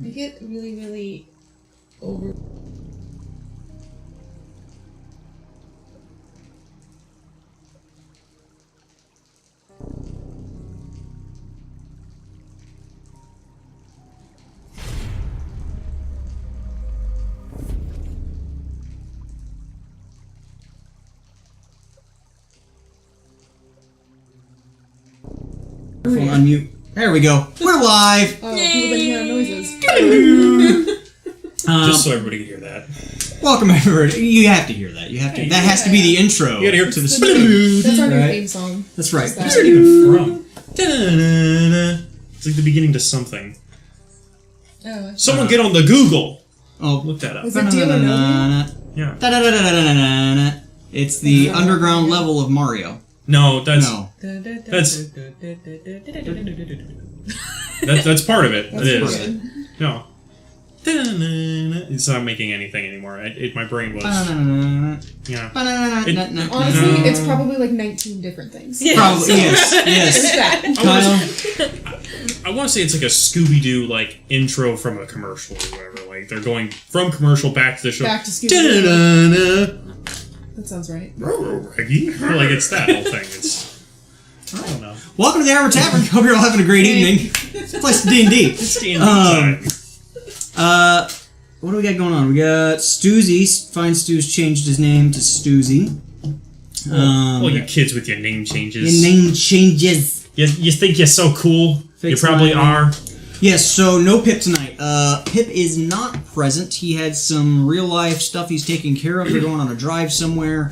I get really, really over... Unmute. There we go. We're live. Oh, people been hearing noises. Just so everybody can hear that. Welcome, everybody. You have to hear that. You have to. That has to be the intro. You gotta hear it to the That's our new theme song. That's right. What's Where's it even from? It's like the beginning to something. Oh, Someone get on the Google. Oh, Look that up. is it Deal or No Deal? Yeah. It's the underground level of Mario. No, that's No. that's that's part of it. That's It is. good. No. It's not making anything anymore. My brain was. Yeah. Honestly, it's probably like 19 different things. Yeah. Probably, yes. There's that. Kyle? I want to say it's like a Scooby-Doo like intro from a commercial or whatever. Like they're going from commercial back to the show. Back to Scooby-Doo. That sounds right. Reggie? Like it's that whole thing. It's I don't know. Welcome to the Ironwood Tavern. Hope you're all having a great evening. It's a place to D&D. It's the end of time. What do we got going on? We got Stoozy. Fine Stew's changed his name to Stoozy. Well, you kids with your name changes. Your name changes. You think you're so cool? Fix you probably my name. are. Yes, so no Pip tonight. Pip is not present. He had some real-life stuff he's taking care of. They're going on a drive somewhere.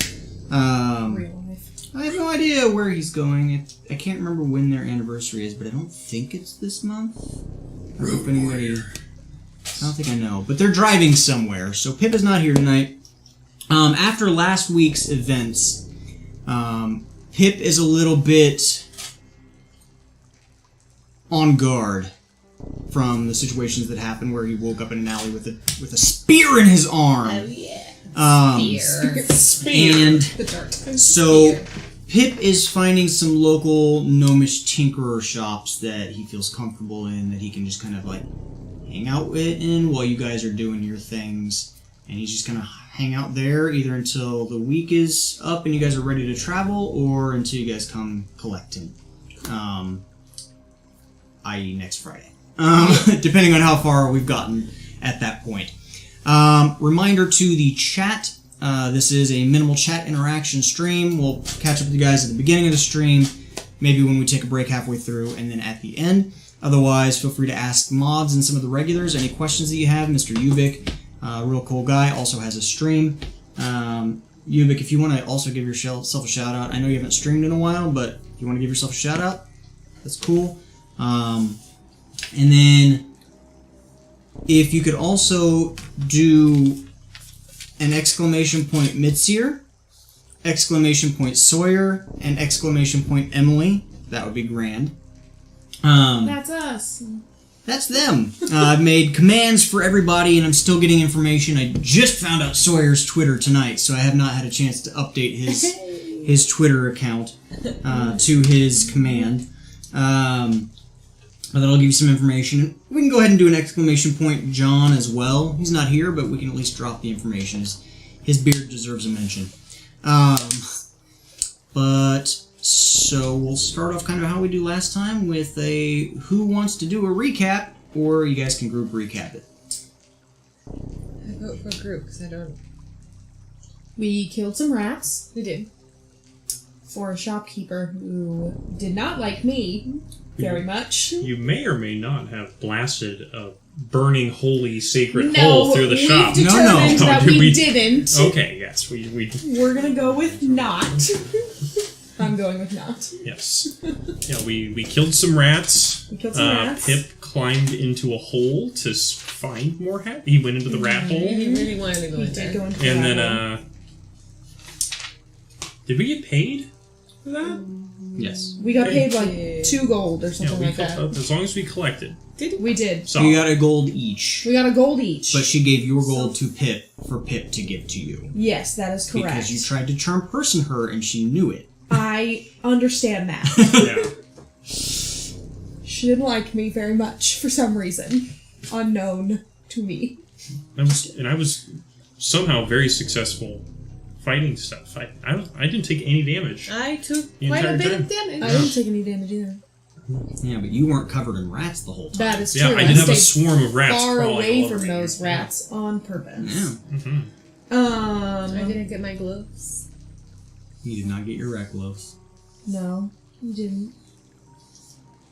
Real life. I have no idea where he's going. I can't remember when their anniversary is, but I don't think it's this month. I don't know if anybody... I don't think I know. But they're driving somewhere, so Pip is not here tonight. After last week's events, Pip is a little bit on guard from the situations that happened where he woke up in an alley with a spear in his arm. Oh, yeah. Spear. And The dark. so Pip is finding some local gnomish tinkerer shops that he feels comfortable in, that he can just kind of like hang out in while you guys are doing your things. And he's just gonna hang out there either until the week is up and you guys are ready to travel, or until you guys come collect him. I.e. next Friday. Depending on how far we've gotten at that point. Reminder to the chat. This is a minimal chat interaction stream. We'll catch up with you guys at the beginning of the stream, maybe when we take a break halfway through, and then at the end. Otherwise, feel free to ask mods and some of the regulars any questions that you have. Mr. Ubik, real cool guy, also has a stream. Ubik, if you want to also give yourself a shout out, I know you haven't streamed in a while, but if you want to give yourself a shout out, that's cool. And then if you could also do an exclamation point Mitzier, exclamation point Sawyer, and exclamation point Emily, that would be grand. That's us. That's them. I've made commands for everybody, and I'm still getting information. I just found out Sawyer's Twitter tonight, so I have not had a chance to update his Twitter account to his command. But that'll give you some information. We can go ahead and do an exclamation point John as well. He's not here, but we can at least drop the information. His beard deserves a mention. So we'll start off kind of how we do last time with a who wants to do a recap, or you guys can group recap it. I vote for group because I don't. We killed some rats We did. for a shopkeeper who did not like me very much. You may or may not have blasted a burning holy sacred hole through the shop. We've determined No. that we didn't. Okay, yes, we We're gonna go with not. I'm going with not. yes. Yeah, we killed some rats. We killed some rats. Pip climbed into a hole to find more hat. He went into the rat hole. He really wanted to go We in did there. go into And that then, one. did we get paid for that? Yes. We got paid like did. 2 gold or Yeah, something like that. as long as we collected. We did. So You got a gold each, We got a gold each. but she gave your gold to Pip for Pip to give to you. Yes, that is correct. Because you tried to charm person her and she knew it. I understand that. yeah. She didn't like me very much for some reason. Unknown to me. I was somehow very successful fighting stuff. I didn't take any damage. I took The quite a entire bit time. of damage. I didn't take any damage either. Yeah, but you weren't covered in rats the whole time. That is Yeah, true. I did have a stayed swarm of rats far crawling away all over from me. those rats on purpose. Yeah. Mm-hmm. I didn't get my gloves. You did not get your rat gloves. No, you didn't.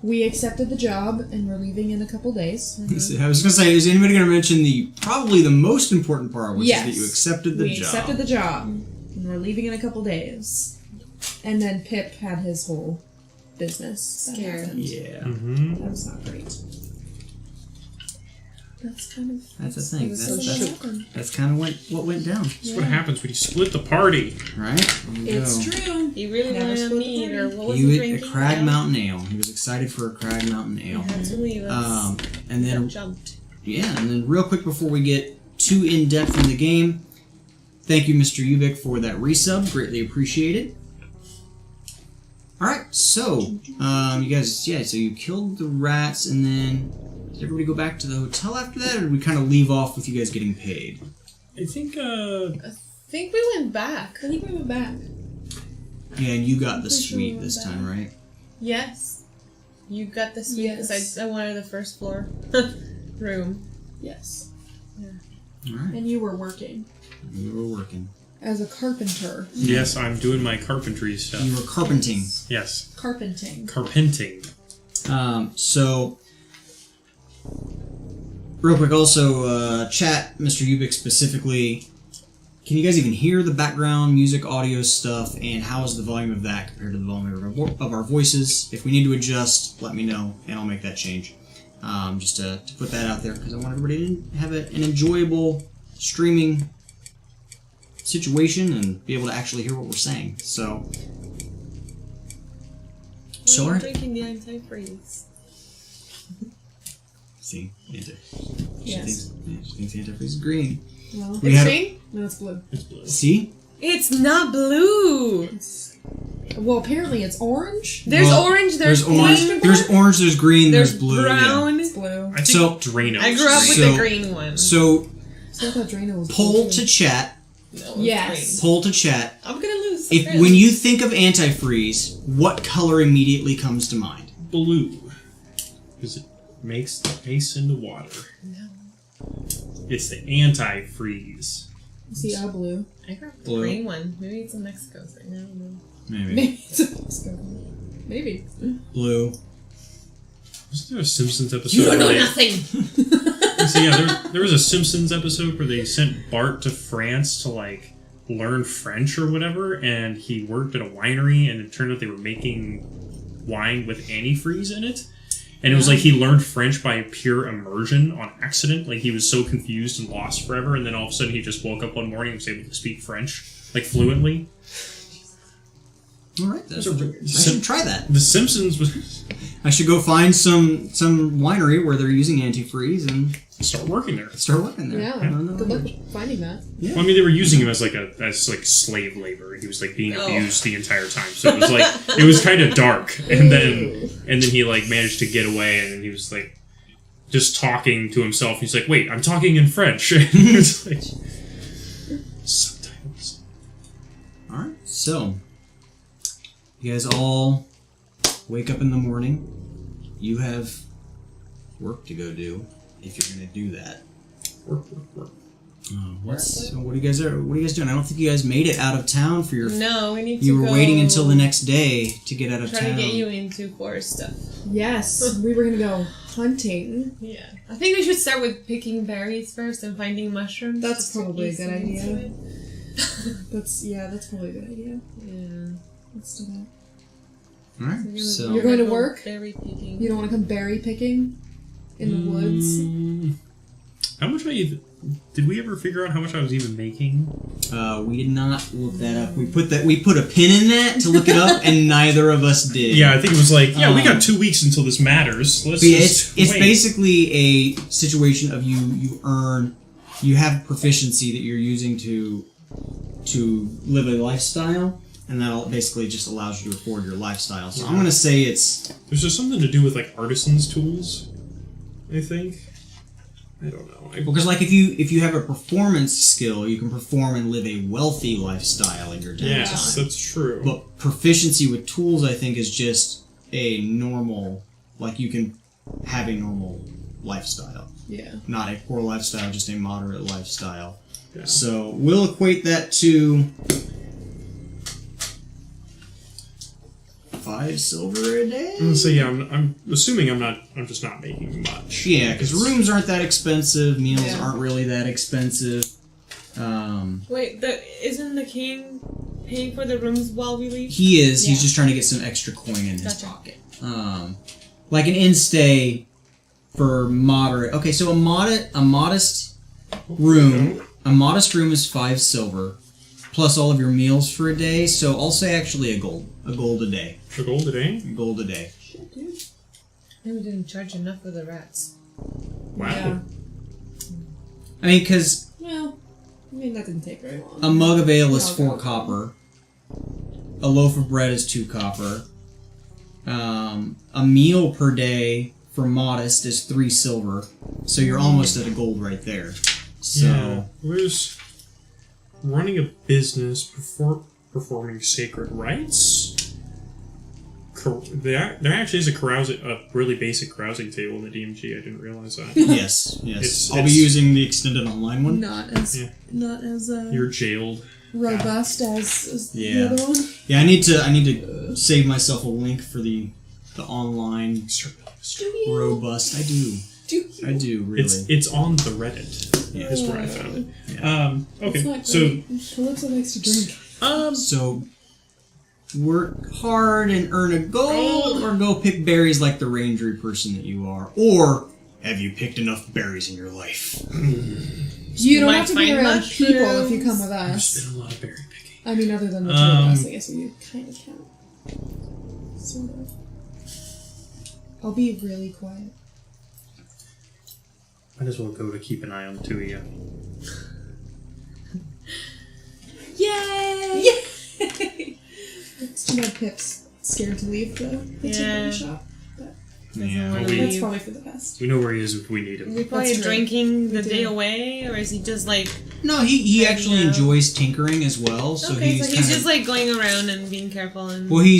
We accepted the job and we're leaving in a couple days. I was going to say, is anybody going to mention probably the most important part, which Yes. is that you accepted the We job? accepted the job and we're leaving in a couple days. And then Pip had his whole business. that Scared. happened. Yeah. Mm-hmm. That was not great. That's kind of That's the thing. was so That's kind of what went down, That's what happens when you split the party. right? There you It's go. true. He really Never wanted a split mead, the or party. what was He he was drinking? a Crag Mountain Ale. He was excited for a Crag Mountain Ale. Had to leave us. And then Jumped. and then real quick before we get too in depth in the game, thank you, Mr. Ubik, for that resub. Greatly appreciated. All right, so you guys, so you killed the rats, and then did everybody go back to the hotel after that, or did we kind of leave off with you guys getting paid? I think, I think we went back. I think we went back. Yeah, and you got the Pretty sure we suite went this back. time, right? Yes. You got the suite because Yes. I wanted the first floor room. Yes. All right, And you were working you were working. as a carpenter. yes, I'm doing my carpentry stuff. You were carpenting. Yes, Carpenting. carpenting. So, real quick, also, chat, Mr. Ubik specifically, can you guys even hear the background music, audio stuff, and how is the volume of that compared to the volume of our voices? If we need to adjust, let me know, and I'll make that change. Just to put that out there, because I want everybody to have an enjoyable streaming situation and be able to actually hear what we're saying. So, We're sorry. drinking the antifreeze. See, she Yes. thinks antifreeze is green. Well, We It's had green? no, it's blue. It's blue. see. It's not blue. Well, apparently it's orange. There's Well, orange, there's orange, green, there's orange, there's green, there's there's blue. brown. It's blue. I think So- Drano's I grew up with So- the green one. So So I thought Drano was poll blue, to too. chat. No, Yes. Poll to chat. I'm gonna lose. If really. when you think of antifreeze, what color immediately comes to mind? blue. Because it makes the ice into water. No. It's the antifreeze. See, blue. I grew up with the Blue. green one. Maybe it's in Mexico. So I don't know. Maybe. Maybe it's a Maybe. Blue. Wasn't there a Simpsons episode? You don't where know they- nothing. So yeah, there was a Simpsons episode where they sent Bart to France to like learn French or whatever, and he worked at a winery, and it turned out they were making wine with antifreeze in it. And it was like he learned French by pure immersion on accident. Like he was so confused and lost forever, and then all of a sudden he just woke up one morning and was able to speak French like fluently. All right, I should try that. The Simpsons was I should go find some winery where they're using antifreeze and start working there. start working there. Yeah. I don't know. Good luck finding that. Yeah. Well, I mean, they were using him as like slave labor. He was like being Oh. abused the entire time. So it was like it was kind of dark. And then he like managed to get away, and then he was like just talking to himself. He's like, "Wait, I'm talking in French." It's like subtitles. All right, so you guys all wake up in the morning. You have work to go do if you're going to do that. Work. What are you guys doing? I don't think you guys made it out of town for your. No, we need to You were go waiting until the next day to get out of Try town. to get you into forest stuff. Yes, we were gonna go hunting. Yeah. I think we should start with picking berries first and finding mushrooms. That's just to probably a ease good into idea. it. That's probably a good idea. Yeah. Let's do that. All right, so You're going to work? Berry picking. You don't want to come berry picking in the woods? How much did we ever figure out how much I was even making? we did not look that up. We put a pin in that to look it up, and neither of us did. Yeah, I think it was like, we got 2 weeks until this matters. Let's But yeah, just it's wait. basically a situation of you have proficiency that you're using to live a lifestyle, and that basically just allows you to afford your lifestyle. So I'm gonna say it's There's just something to do with like artisans' tools, I think. I don't know. because like if you have a performance skill, you can perform and live a wealthy lifestyle in your downtime. Yes, that's true. But proficiency with tools, I think, is just a normal, like you can have a normal lifestyle. Yeah. Not a poor lifestyle, just a moderate lifestyle. Yeah. So we'll equate that to 5 silver a day? So yeah, I'm assuming I'm just not making much. Yeah, because It's- rooms aren't that expensive, meals Yeah. aren't really that expensive. Wait, isn't the king paying for the rooms while we leave? He is. He's Yeah. just trying to get some extra coin in his Gotcha. pocket. Like an in-stay for moderate. Okay, so a modest room. A modest room is 5 silver, plus all of your meals for a day. So I'll say actually a gold a day. For gold today? A gold a day. Shit, dude. Maybe we didn't charge enough for the rats. Wow. Yeah. I mean, because Well, I mean, that didn't take very long. a mug of ale is Oh, 4 God. copper. A loaf of bread is 2 copper. A meal per day for modest is 3 silver. So you're almost at a gold right there. So Yeah. Where's running a business, performing sacred rites? There actually is a really basic carousing table in the DMG. I didn't realize that. yes. I'll be using the extended online one. Not as Yeah. You're jailed. robust as Yeah. the other one. Yeah, I need to save myself a link for the online robust. I do really. It's on the Reddit. Yeah. Is where I found it. Yeah. It's Okay, not so great. Calypso likes to drink. So work hard and earn a gold, or go pick berries like the rangery person that you are, or have you picked enough berries in your life? You don't might have to be find around people if mushrooms. you come with there's us. been a lot of berry picking. I mean, other than the two of us, I guess we kind of count. Sort of. I'll be really quiet. Might as well go to keep an eye on the two of you. Yay! Yay! It's too bad Pip's scared to leave the tinkering shop. But Yeah. that's probably for the best. We know where he is if we need Is him. he probably drinking the day away, or is he just like... No, he actually enjoys tinkering as well. So he's just like going around and being careful and... Well, he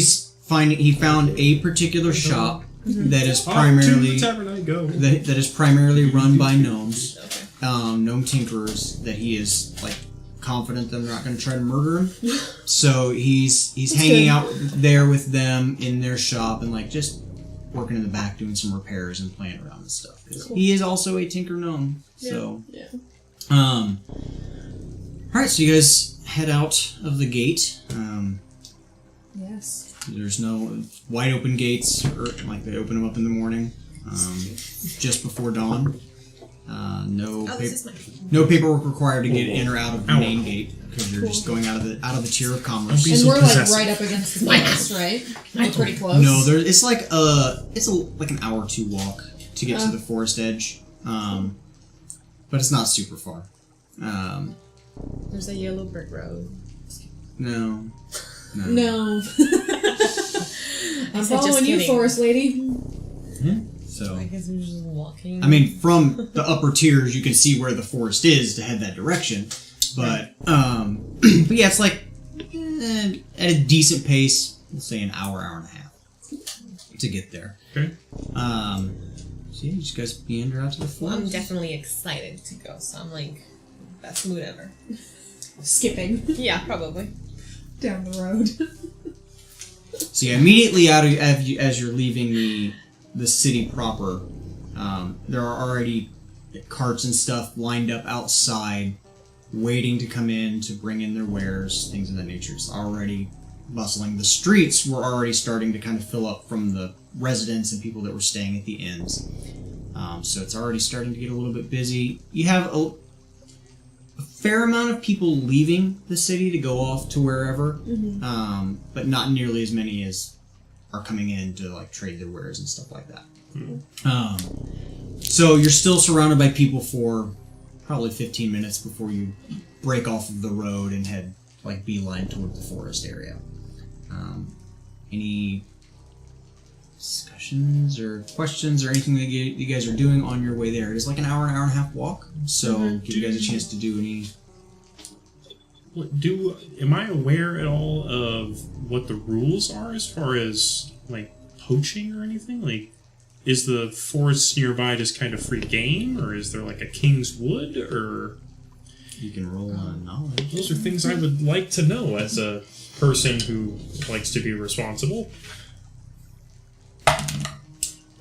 found a particular shop that is primarily to the tavern I go. that is primarily run by gnomes, Okay. gnome tinkerers. That he is like confident they're not going to try to murder him. So he's hanging out there with them in their shop and like just working in the back doing some repairs and playing around and stuff. Cool. He is also a tinker gnome. So all right, so you guys head out of the gate. Yes. There's no wide open gates, or like they open them up in the morning, just before dawn. No paperwork required to get in or out of the main gate because you're just going out of the tier of commerce. And we're like right up against the forest, right? We're pretty close. No, it's like like an hour or two walk to get to the forest edge, but it's not super far. There's a yellow brick road. No. I'm following you, forest lady. So I guess we're just walking. I mean, from the upper tiers, you can see where the forest is to head that direction. But but yeah, it's like at a decent pace. We'll say an hour and a half to get there. Okay. So yeah, you just guys meander out to the forest. I'm definitely excited to go, so I'm like, best mood ever. Skipping Yeah, probably. down the road. So yeah, immediately as you're leaving the city proper, there are already carts and stuff lined up outside, waiting to come in to bring in their wares, things of that nature. It's already bustling. The streets were already starting to kind of fill up from the residents and people that were staying at the inns. So it's already starting to get a little bit busy. You have a fair amount of people leaving the city to go off to wherever, but not nearly as many as are coming in to like trade their wares and stuff like that. So you're still surrounded by people for probably 15 minutes before you break off of the road and head like beeline toward the forest area. Any discussions or questions or anything that you guys are doing on your way there? It is like an hour and a half walk, so give you guys a chance to do any. Am I aware at all of what the rules are as far as like poaching or anything? Like, is the forest nearby just kind of free game, or is there like a King's Wood, or? You can roll on knowledge. Those are things I would like to know as a person who likes to be responsible.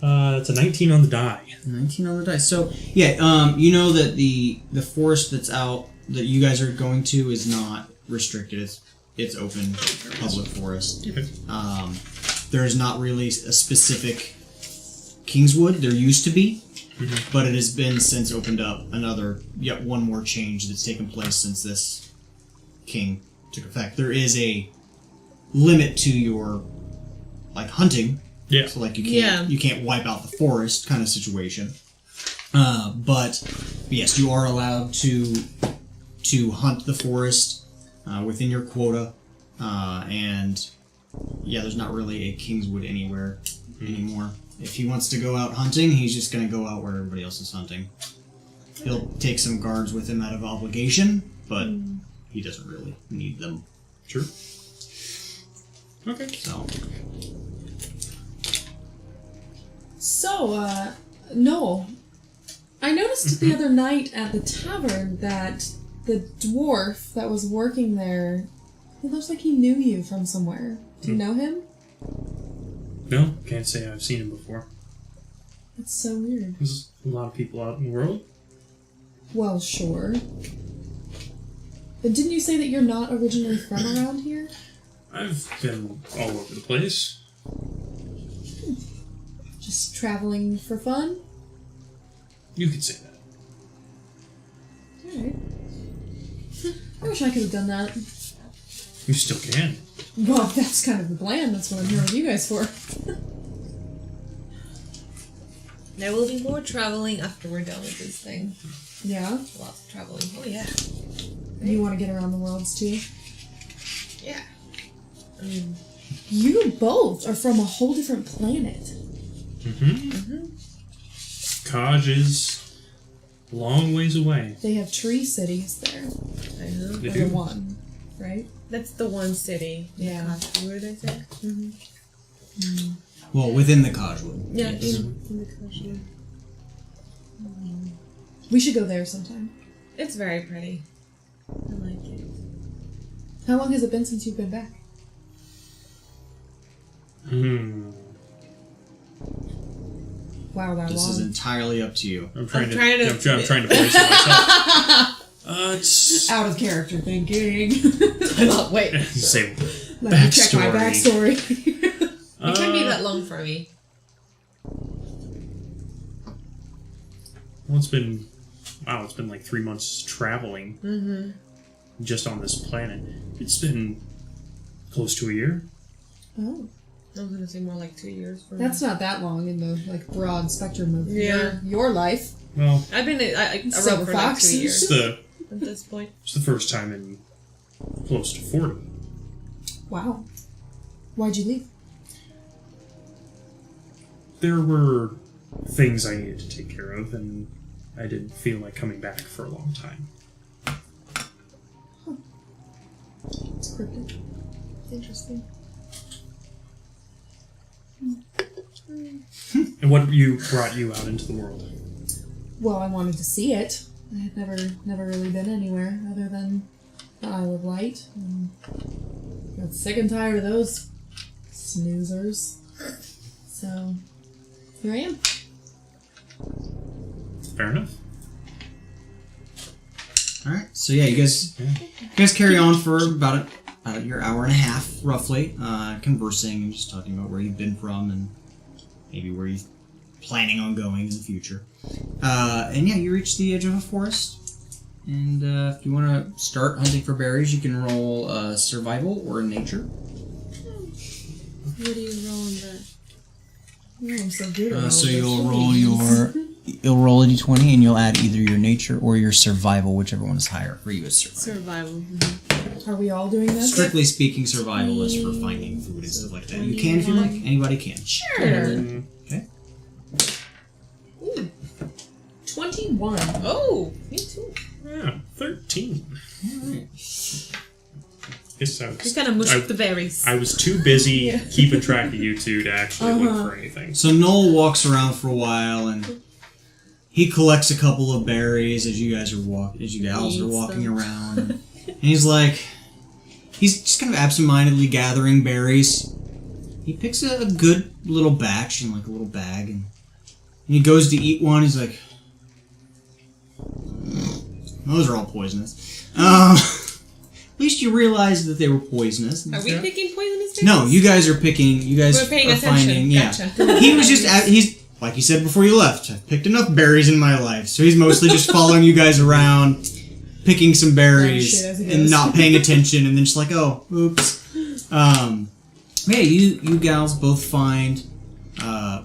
It's a 19 on the die. 19 on the dice. So yeah, you know that the forest that's out that you guys are going to is not restricted. It's open public forest. Okay. There is not really a specific Kingswood. There used to be, but it has been since opened up. Yet one more change that's taken place since this king took effect. There is a limit to your like hunting. Yeah. So like you can't wipe out the forest kind of situation. But yes, you are allowed to hunt the forest within your quota, and yeah, there's not really a Kingswood anywhere anymore. If he wants to go out hunting, he's just going to go out where everybody else is hunting. He'll take some guards with him out of obligation, but he doesn't really need them. Sure. Okay. So, Noel, I noticed the other night at the tavern that the dwarf that was working there, it looks like he knew you from somewhere. Do you know him? No, can't say I've seen him before. That's so weird. There's a lot of people out in the world. Well, sure. But didn't you say that you're not originally from around here? I've been all over the place. Just traveling for fun? You could say that. Alright. I wish I could have done that. You still can. Well, that's kind of the plan. That's what I'm here with you guys for. There will be more traveling after we're done with this thing. Yeah? Lots of traveling. Oh, yeah. You want to get around the worlds, too? Yeah. I mean, You both are from a whole different planet. Kaj is a long ways away. They have tree cities there. I know. They Or do. the one, right? That's the one city. Yeah. Ironwood, I think. Well, within the Codgewood. Yeah, Yes. in the country. We should go there sometime. It's very pretty. I like it. How long has it been since you've been back? Wow, that This long. is entirely up to you. I'm trying to trying to- place it myself. It's Out of character thinking. Wait. same. Let me check my backstory. It can't be that long for me. Well, it's been like 3 months traveling. Just on this planet. It's been close to a year. Oh. I was gonna say more like 2 years for That's not that long in the broad spectrum of Yeah. your life. Well, I've been around Silver for like Fox. 2 years it's at this point. the first time in close to 40. Wow. Why'd you leave? There were things I needed to take care of, and I didn't feel like coming back for a long time. It's cryptic. It's interesting. And what brought you out into the world? Well, I wanted to see it. I had never really been anywhere other than the Isle of Light. And got sick and tired of those snoozers. So, here I am. Fair enough. Alright, so yeah, you guys carry on for about your hour and a half, roughly, conversing and just talking about where you've been from and maybe where you're planning on going in the future. And yeah, you reach the edge of a forest, and if you want to start hunting for berries, you can roll survival or nature. What do you roll on that? Oh, I'm so good at So all you'll this. roll a d20 and you'll add either your nature or your survival, whichever one is higher for you as survival. Survival. Are we all doing this? Strictly speaking, survival is for finding food and stuff like that. You can if you like. Anybody can. Sure. Okay. Ooh. 21. Oh, me too. Yeah, 13. Guess I Just was, kind of mush up the berries. I was too busy keeping track of you two to actually look for anything. So Noel walks around for a while and he collects a couple of berries as you guys are walking around. And he's like, he's just kind of absentmindedly gathering berries. He picks a good little batch in like a little bag and he goes to eat one. He's like, those are all poisonous. At least you realized that they were poisonous. Are we picking poisonous berries? No, you guys are picking. You guys We're paying are attention. finding. Gotcha. Yeah, he was just. He's like you said before you left. I've picked enough berries in my life, so he's mostly just following you guys around, picking some berries shit as he and goes. not paying attention, and then just like, oh, oops. Yeah, you gals both find a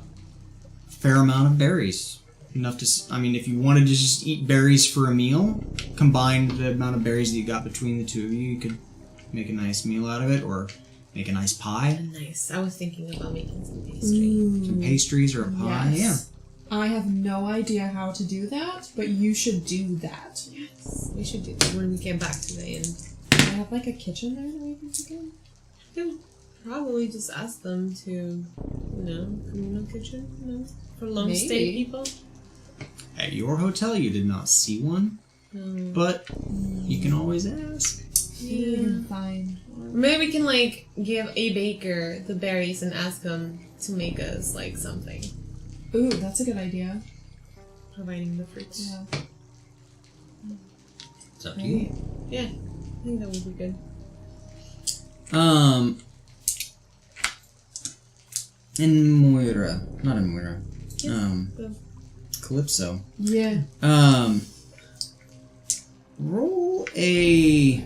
fair amount of berries. Enough to. I mean, if you wanted to just eat berries for a meal, combine the amount of berries that you got between the two of you, you could make a nice meal out of it, or make a nice pie. Nice. I was thinking about making some pastry. Some pastries or a pie. Yes. I have no idea how to do that, but you should do that. Yes. We should do that when we get back today. And Do I have like a kitchen there that we can cook in? we'll probably just ask them to, communal kitchen, for long stay Maybe. people. At your hotel, you did not see one, but you can always ask. Yeah. Fine. Maybe we can give a baker the berries and ask him to make us something, Ooh, that's a good idea. providing the fruits. Yeah. It's up to you. Yeah, I think that would be good. In Moira, not in Moira. Good. Calypso. Yeah. Roll a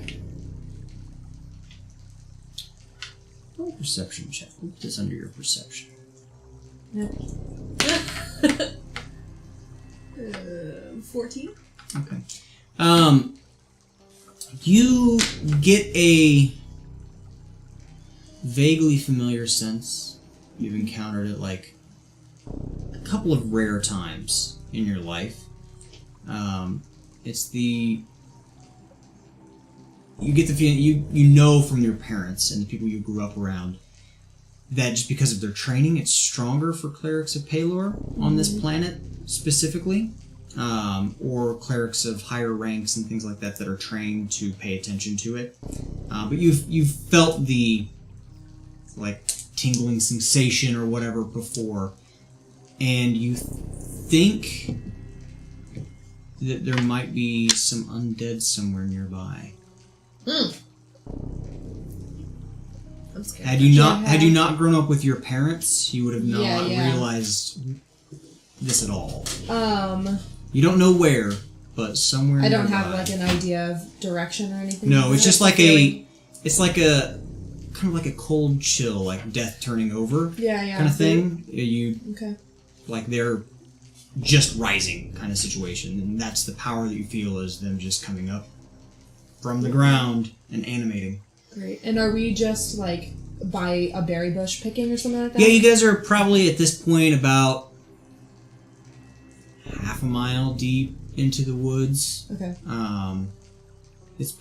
perception check. We'll put this under your perception. Yeah. 14. Okay. You get a vaguely familiar sense. You've encountered it like a couple of rare times in your life. It's the... You get the feeling, you know from your parents and the people you grew up around that just because of their training, it's stronger for clerics of Pelor on this planet specifically, or clerics of higher ranks and things like that are trained to pay attention to it. But you've felt the like tingling sensation or whatever before, and you think that there might be some undead somewhere nearby. I'm scared. Had you not grown up with your parents, you would have not realized this at all. You don't know where, but somewhere. I don't nearby. have like an idea of direction or anything. No, it's just like feeling. it's like a kind of like a cold chill, like death turning over. Kind of thing. Okay. Like they're just rising kind of situation, and that's the power that you feel is them just coming up from the ground and animating. Great. And are we just like by a berry bush picking or something like that? Yeah, you guys are probably at this point about half a mile deep into the woods. Okay. It's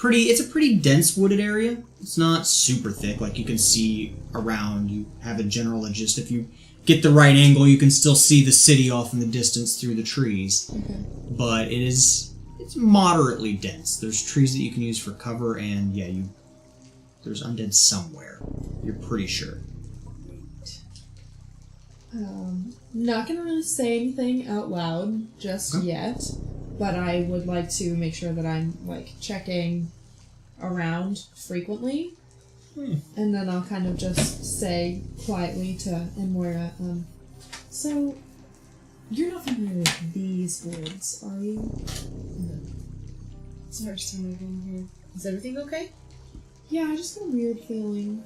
a pretty dense wooded area. It's not super thick, like you can see around. You have a general gist. If you get the right angle, you can still see the city off in the distance through the trees. Okay. But it's moderately dense. There's trees that you can use for cover, and there's undead somewhere. You're pretty sure. Not gonna really say anything out loud just yet, but I would like to make sure that I'm like checking around frequently, and then I'll kind of just say quietly to Moira, so you're not familiar with these woods, are you? No. It's the first time I've been here. Is everything okay? Yeah, I just got a weird feeling.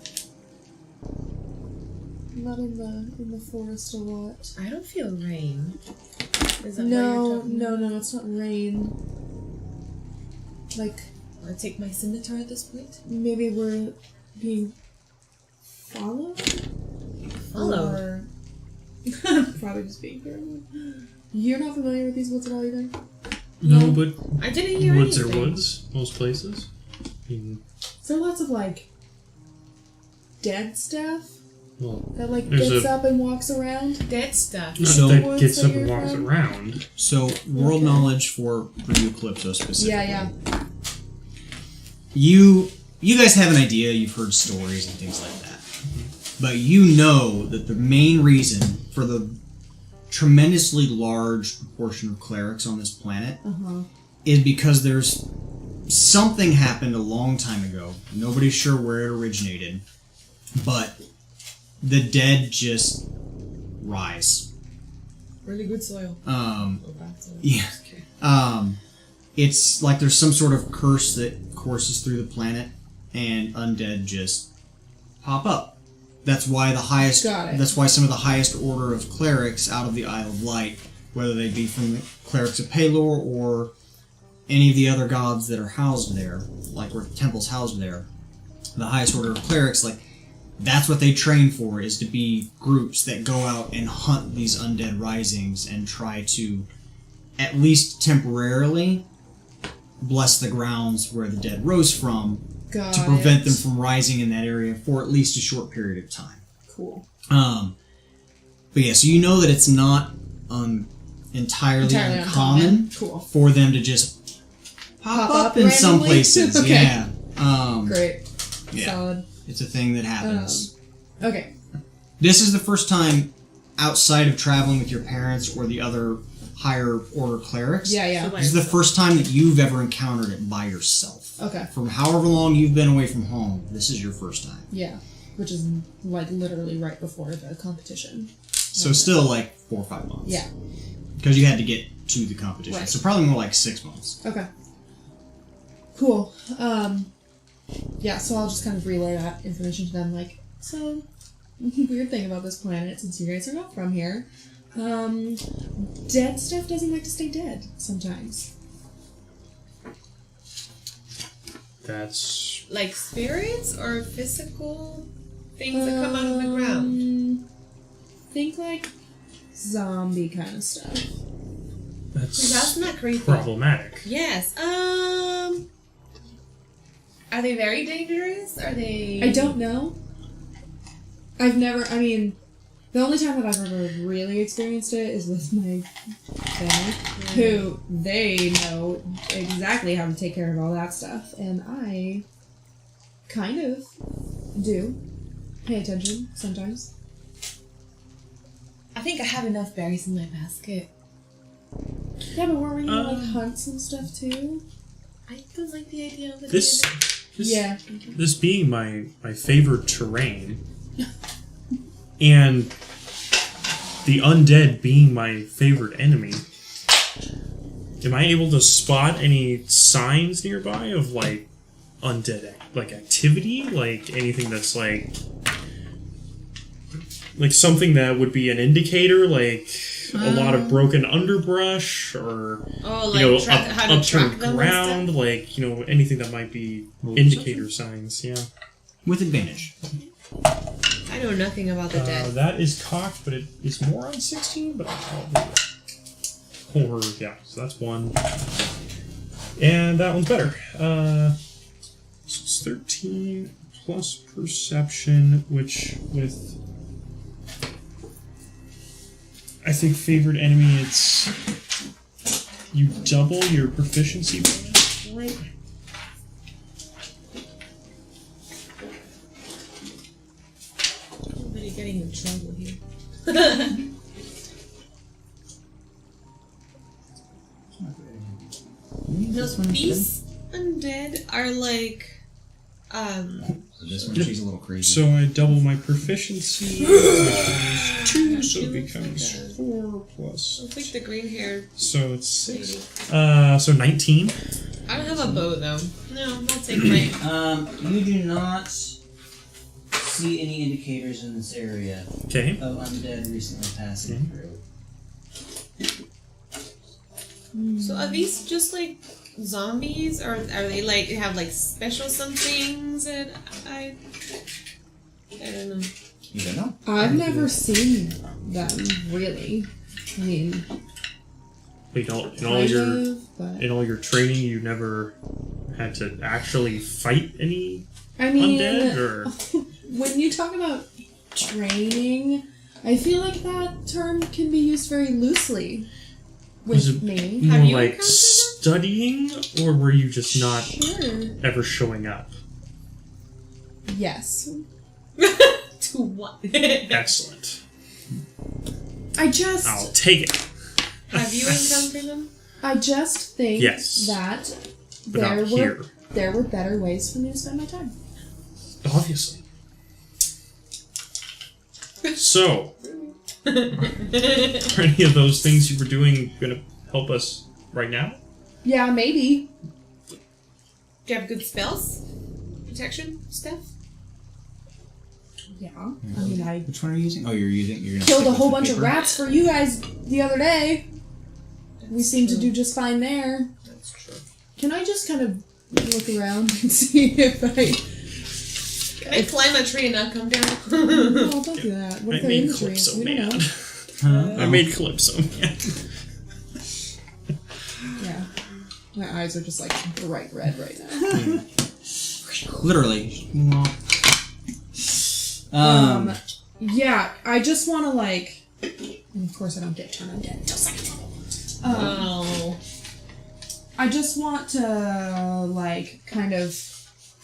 I'm not in the forest a lot. I don't feel rain. Is that what No, you're talking about? no, it's not rain. Like, Wanna take my scimitar at this point? maybe we're being followed? Followed? Or... Probably just being paranoid. You're not familiar with these woods at all either? No, but I didn't hear woods anything. are woods, most places. I mean, Is there lots of, like, dead stuff well, that, like, There's gets a- up and walks around? Dead stuff. not So- that Woods gets that up and you're walks from? around. So, world knowledge for Eucalypto specifically. Yeah. You guys have an idea, you've heard stories and things like that. But you know that the main reason for the tremendously large proportion of clerics on this planet is because there's something happened a long time ago. Nobody's sure where it originated. But the dead just rise. Really good soil. Um, Oh, bad soil. yeah. Okay. It's like there's some sort of curse that courses through the planet, and undead just pop up. That's why Got it. That's why some of the highest order of clerics out of the Isle of Light, whether they be from the clerics of Pelor or any of the other gods that are housed there, like where temples housed there, the highest order of clerics, like that's what they train for, is to be groups that go out and hunt these undead risings and try to, at least temporarily, bless the grounds where the dead rose from Got to prevent it. them from rising in that area for at least a short period of time. Cool. But yeah, so you know that it's not entirely uncommon Cool. for them to just pop up in some randomly? places. Okay. Yeah. Great. Yeah. Solid. It's a thing that happens. Okay. This is the first time outside of traveling with your parents or the other higher order clerics. Yeah. So This is the first time that you've ever encountered it by yourself. Okay. From however long you've been away from home, this is your first time. Yeah. Which is like literally right before the competition. So still like 4 or 5 months. Yeah. Because you had to get to the competition. Right. So probably more like 6 months. Okay. Cool. Yeah, so I'll just kind of relay that information to them, like, so, weird thing about this planet, since you guys are not from here, dead stuff doesn't like to stay dead, sometimes. That's Like spirits or physical Things that come out of the ground. Think like zombie kind of stuff. That's not creepy. Problematic. Yes. Are they very dangerous? Are they? I don't know. I've never. I mean, the only time that I've ever really experienced it is with my family, who they know exactly how to take care of all that stuff, and I kind of do pay attention sometimes. I think I have enough berries in my basket. Yeah, but weren't we gonna like hunts and stuff too? I don't like the idea of it. This being my favorite terrain, and the undead being my favorite enemy, am I able to spot any signs nearby of like undead activity, like anything that's like something that would be an indicator, like a lot of broken underbrush, or how to upturned track them ground, and like anything that might be indicator signs. Yeah, With advantage. I know nothing about the dead. that is cocked, but it is more on 16. But I'll do it. Or yeah, so that's 1, and that one's better. So it's 13 plus perception, which with I think favored enemy, it's you double your proficiency bonus, right? Everybody getting in trouble here. Those beasts undead are like So this one, she's a little crazy. So I double my proficiency, which is 2, so it becomes 4 plus. I'll take the green hair. So it's 6. So 19. I don't have a bow though. No, I'll take my. You do not see any indicators in this area Okay. of undead recently passing through. So are these just like zombies, or are they like have like special somethings that I don't know. You don't know. I've never seen them really. I mean, In all your training, you never had to actually fight any undead, or when you talk about training, I feel like that term can be used very loosely Was with it me. more Have you like encountered studying, or were you just not Sure. ever showing up? Yes. To what? Excellent. I just I'll take it. Have you encountered them? I just think Yes. that But not here. there were better ways for me to spend my time. Obviously. So, are any of those things you were doing going to help us right now? Yeah, maybe. Do you have good spells? Protection stuff? Yeah. I mean, I Which one are you using? Oh, you're gonna killed stick a with whole the bunch of paper? rats for you guys the other day. We seem to do just fine there. That's true. Can I just kind of look around and see if I... Can I climb a tree and not come down? Oh, don't do that. What I if they're in made the tree? Calypso We don't mad. know. Huh? I made Calypso mad. Yeah. My eyes are just like bright red right now. Literally. Yeah, I just want to like... And of course I don't get turned undead until second level. Oh. I just want to like kind of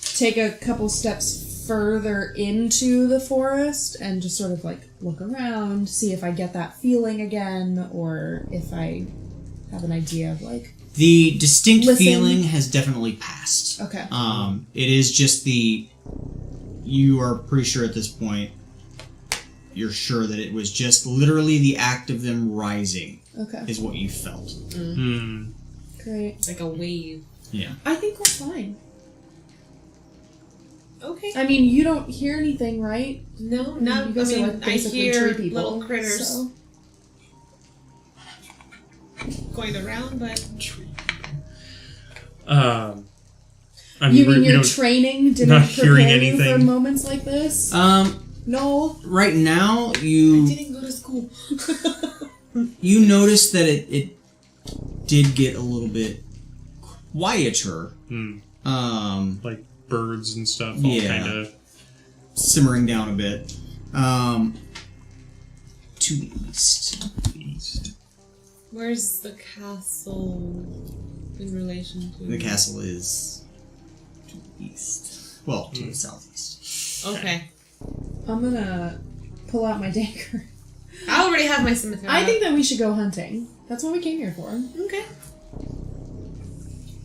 take a couple steps further into the forest and just sort of like look around, see if I get that feeling again, or if I have an idea of like... The distinct Listen. feeling has definitely passed. Okay. It is just the... You are pretty sure at this point, you're sure that it was just literally the act of them rising Okay. is what you felt. Great. Like a wave. Yeah. I think we're fine. Okay. I mean, you don't hear anything, right? No, You not. I guys are mean, like I basically hear tree people, little critters so- going around, but I mean, You mean we your don't- training didn't not prepare hearing you anything. for moments like this? No. Right now, I you didn't go to school. notice that it did get a little bit quieter. Like birds and stuff. All Yeah. kind of. Simmering down a bit. To the east. Where's the castle in relation to? The castle is to the east. Well, to the southeast. Okay. I'm gonna pull out my dagger. I already have my scimitar. I think that we should go hunting. That's what we came here for. Okay.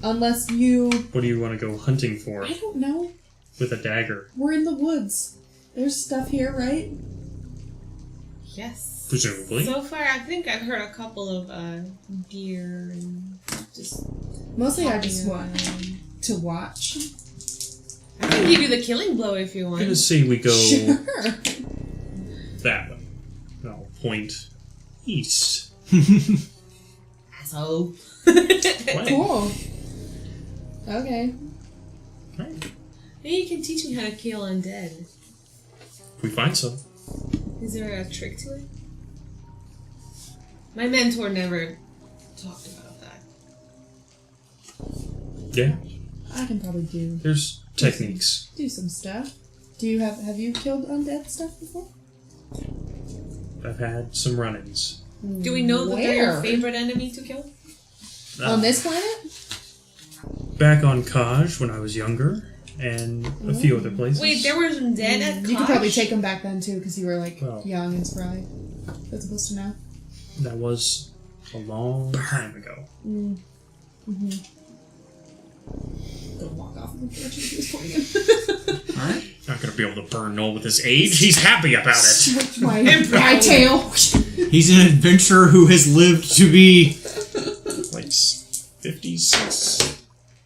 Unless you... What do you want to go hunting for I don't know. with a dagger? We're in the woods. There's stuff here, right? Yes. Presumably. So far, I think I've heard a couple of deer and just. Mostly I just hopping want around. to watch. I can give you the killing blow if you I'm want. gonna say we go Sure. that way. I'll point east. Asshole. What? Cool. Okay. Right. Maybe you can teach me how to kill undead. If we find some. Is there a trick to it? My mentor never talked about that. Yeah, I can probably there's techniques. do some stuff. Have you killed undead stuff before? I've had some run-ins. Do we know that they're your Where? favorite enemy to kill? On this planet? Back on Kaj when I was younger, and a few other places. Wait, there were some dead at You could probably Kosh? take them back then too, because you were like Well. young and spry. That's supposed to know. That was a long time ago. Don't walk off the porch he was pointing at. Alright. Not gonna be able to burn Noel with his age. He's happy about it. Switch my tail. He's an adventurer who has lived to be... Like 56,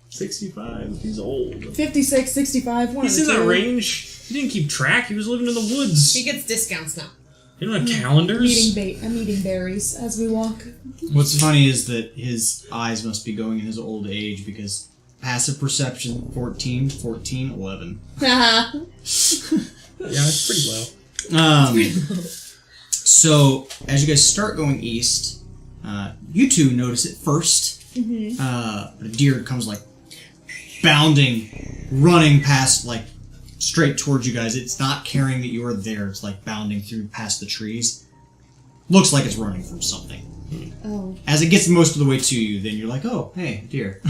65. He's old. 56, 65, one He's of in the that two. range. He didn't keep track. He was living in the woods. He gets discounts now. They don't have calendars. I'm eating berries as we walk. What's funny is that his eyes must be going in his old age because passive perception 14, 11. Yeah, it's pretty low. So, as you guys start going east, you two notice it first. A deer comes like bounding, running past, like straight towards you guys. It's not caring that you are there. It's like bounding through past the trees. Looks like it's running from something. Oh. As it gets most of the way to you, then you're like, oh, hey, deer.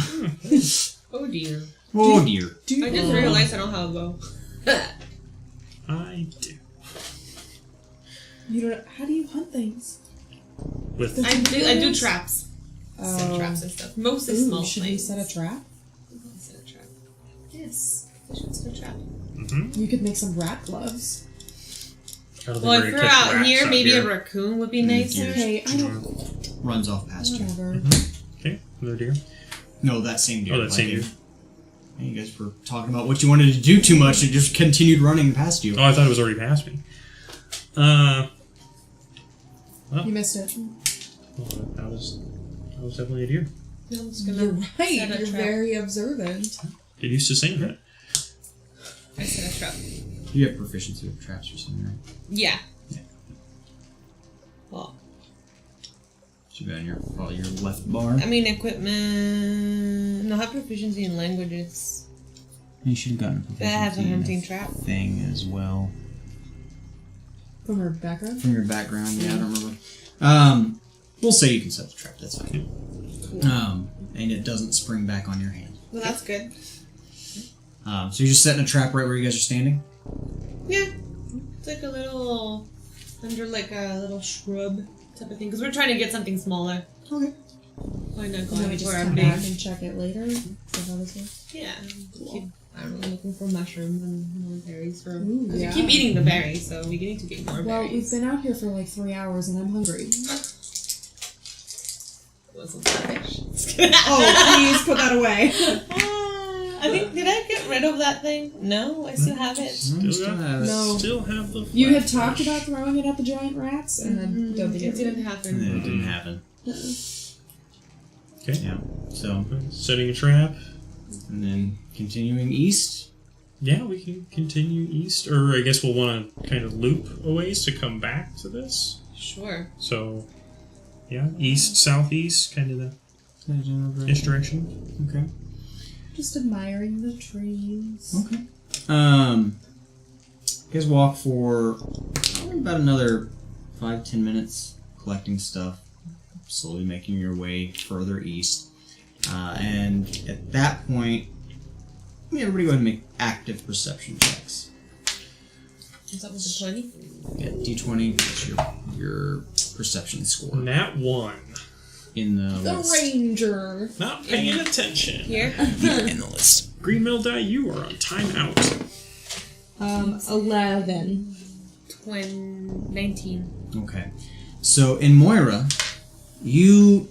Oh dear. Oh, dear. Do you, I just realized I don't have a bow. I do. you don't, how do you hunt things? With I do traps. Set Oh. traps and stuff. Mostly Ooh, small should we things. set a trap? Set a trap. Yes. I should set a trap. You could make some rat gloves. I don't think Well, we're if gonna we're catch out rats here, out maybe here. a raccoon would be nicer. Okay, I don't... Runs off past you. Whatever. Okay, another deer. No, that same deer. Oh, that same Like, deer. You guys were talking about what you wanted to do too much and just continued running past you. Oh, I thought it was already past me. You missed it. Well, that was definitely a deer. I'm just gonna You're right. set a You're trap. very observant. Get used to saying that. I set a trap. You have proficiency with traps or something, right? Yeah. Yeah. Well, Should be on your probably your left bar. I mean equipment. No, I have proficiency in languages. You should have gotten a proficiency That has a in hunting trap. thing as well. From her background? From your background, yeah, I don't remember. We'll say you can set the trap. That's fine. And it doesn't spring back on your hand. Well, that's good. So you're just setting a trap right where you guys are standing. Yeah. It's like a little under like a little shrub type of thing because we're trying to get something smaller. Okay. Why not And then we going just for a come big? back and check it later? Is that how this works? Yeah. Keep, I don't know, looking for mushrooms and more berries for. Ooh, Because yeah. we keep eating the berries, so we need to get more Well, we've berries. been out here for like 3 hours and I'm hungry. Wasn't fish. Oh, please put that away. I think did I get rid of that thing? No, I still have it. Still have it. No. Still have the. You had flat talked about throwing it at the giant rats and then don't think It didn't happen. And it didn't happen. Okay. Yeah. So, Setting a trap. and then continuing east. Yeah, we can continue east, or I guess we'll want to kind of loop a ways to come back to this. Sure. So, yeah, east, southeast, kind of the ish direction. Okay. Just admiring the trees. Okay. You guys walk for about another 5-10 minutes, collecting stuff, slowly making your way further east. And at that point, everybody go ahead and make active perception checks. Is that with the 20? Yeah, D20 is your perception score Nat 1. in the The list. Ranger. Not paying attention. Here? In the list. Green Mill Die, you are on timeout. 11. 19. Okay. So in Moira, you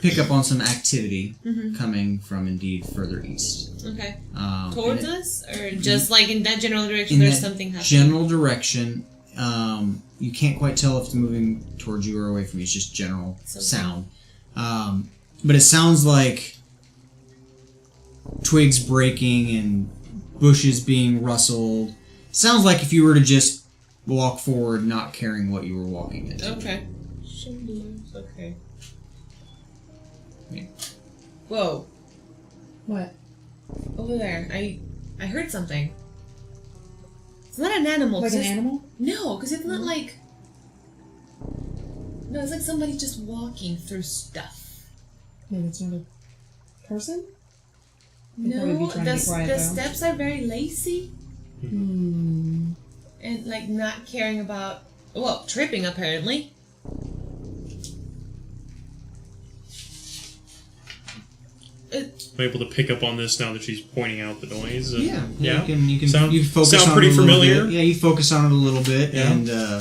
pick up on some activity coming from indeed further east. Okay. and Towards it- us? Or just like in that general direction in there's that something happening? general direction. You can't quite tell if it's moving towards you or away from you. It's just general sound. But it sounds like twigs breaking and bushes being rustled. Sounds like if you were to just walk forward, not caring what you were walking into. Okay. Okay. Yeah. Whoa. What? Over there. I heard something. It's not an animal. Like 'cause an it's- animal? No, because it's not like... No, it's like somebody just walking through stuff. Maybe it's not a person? They'd probably No, be trying to be quiet, the though. steps are very lacy. Hmm. And like not caring about... Well, tripping apparently. I'm able to pick up on this now that she's pointing out the noise. And, Yeah. You can Sound- you focus sound on pretty it a little familiar? bit. Yeah, you focus on it a little bit, Yeah. and yeah,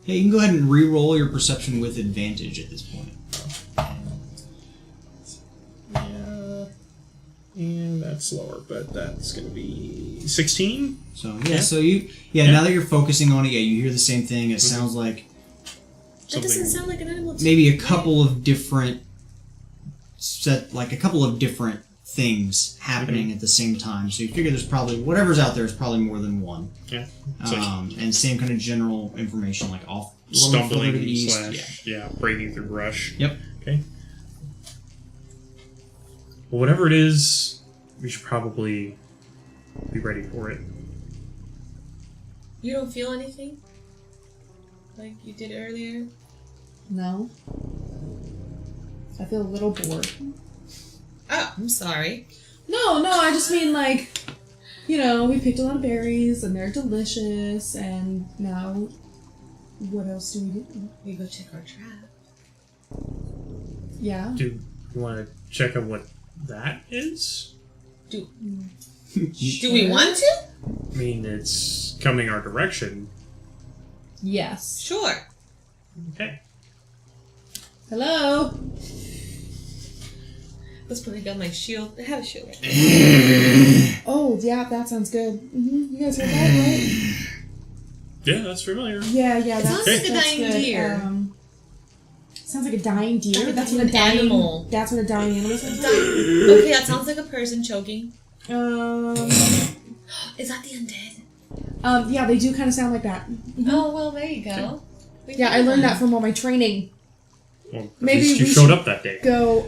you can go ahead and re-roll your perception with advantage at this point. Yeah. And that's lower, but that's going to be 16. So Yeah. so you now that you're focusing on it, you hear the same thing. It sounds like That doesn't sound like an animal to maybe me. a couple of different things happening at the same time. So you figure there's probably whatever's out there is probably more than one. Yeah. It's like And same kind of general information, like off a little further to stumbling the east. slash, breaking through brush. Yep. Okay. Well, whatever it is, we should probably be ready for it. You don't feel anything? Like you did earlier? No. I feel a little bored. Oh, I'm sorry. No, I just mean like, we picked a lot of berries and they're delicious, and now, what else do we do? We go check our trap. Yeah. Do you want to check out what that is? Do we want to? I mean, it's coming our direction. Yes. Sure. Okay. Hello. Let's put it on my shield. I have a shield. Oh, yeah, that sounds good. You guys heard that, right? Yeah, that's familiar. Yeah, It sounds like a dying good. deer. Sounds like a dying deer. Like That's an what a dying animal. That's what a dying animal sounds like. Okay, that sounds like a person choking. Is that the undead? Yeah, they do kind of sound like that. Oh, well, there you go. We Yeah, I found learned one. that from all my training. Well, at Maybe least you we showed should up that day. Go.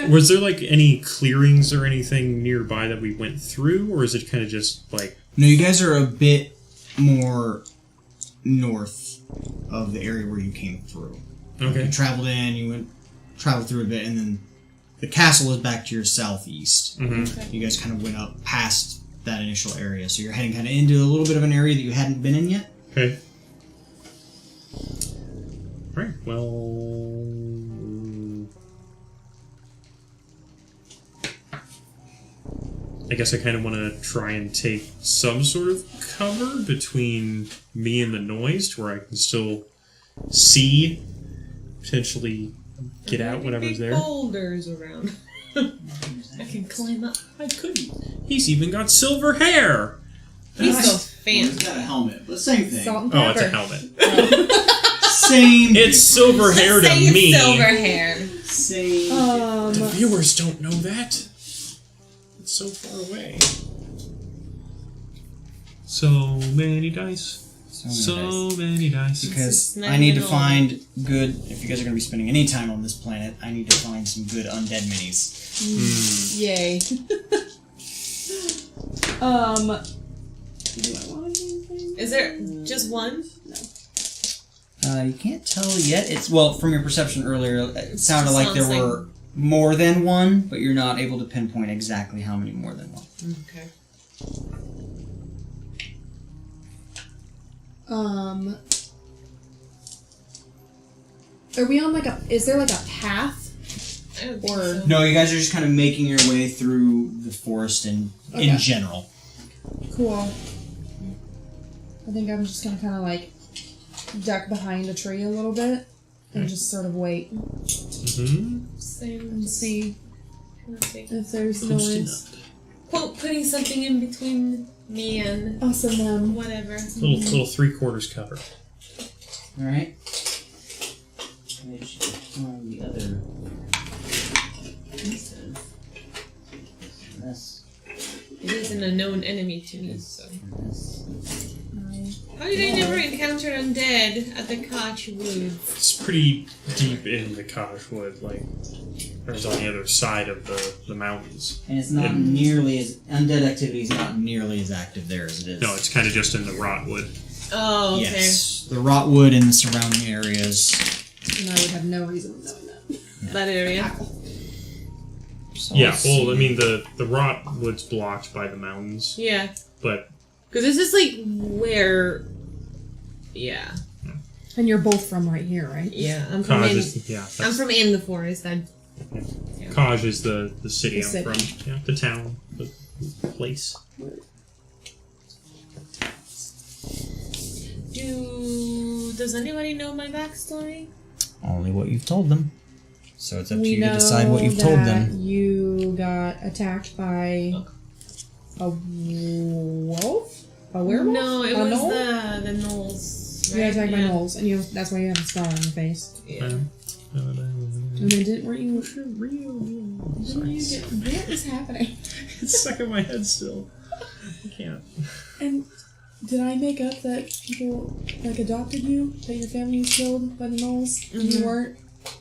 Was there like any clearings or anything nearby that we went through, or is it kind of just like No, you guys are a bit more north of the area where you came through. okay? You traveled in, traveled through a bit, and then the castle is back to your southeast. Mm-hmm. You guys kind of went up past that initial area, so you're heading kind of into a little bit of an area that you hadn't been in yet. Okay. Right. Well, I guess I kind of want to try and take some sort of cover between me and the noise, to where I can still see, potentially get out whatever's Big there. boulders around. I can climb up. I couldn't. He's even got silver hair. He's so He's fancy. got a helmet, but same thing. Salt and Oh, it's a pepper. helmet. Same. It's silver hair Let's to say me. it's silver hair. Same. viewers don't know that. It's so far away. So many dice. So many dice. Because It's I need to not find good. If you guys are going to be spending any time on this planet, I need to find some good undead minis. Yay. Do I want anything? Is there just one? You can't tell yet. It's from your perception earlier. It sounded like there Sounds were more than one, but you're not able to pinpoint exactly how many more than one. Okay. Are we on is there like a path? I don't think Or- so. No, you guys are just kind of making your way through the forest in general. Cool. I think I'm just gonna kind of like duck behind a tree a little bit and just sort of wait Same. and see Nothing. if there's noise. Quote, putting something in between me and Us and them. whatever. Little 3/4 cover. Alright. Maybe she can find the other pieces. This It is an unknown enemy to me, so. and this. How did I never encounter undead at the Koch Woods? It's pretty deep in the Koch Wood, like there's on the other side of the mountains. And it's not nearly as undead activity is not nearly as active there as it is. No, it's kind of just in the Rotwood. Oh, okay. Yes, the Rotwood and the surrounding areas. And I would have no reason of knowing that. That area. So Yeah, let's well, I see. mean the Rotwood's blocked by the mountains, Yeah. but Because this is like where. Yeah. And you're both from right here, right? Yeah. I'm from Kaj in. is I'm from in the forest. Kaj is the city The I'm city. from. Yeah, the town, the place. Does anybody know my backstory? Only what you've told them. So it's up to We you to know decide what you've told that them. you got attacked by a wolf? A werewolf? No, it A was gnoll? the gnolls. You got attacked by Yeah. gnolls, and that's why you have a scar on your face. Yeah. And then weren't you Sorry. what is happening? It's stuck in my head still. I can't. And did I make up that people adopted you? That your family was killed by the gnolls? And you weren't?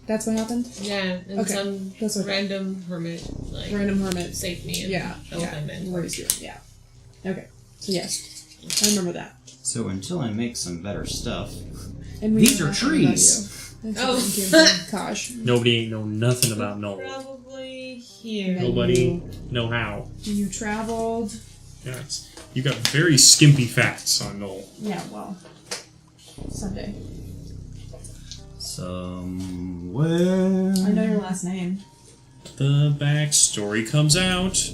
That's what happened? Yeah, and Okay, some that's okay. random hermit Random hermit. saved me and Yeah. elephant man. Raised you. Yeah. Okay. So yes. I remember that. So until I make some better stuff. And we These know are nothing about trees. you. That's Oh. what you gave me, Kosh. Nobody know nothing about Knoll. Probably here. No. Nobody know how. You traveled. Yeah, you got very skimpy facts on Knoll. Yeah, well. Someday. Somewhere. I know your last name. The backstory comes out.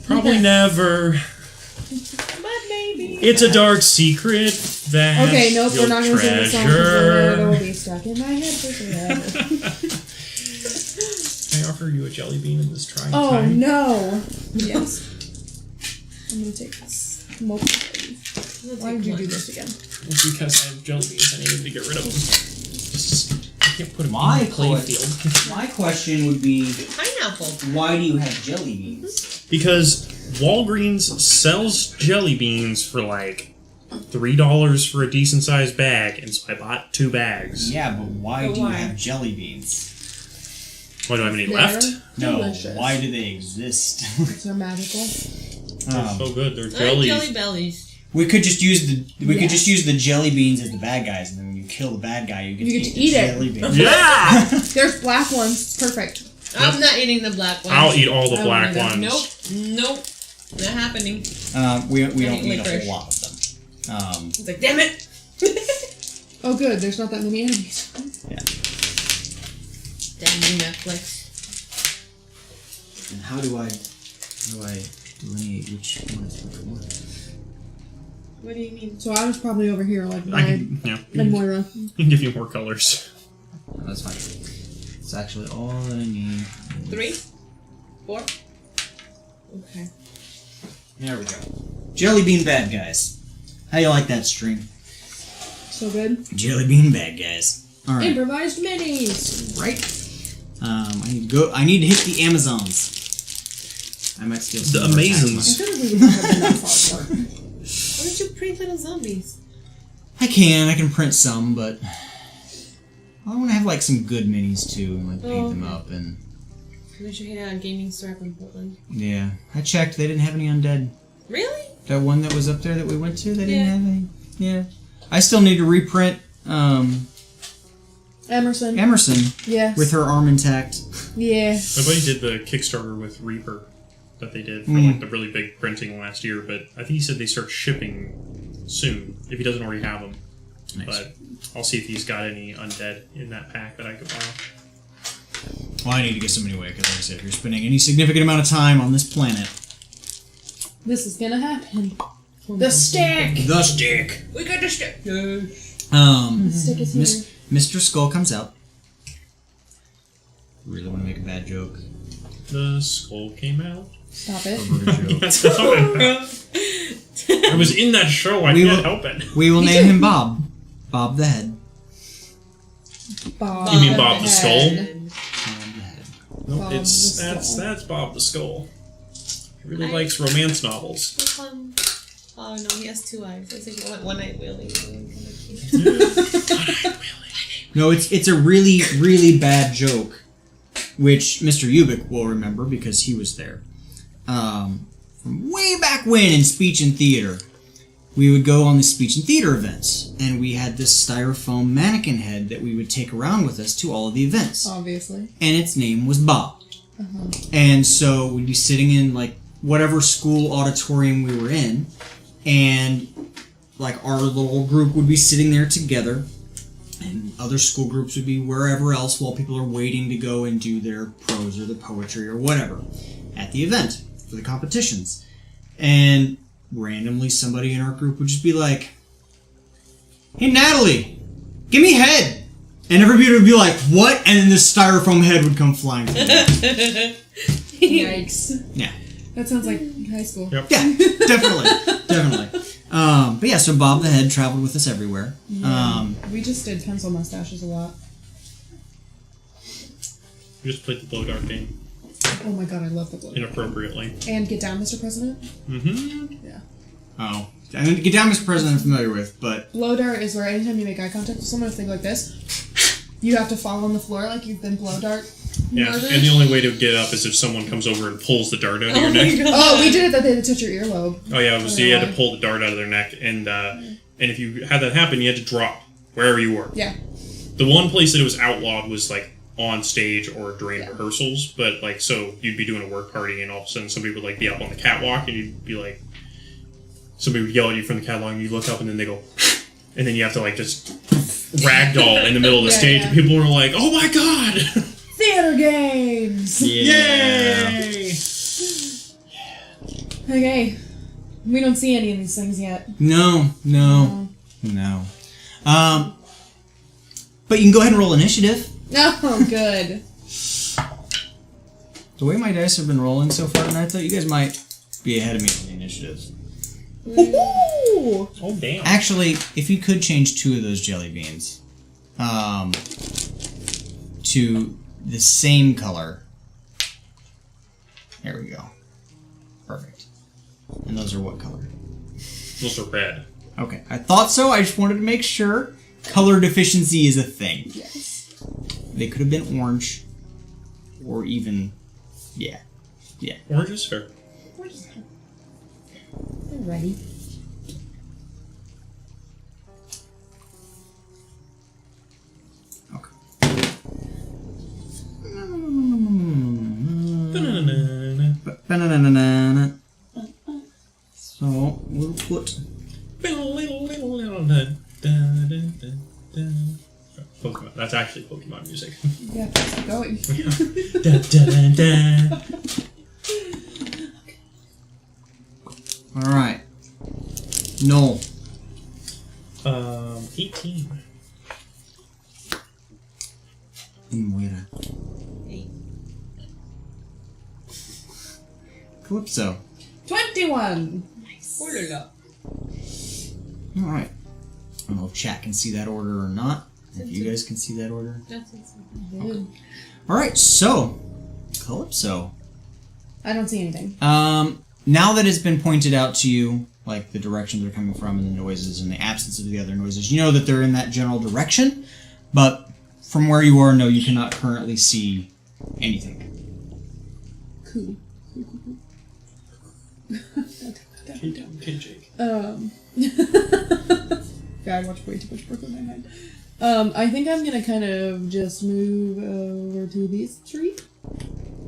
Probably never. But maybe. It's a dark secret that Okay, nope, we're you'll not going to sing the song because it'll be stuck in my head for forever. Can I offer you a jelly bean in this trying Oh, time? no. Yes. I'm going to take this multiple. Why would you do this again? It's because I have jelly beans. I needed to get rid of them. I can't put them My in the playing que- field. My question would be, Pineapple. why do you have jelly beans? Because Walgreens sells jelly beans for like $3 for a decent sized bag, and so I bought 2 bags. Yeah, but why But do you why? have jelly beans? Why do I have any They're left? No, delicious. why do they exist? They're magical. They're Um, so good. They're I like jellies. jelly bellies. we could just use the Yes. just use the jelly beans as the bad guys, and then when you kill the bad guy, you get You to get eat to the eat it. jelly beans. Yeah! There's black ones. Perfect. I'm not eating the black one. I'll eat all the I black wanna go. ones. Nope. Not happening. We I don't eat need a licorice. whole lot of them. It's like, damn it! Oh, good. There's not that many enemies. Damn you, Netflix. And how do I delineate which one is which one? What do you mean? So I was probably over here, like, I by can, yeah, and Moira. I can give you more colors. No, that's fine. It's actually all that I need. 3? 4? Okay. There we go. Jelly bean bad guys. How you like that string? So good. Jelly bean bad guys. All right. Improvised minis. Right. I need to hit the Amazons. I might steal some The of our Amazons. tax I feel like we would have been that far apart. Why don't you print little zombies? money. I can print some, but I want to have like some good minis too, and like paint them up and. Unless you hit a gaming store up in Portland. Yeah, I checked. They didn't have any undead. Really? That one that was up there that we went to, they didn't have any. Yeah, I still need to reprint Emerson. Emerson Yes. with her arm intact. Yeah. My buddy did the Kickstarter with Reaper that they did for Mm. like the really big printing last year, but I think he said they start shipping soon if he doesn't already have them. Nice. But I'll see if he's got any undead in that pack that I could buy. Well, I need to get some anyway, because like I said, if you're spending any significant amount of time on this planet, This is gonna happen. The stick! the stick. We got the stick. The stick is here. Mr. Skull comes out. Really want to make a bad joke. The skull came out. Stop it. That's not I was in that show. I We can't will- help it. We will name him Bob. Bob the Head. Bob You mean Bob the Skull? Head. No, Bob it's the that's Skull. that's Bob the Skull. He really likes romance novels. Which one? Oh no, he has two eyes. I was thinking one-eyed Willie. No, it's a really, really bad joke, which Mr. Ubik will remember because he was there. From way back when in speech and theater, we would go on the speech and theater events, and we had this styrofoam mannequin head that we would take around with us to all of the events. Obviously. And its name was Bob. And so we'd be sitting in like whatever school auditorium we were in, and like our little group would be sitting there together, and other school groups would be wherever else while people are waiting to go and do their prose or the poetry or whatever at the event for the competitions. And randomly somebody in our group would just be like, "Hey Natalie, give me head." And everybody would be like, "What?" And then this styrofoam head would come flying through. Yikes. Yeah. That sounds like high school. Yep. Yeah, definitely. But yeah, so Bob the Head traveled with us everywhere. We just did pencil mustaches a lot. We just played the blow dart game Oh my god, I love the blue. inappropriately. And get down, Mr. President? Mm-hmm. Yeah. Oh. I mean, Get Down, Mr. President, I'm familiar with, but... Blow dart is where anytime you make eye contact with someone, if they go like this, you have to fall on the floor like you've been blow dart Yeah, murdered. and the only way to get up is if someone comes over and pulls the dart out of your neck. Oh, we did it that they had to touch your earlobe. Oh yeah, it was, you had to pull the dart out of their neck, and if you had that happen, you had to drop wherever you were. Yeah. The one place that it was outlawed was like on stage or during rehearsals, but like so you'd be doing a work party, and all of a sudden somebody would like be up on the catwalk, and you'd be like, somebody would yell at you from the catwalk, and you look up, and then they go, and then you have to like just ragdoll in the middle of the stage, and people were like, "Oh my god!" Theater games! Yay! Okay. We don't see any of these things yet. No. But you can go ahead and roll initiative. Oh, good. The way my dice have been rolling so far tonight, I thought you guys might be ahead of me on the initiatives. Ooh. Oh damn! Actually, if you could change 2 of those jelly beans to the same color. There we go. Perfect. And those are what color? Those are red. Okay, I thought so. I just wanted to make sure. Color deficiency is a thing. Yes. They could have been orange, or even, yeah. Orange is fair. Ready. Okay. Ba-na-na-na-na. So we'll put. Pokemon. That's actually Pokemon music. Yeah, let's keep going. All right. No. 18. Muera. Hey. Calypso. 21! Nice. Order. All right. I don't know if chat can see that order or not. If you guys can see that order. That's what's Good. Alright, so, Calypso. I don't see anything. Now that it's been pointed out to you, like the direction they're coming from and the noises and the absence of the other noises, you know that they're in that general direction, but from where you are, no, you cannot currently see anything. Cool. Ken Jake. Yeah, I watch way too much Brooklyn Nine-Nine. I think I'm gonna kind of just move over to this tree.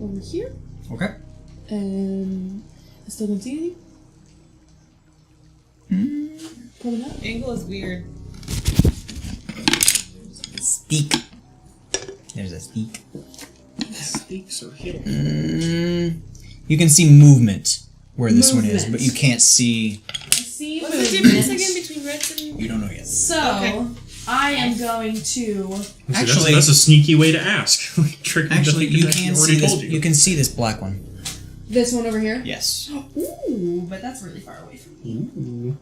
Over here. Okay. And I still don't see anything. Probably not. Angle is weird. Steak. There's a steak. Steaks or hill. You can see movement where this one is, but you can't see... I see What's movement. the difference again between reds and... You don't know yet. So, Okay. I am going to... Actually- that's a sneaky way to ask. Trick them to Actually, thinking you that he can already see this. told You can see this black one. This one over here? Yes. Ooh, but that's really far away from me. Ooh.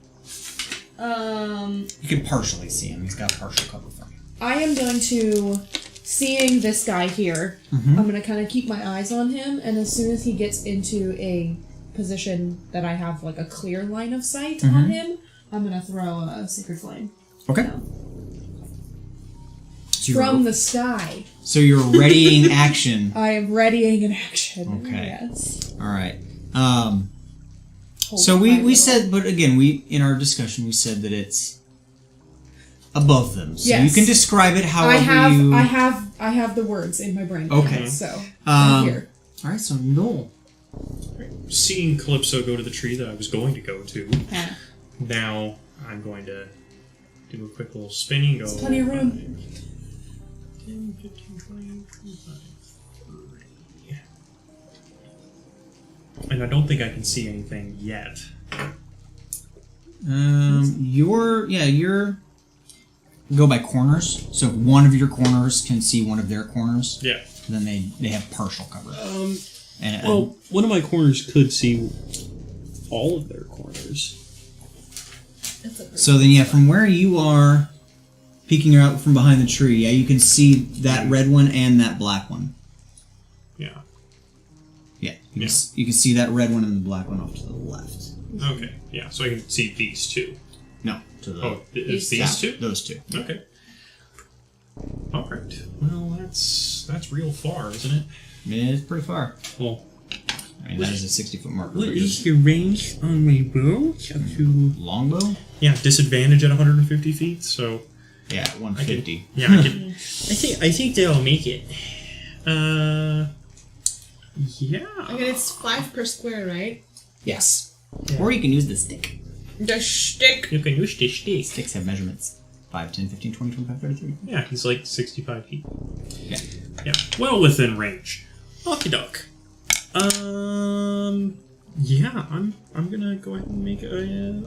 You can partially see him. He's got partial cover from you. I am going to... Seeing this guy here, I'm going to kind of keep my eyes on him, and as soon as he gets into a position that I have like a clear line of sight on him, I'm going to throw a Sacred Flame. Okay. No. So From the sky. So you're readying action. I am readying an action. Okay. Yes. All right. Hold So my we little- said, but again, in our discussion we said that it's above them. So you Yes. can describe it however I have the words in my brain. Okay. So right here. All right. So Noel. Seeing Calypso go to the tree that I was going to go to, Yeah. now I'm going to do a quick little spinning. Go. There's plenty of room. 10, 15, 20, 25, 30. And I don't think I can see anything yet. You're go by corners. So if one of your corners can see one of their corners, Yeah. then they have partial cover. And Well, one of my corners could see all of their corners. so then from where you are, peeking out from behind the tree, you can see that red one and that black one. Yeah. Yeah, you can see that red one and the black one off to the left. Okay. Yeah. So I can see these two. No, to the Oh, it's Yeah. these two? those two. Okay. All right. Well, that's real far, isn't it? It's pretty far. Well, I mean, that is a 60-foot marker. What but is just your range on my bow? To longbow? yeah, disadvantage at 150 feet. So Yeah, 150. yeah, I can. I think they'll make it. Yeah. Okay, it's 5 per square, right? Yes. Or you can use the stick. The shtick. You can use the stick. Sticks have measurements. 5, 10, 15, 20, 25, 30, 30. Yeah, he's like 65 feet. Yeah. Yeah, well within range. Okie doke. Yeah, I'm gonna go ahead and make a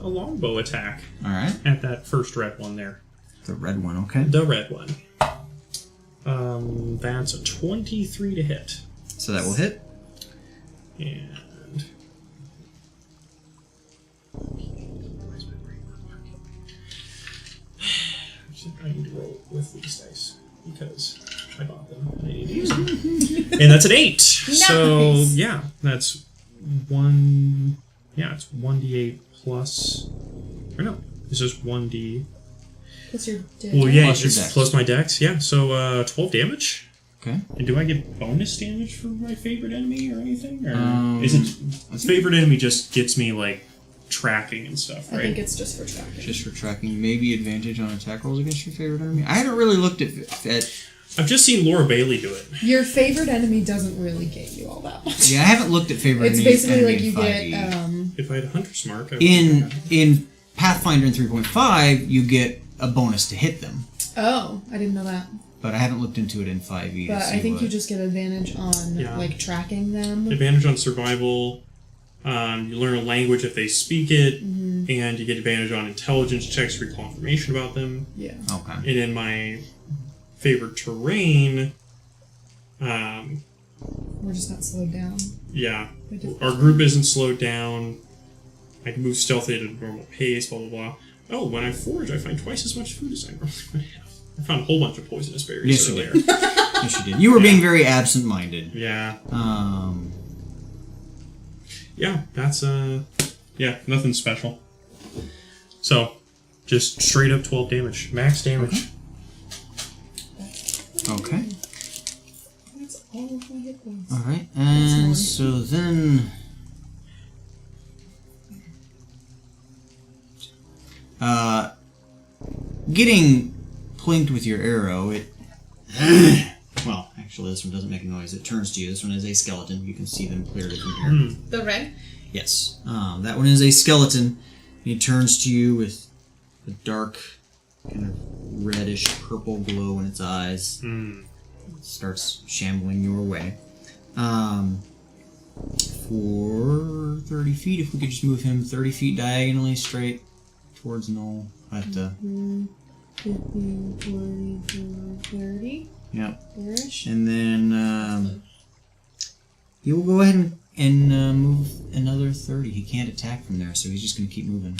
longbow attack Alright. at that first red one there. The red one, okay. The red one. That's a 23 to hit. So that will hit. And I need to roll with these dice because I bought them. I need to use them. And that's an 8. So Nice. yeah, that's one. Yeah, it's 1d8 plus. Or no, it's just 1d. What's your Well, yeah, Plus your it's dex. plus my dex. Yeah, so 12 damage. Okay. And do I get bonus damage for my favorite enemy or anything? Or is I it favorite enemy just gets me like tracking and stuff, I right? think it's just for tracking. Just for tracking, maybe advantage on attack rolls against your favorite enemy. I haven't really looked at I've just seen Laura Bailey do it. Your favorite enemy doesn't really gain you all that much. Yeah, I haven't looked at favorite It's enemy. basically like in you 5e. get If I had a Hunter's Mark, I would in Pathfinder in 3.5, you get a bonus to hit them, oh, I didn't know that. but I haven't looked into it in 5e. But to see I think what... you just get advantage on Yeah. like tracking them. advantage on survival. You learn a language if they speak it, and you get advantage on intelligence checks for confirmation about them. Yeah. Okay. And in my favorite terrain, We're just not slowed down. yeah, We did- our group isn't slowed down. I can move stealthily at a normal pace, blah blah blah. Oh, when I forage, I find twice as much food as I normally would have. I found a whole bunch of poisonous berries Yes, you earlier. did. Yes, you did. You were being very absent-minded. Yeah. Um, Yeah, that's yeah, nothing special. So, just straight up 12 damage. Max damage. okay. That's all of my hit points. All right, and so then, getting plinked with your arrow, it. Well, actually, this one doesn't make a noise. It turns to you. This one is a skeleton. You can see them clearly from here. The red? Yes, that one is a skeleton. He turns to you with a dark, kind of reddish purple glow in its eyes. Starts shambling your way. For 30 feet, if we could just move him 30 feet diagonally straight towards Noel. At the 15, 20, 30. Yep. There-ish. And then he will go ahead and move another 30. He can't attack from there, so he's just going to keep moving.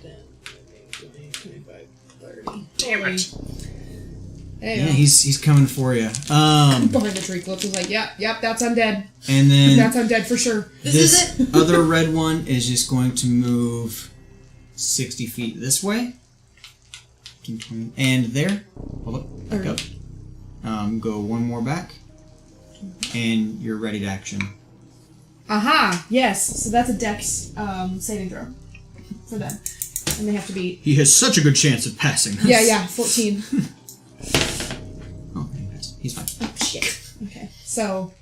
10, 15, 20, 25, 30. Damn it! There you Yeah, go. he's coming for you. Behind the tree, Clips was like, yep, that's undead. And then That's undead for sure. this other red one is just going to move 60 feet this way. 15, 20, and there. Hold up. Back up. Go one more back. And you're ready to action. Aha! Yes. So that's a dex saving throw for them. And they have to beat. He has such a good chance of passing this. Yeah, 14. Oh, he's fine. Oh, shit. Okay. So,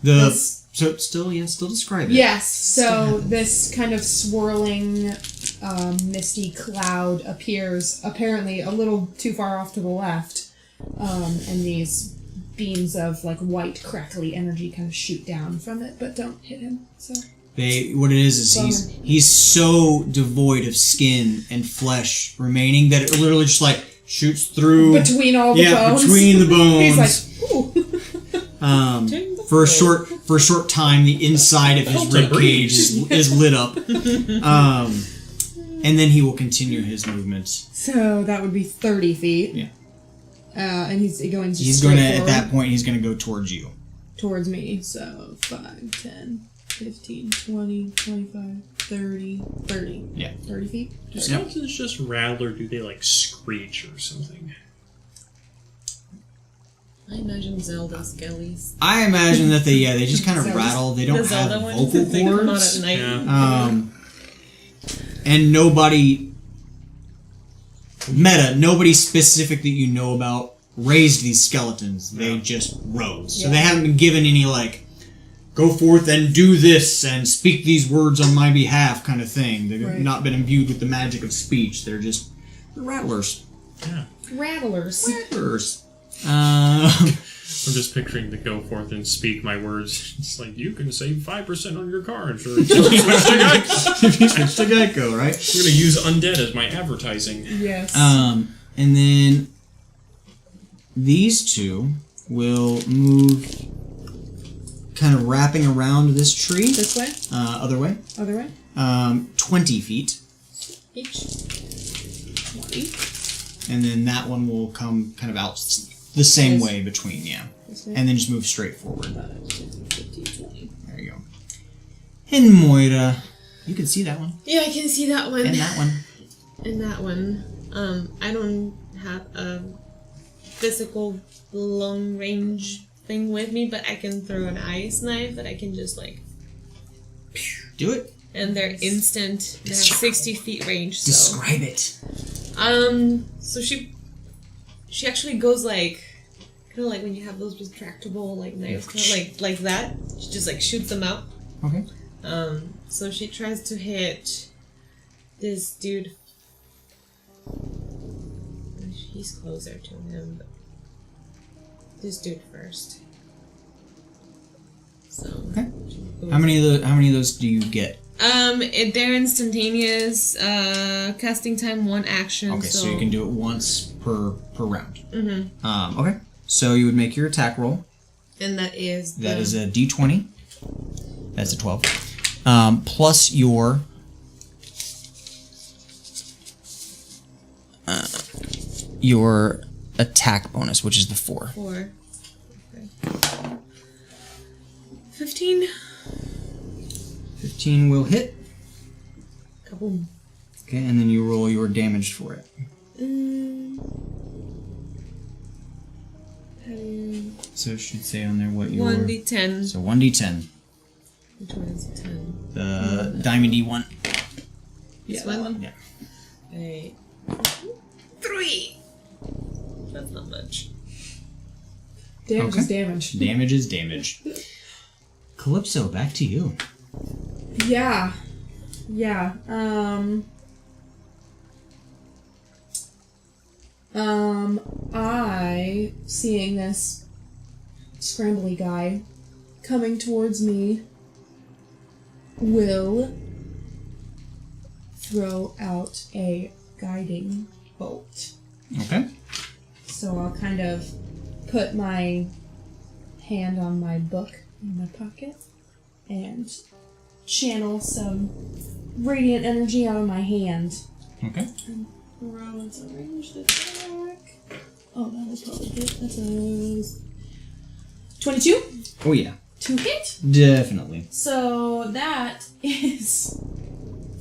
So still describe it. yes. So this kind of swirling, misty cloud appears apparently a little too far off to the left. And these beams of like white crackly energy kind of shoot down from it, but don't hit him. So What it is he's so devoid of skin and flesh remaining that it literally just like shoots through between all the bones. between the bones. He's like, ooh. For a short time, the inside of his rib cage is lit up. And then he will continue his movement. So that would be 30 feet. Yeah. And he's going to He's going to, at that point, he's going to go towards you. towards me. So 5, 10, 15, 20, 25, 30, 30. Yeah. 30 feet? Do skeletons just rattle, or do they like screech or something? I imagine Zelda skellies. I imagine that they just kind of Sounds- rattle. They don't The Zelda have ones, vocal they come out cords. at night. Yeah. And nobody specific that you know about raised these skeletons. They just rose. So they haven't been given any like, go forth and do this and speak these words on my behalf kind of thing. They've not been imbued with the magic of speech. They're rattlers. Yeah. Rattlers. Rattlers. I'm just picturing the go forth and speak my words. It's like, you can save 5% on your car insurance. If you switch to Geico. If you switch to Geico, right? We're going to use undead as my advertising. Yes. And then these two will move kind of wrapping around this tree. This way? Other way. Other way? 20 feet. Each. 20. And then that one will come kind of out the same way between, This way? And then just move straight forward. 5, 10, 15, 20. There you go. And Moira. You can see that one. Yeah, I can see that one. And that one. And that one. I don't have a physical long range thing with me, but I can throw an ice knife that I can just like. Do it. And they're instant. They have 60 feet range. So. Describe it. So she actually goes like, kind of like when you have those retractable like knives, kind of like that. She just like shoots them out. Okay. So she tries to hit this dude. He's closer to him, but this dude first. So. Okay. How many of those do you get? They're instantaneous. Casting time 1 action. Okay, so you can do it once per round. Mm-hmm. Okay. So you would make your attack roll. And that is That is a D20. That's a 12. Plus your attack bonus, which is the 4. 4. 15. 15 will hit. Kaboom. Okay, and then you roll your damage for it. So it should say on there what your... 1d10. So 1d10. Which one is 10? The diamondy one. This one? Yeah. 8. 3! That's not much. Damage is damage. Damage is damage. Calypso, back to you. Yeah. I, seeing this scrambly guy coming towards me, will throw out a guiding bolt. Okay. So I'll kind of put my hand on my book in my pocket and channel some radiant energy out of my hand. Okay. And roll its ranged attack. Oh, that was probably good. That's a 22 Oh yeah. to hit. Definitely. So that is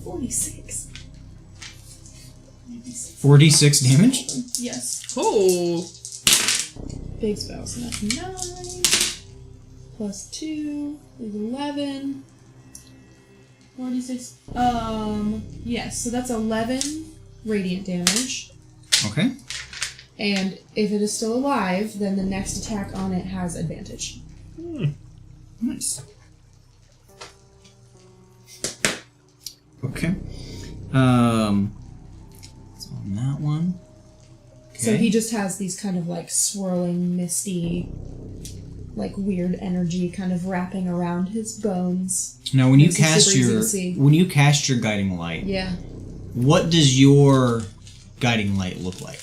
46. 46 damage? Yes. Oh! Big spell, so that's 9. Plus 2 is 11. 46. Yes, so that's 11 radiant damage. Okay. And if it is still alive, then the next attack on it has advantage. Nice. Okay. So on that one. Okay. So he just has these kind of like swirling, misty, like weird energy kind of wrapping around his bones. Now when you Makes it cast super easy your to see. guiding light, Yeah. what does your guiding light look like?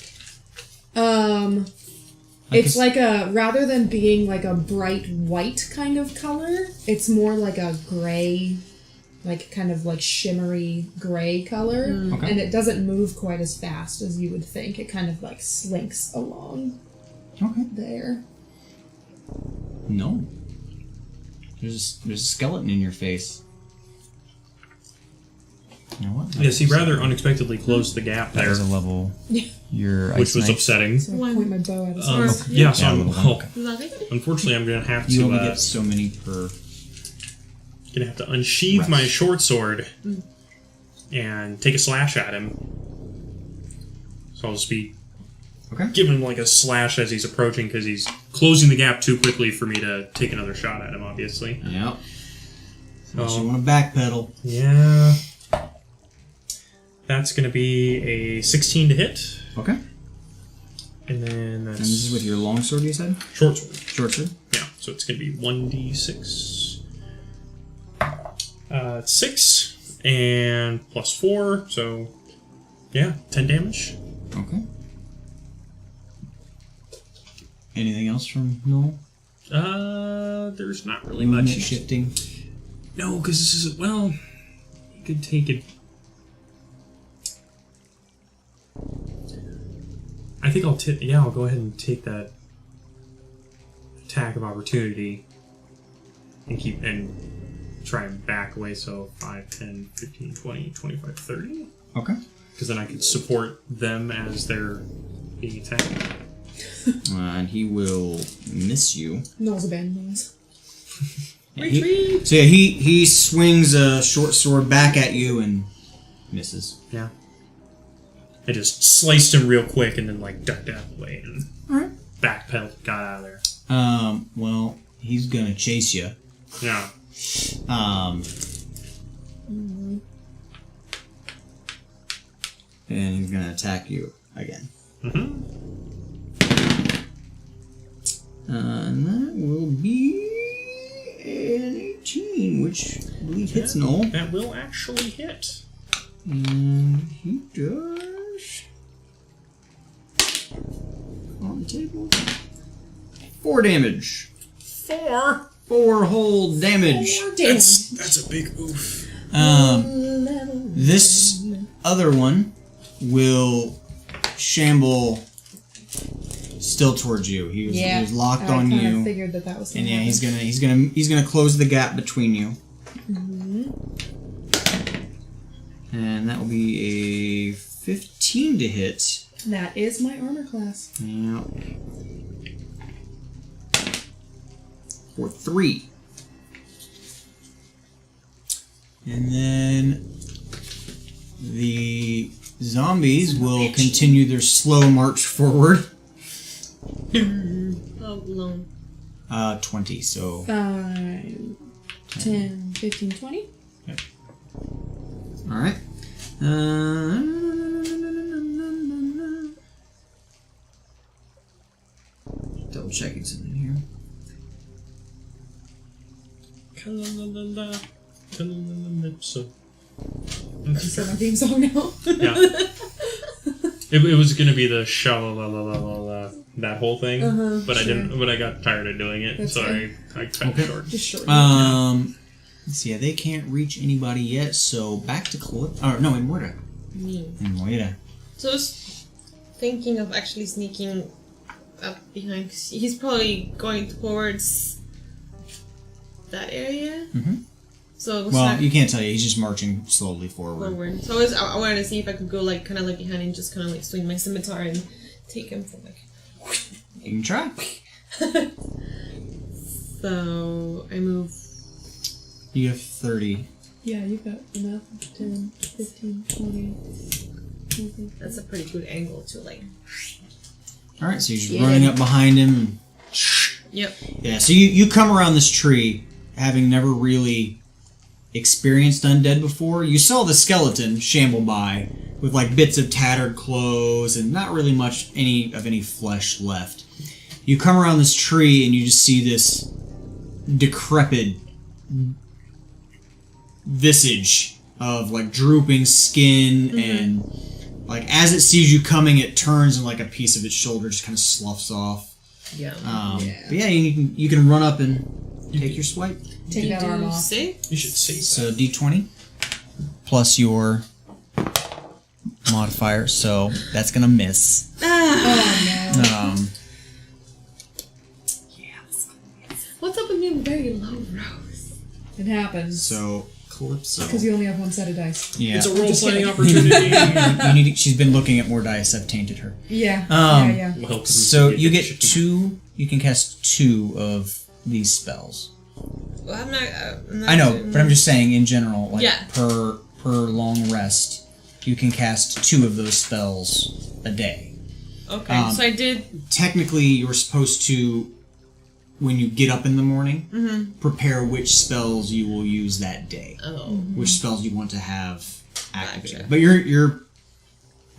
It's like a, rather than being like a bright white kind of color, it's more like a gray, like kind of like shimmery gray color. Okay. And it doesn't move quite as fast as you would think. It kind of like slinks along there. No. There's a skeleton in your face. You know what? Yes, he rather unexpectly closed the gap That there, was a level. Your which ice was knife. upsetting. So I point my bow at his face. Yeah, so Yeah, unfortunately, I'm gonna have You to only get so many per. unsheathe my short sword and take a slash at him. So I'll just be giving him like a slash as he's approaching because he's closing the gap too quickly for me to take another shot at him. Obviously. Yep. Unless you want to backpedal. Yeah. That's going to be a 16 to hit. Okay. And then that's... And this is with your longsword, you said? Short sword. Short sword? Yeah, so it's going to be 1d6. 6 and plus 4, so yeah, 10 damage. Okay. Anything else from Noel? There's not really Movement much. shifting? No, because this is, well, you could take it. I think I'll go ahead and take that attack of opportunity and try and back away, so 5, 10, 15, 20, 25, 30. Okay. Because then I could support them as they're being attacked. And he will miss you. Noel's abandoning us. Retreat! So yeah, he swings a short sword back at you and misses. Yeah. I just sliced him real quick and then like ducked out of the way and backpedaled, got out of there. Well, he's gonna chase you. Yeah. And he's gonna attack you again. And that will be an 18, which I believe hits Noel. That will actually hit. And he does... on the table. 4 damage. 4 whole damage. That's a big oof. This other one will shamble still towards you. He was locked I on kinda you. figured that was. And yeah, he's gonna close the gap between you. And that will be a 15 to hit. That is my armor class. Yeah. For 3. And then the zombies will continue their slow march forward. How long? 20, so 5, 10, 15, 20. alright. Double checking something here. So, So my theme song now. yeah. It was gonna be the sha-la-la-la-la-la, that whole thing, but I didn't. But I got tired of doing it, That's so fair. I cut it short. Just short. Let's see, yeah, they can't reach anybody yet, so back to in Moira. Me. In Moira. So I was thinking of actually sneaking up behind. 'Cause he's probably going towards that area. Mhm. So it was Well, not you can't tell you, he's just marching slowly forward. forward. So I wanted to see if I could go like kind of like behind and just kind of like swing my scimitar and take him from like. You can try. So I move. You have 30. Yeah, you've got enough. 10, 15, 20. That's a pretty good angle to like. Alright, so you're just Yeah. running up behind him. Yep. Yeah, so you come around this tree, having never really experienced undead before. You saw the skeleton shamble by with like bits of tattered clothes and not really much any flesh left. You come around this tree and you just see this decrepit visage of like drooping skin and like as it sees you coming, it turns and like a piece of its shoulder just kind of sloughs off. Yeah. But yeah, you can run up and take your swipe. Take that arm off. See? You should save So D20 plus your modifier, so that's gonna miss. Oh no. What's up with being very low, Rose? It happens. So Calypso. Because you only have one set of dice. Yeah. It's a role-playing opportunity. She's been looking at more dice. I've tainted her. Yeah. Um, yeah. Well, So you get 2. You can cast 2 of these spells. Well, I'm not I know, but I'm just saying in general, like Yeah. per long rest, you can cast 2 of those spells a day. Okay, so I did. Technically, you're supposed to, when you get up in the morning, prepare which spells you will use that day. Oh. Which spells you want to have activated. Gotcha. But you're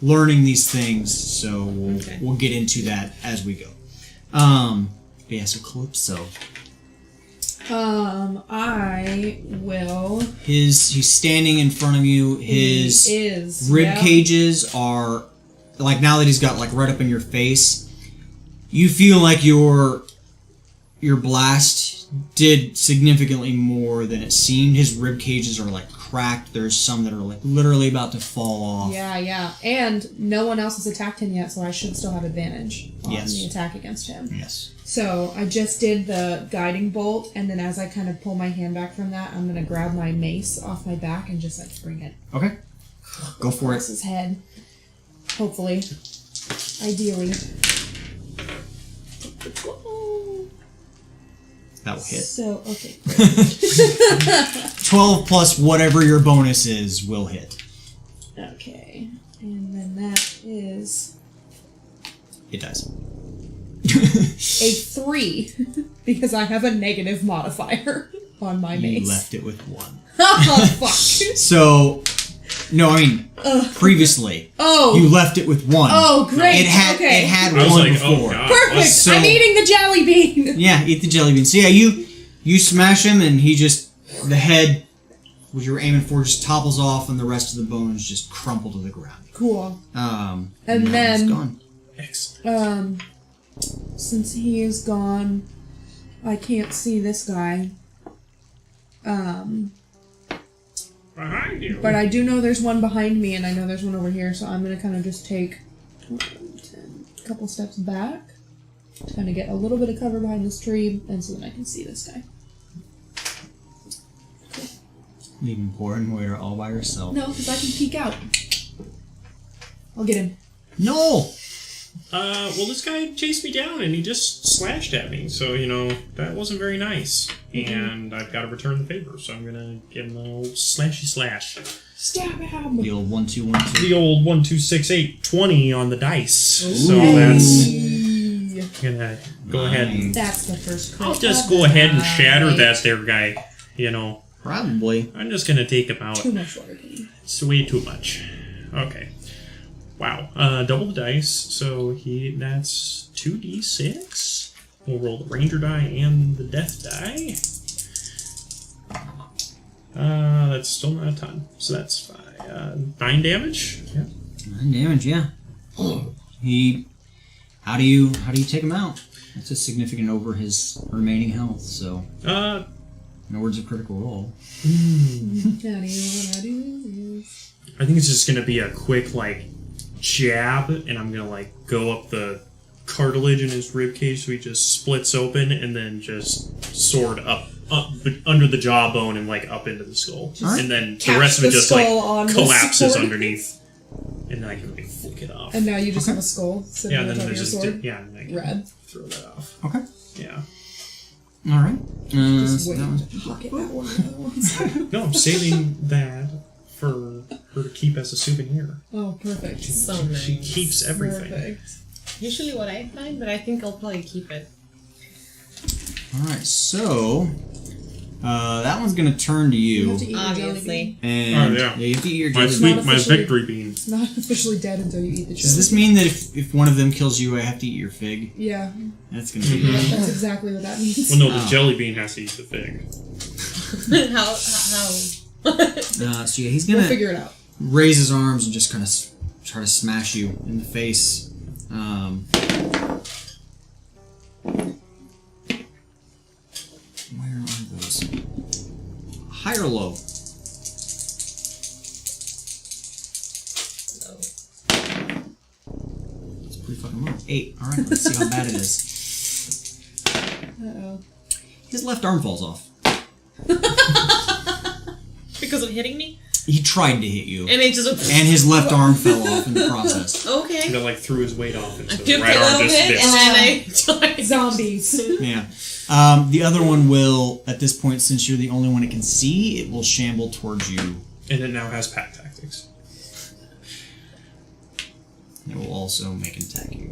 learning these things, so Okay. we'll get into that as we go. Yeah, so Calypso. I will. He's standing in front of you. His He is. rib yeah. cages are like, now that he's got like right up in your face, you feel like your blast did significantly more than it seemed. His rib cages are like cracked. There's some that are like literally about to fall off. Yeah. And no one else has attacked him yet, so I should still have advantage on Yes. the attack against him. Yes. So I just did the guiding bolt, and then as I kind of pull my hand back from that, I'm gonna grab my mace off my back and just like bring it Okay. Go for it. across his head. Hopefully, ideally. That will hit. So okay. 12 plus whatever your bonus is will hit. Okay, and then that is It does. a 3 because I have a negative modifier on my You mace. left it with 1. Oh fuck! So, no, I mean, previously, Oh. you left it with 1. Oh, great. It had Okay. it had I was 1 like, before. oh god. Perfect. So- I'm eating the jelly bean. Yeah, eat the jelly bean. So yeah, you smash him, and he just, the head, which you were aiming for, just topples off, and the rest of the bones just crumple to the ground. Cool. And And now then- it's gone. Excellent. Since he is gone, I can't see this guy. Behind you. But I do know there's one behind me, and I know there's one over here, so I'm gonna kind of just take a couple steps back. to kind of get a little bit of cover behind this tree, and so then I can see this guy. Leaving poor and Moira all by herself. No, because I can peek out. I'll get him. No! Well, this guy chased me down and he just slashed at me. So, that wasn't very nice. And I've got to return the favor. So I'm going to give him a little slashy slash. Stab him! The old 1, 2, 1, 2. The old 1, 2, 6, 8, 20 on the dice. Ooh. So that's going to go ahead and... That's the first crit. I'll just go ahead and shatter that there guy. Probably. I'm just going to take him out. Too much water gain. It's way too much. Okay. Wow. Double the dice. So that's 2d6. We'll roll the ranger die and the death die. That's still not a ton. So that's 9 damage. Yeah. 9 damage, yeah. How do you take him out? That's a significant over his remaining health, so no words of critical roll. How do you I think it's just gonna be a quick jab, and I'm gonna go up the cartilage in his rib cage, so he just splits open, and then just sword up under the jawbone and up into the skull, and then the rest of it just collapses underneath, and then I can flick it off. And now you just have a skull sitting Yeah, and on then top of your just sword? and I can Rad. throw that off. Okay. Yeah. All right. Just So wait that was- to pocket that one of the other ones. No, I'm saving that for her to keep as a souvenir. Oh, perfect. So nice. She keeps everything. Perfect. Usually what I find, but I think I'll probably keep it. All right. So that one's gonna turn to You you, have to eat your jelly bean. Obviously. and Oh, yeah. you have to eat your My jelly sweet, Not my officially- victory bean. It's not officially dead until you eat the jelly. Does this mean that if one of them kills you, I have to eat your fig? Yeah, That's gonna be that's exactly what that means. Well, no, the Oh. jelly bean has to eat the fig. How? so yeah, he's We'll gonna figure it out. raise his arms and just kind of try to smash you in the face. Where are those? High or low? It's pretty fucking low. 8. All right, let's see how bad it is. Uh-oh. His left arm falls off. Because of hitting me? He tried to hit you, And it just... and his left arm fell off in the process. Okay. That threw his weight off, and I so puked the right a arm little just bit, missed. and then I... Zombies. Yeah. The other one will, at this point, since you're the only one it can see, it will shamble towards you. And it now has pack tactics. It will also make an attack you.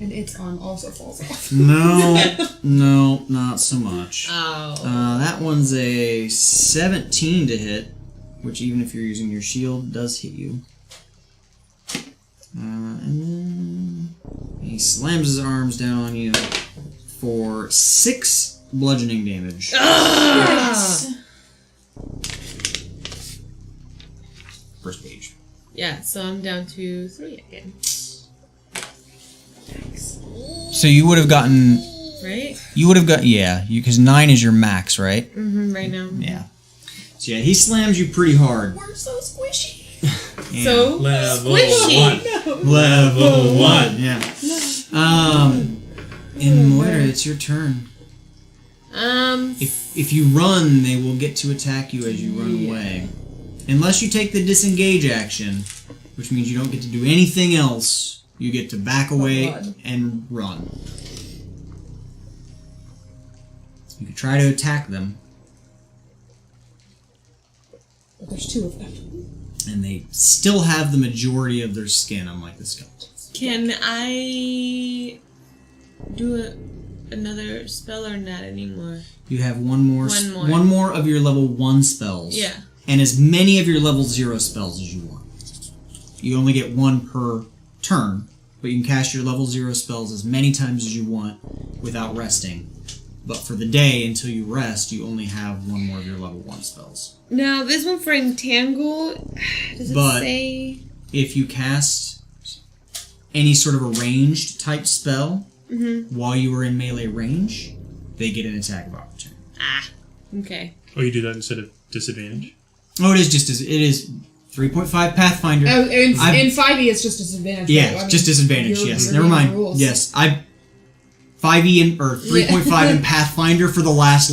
And its arm also falls off. No, not so much. Oh. That one's a 17 to hit, which even if you're using your shield, does hit you. And then he slams his arms down on you for 6 bludgeoning damage. Nice. First page. Yeah, so I'm down to 3 again. So you would have gotten... Right? You would have got... Yeah, because 9 is your max, right? Mm-hmm, right now. Yeah. So yeah, he slams you pretty hard. We're so squishy. Yeah. So, Level squishy. 1. Level 1. Yeah. In Moira, it's your turn. If you run, they will get to attack you as you run away. Unless you take the disengage action, which means you don't get to do anything else. You get to back away and run. You could try to attack them, But there's 2 of them. and they still have the majority of their skin, unlike the skeletons. Can I do another spell or not anymore? You have one more One more. of your level 1 spells. Yeah. And as many of your level 0 spells as you want. You only get 1 per turn, but you can cast your level 0 spells as many times as you want without resting. But for the day, until you rest, you only have 1 more of your level 1 spells. Now, this one for Entangle, does it But- say... If you cast any sort of a ranged type spell while you are in melee range, they get an attack of opportunity. Ah, okay. Oh, you do that instead of disadvantage? Oh, it is just as... It is 3.5 Pathfinder. Oh, in I've- 5e, it's just disadvantage. Yeah, I mean, just disadvantage, you're- yes. you're Never reading mind. the rules. Yes, 5e or 3.5 in Pathfinder for the last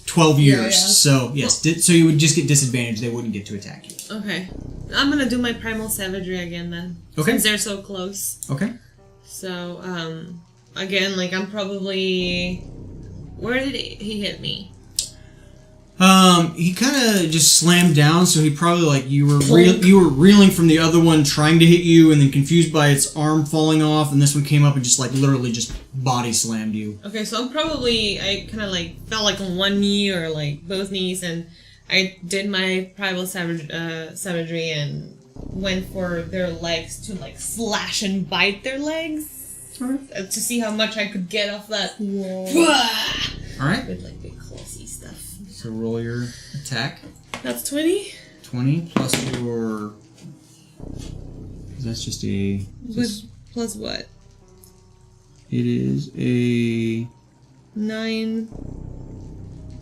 12 years. Yeah. So yes, so you would just get disadvantage. They wouldn't get to attack you. Okay. I'm gonna do my primal savagery again then. Okay. Since they're so close. Okay. So, again, like I'm probably. Where did he hit me? He kind of just slammed down, so he probably you were reeling from the other one, trying to hit you, and then confused by its arm falling off, and this one came up and just literally just body slammed you. Okay, so I kind of fell on one knee or both knees, and I did my primal savagery and went for their legs to slash and bite their legs to see how much I could get off that. All right. With big clawsy stuff. So roll your attack. That's 20. 20 plus your. That's just a. Plus what? It is a. 9.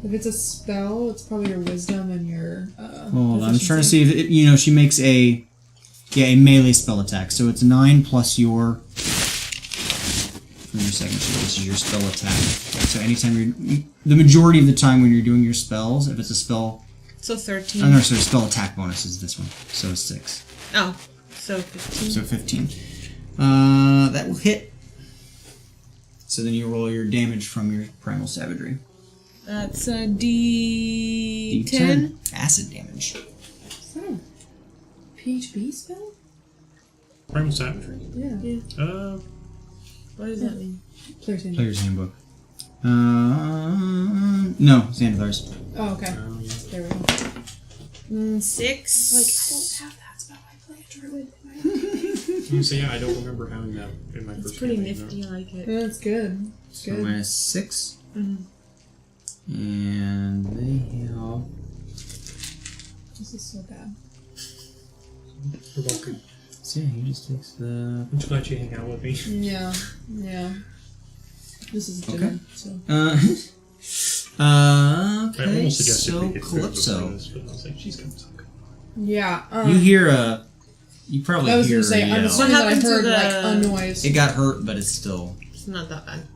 If it's a spell, it's probably your wisdom and your. Hold on, I'm trying to see if she makes a melee spell attack. So it's 9 plus your. From your second skill, this is your spell attack. So anytime the majority of the time when you're doing your spells, if it's a spell. So 13. Oh no, so spell attack bonus is this one. So it's 6. Oh, so 15. So 15. That will hit. So then you roll your damage from your primal savagery. That's a D10. Acid damage. Is that a PHB spell? Primal Savagery? Yeah. What does that mean? Player's handbook. No, Xanathar's. Oh, okay. There we go. 6. I don't have that spell. I play a druid. So yeah, I don't remember having that in my It's first pretty campaign, nifty. I like it. Yeah, it's good. It's So good. minus 6. Mhm. And they have. This is so bad. You're welcome. So yeah, he just takes the. I'm just glad you hang out with me. Yeah. This is Okay. dinner, so. I Okay. almost suggested So we get food before Calypso. this, but I was like, she's got some. Yeah. You hear a. You probably I was hear gonna say, a I'm yell. assuming that I happened to heard the- a noise. It got hurt, but it's still. It's not that bad.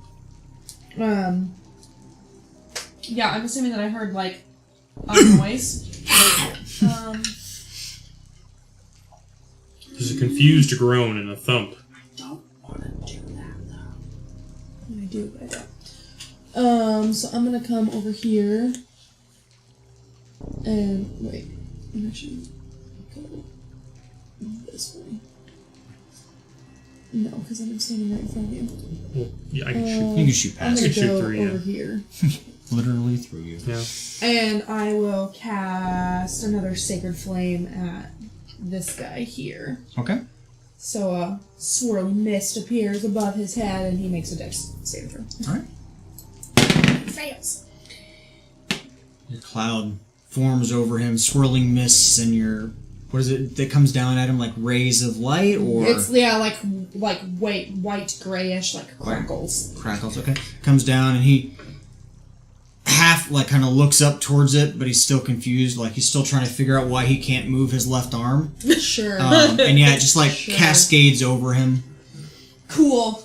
Yeah, I'm assuming that I heard a noise. There's a confused groan and a thump. Don't want to do that though. I do, but I don't. So I'm gonna come over here and wait. I'm actually go this way. No, because I'm standing right in front of you. Well, yeah, I can shoot. You can shoot I'm past gonna it. shoot go through you. over here, Literally through you. Yeah. and I will cast another sacred flame at this guy here. Okay. So a swirling mist appears above his head, and he makes a dex saving throw. Alright. Fails. Your cloud forms over him, swirling mists, and your. What is it that comes down at him? Like rays of light, or It's white grayish, crackles. crackles? Okay, comes down and he half kind of looks up towards it, but he's still confused. He's still trying to figure out why he can't move his left arm. Sure. And yeah, it just Sure. cascades over him. Cool.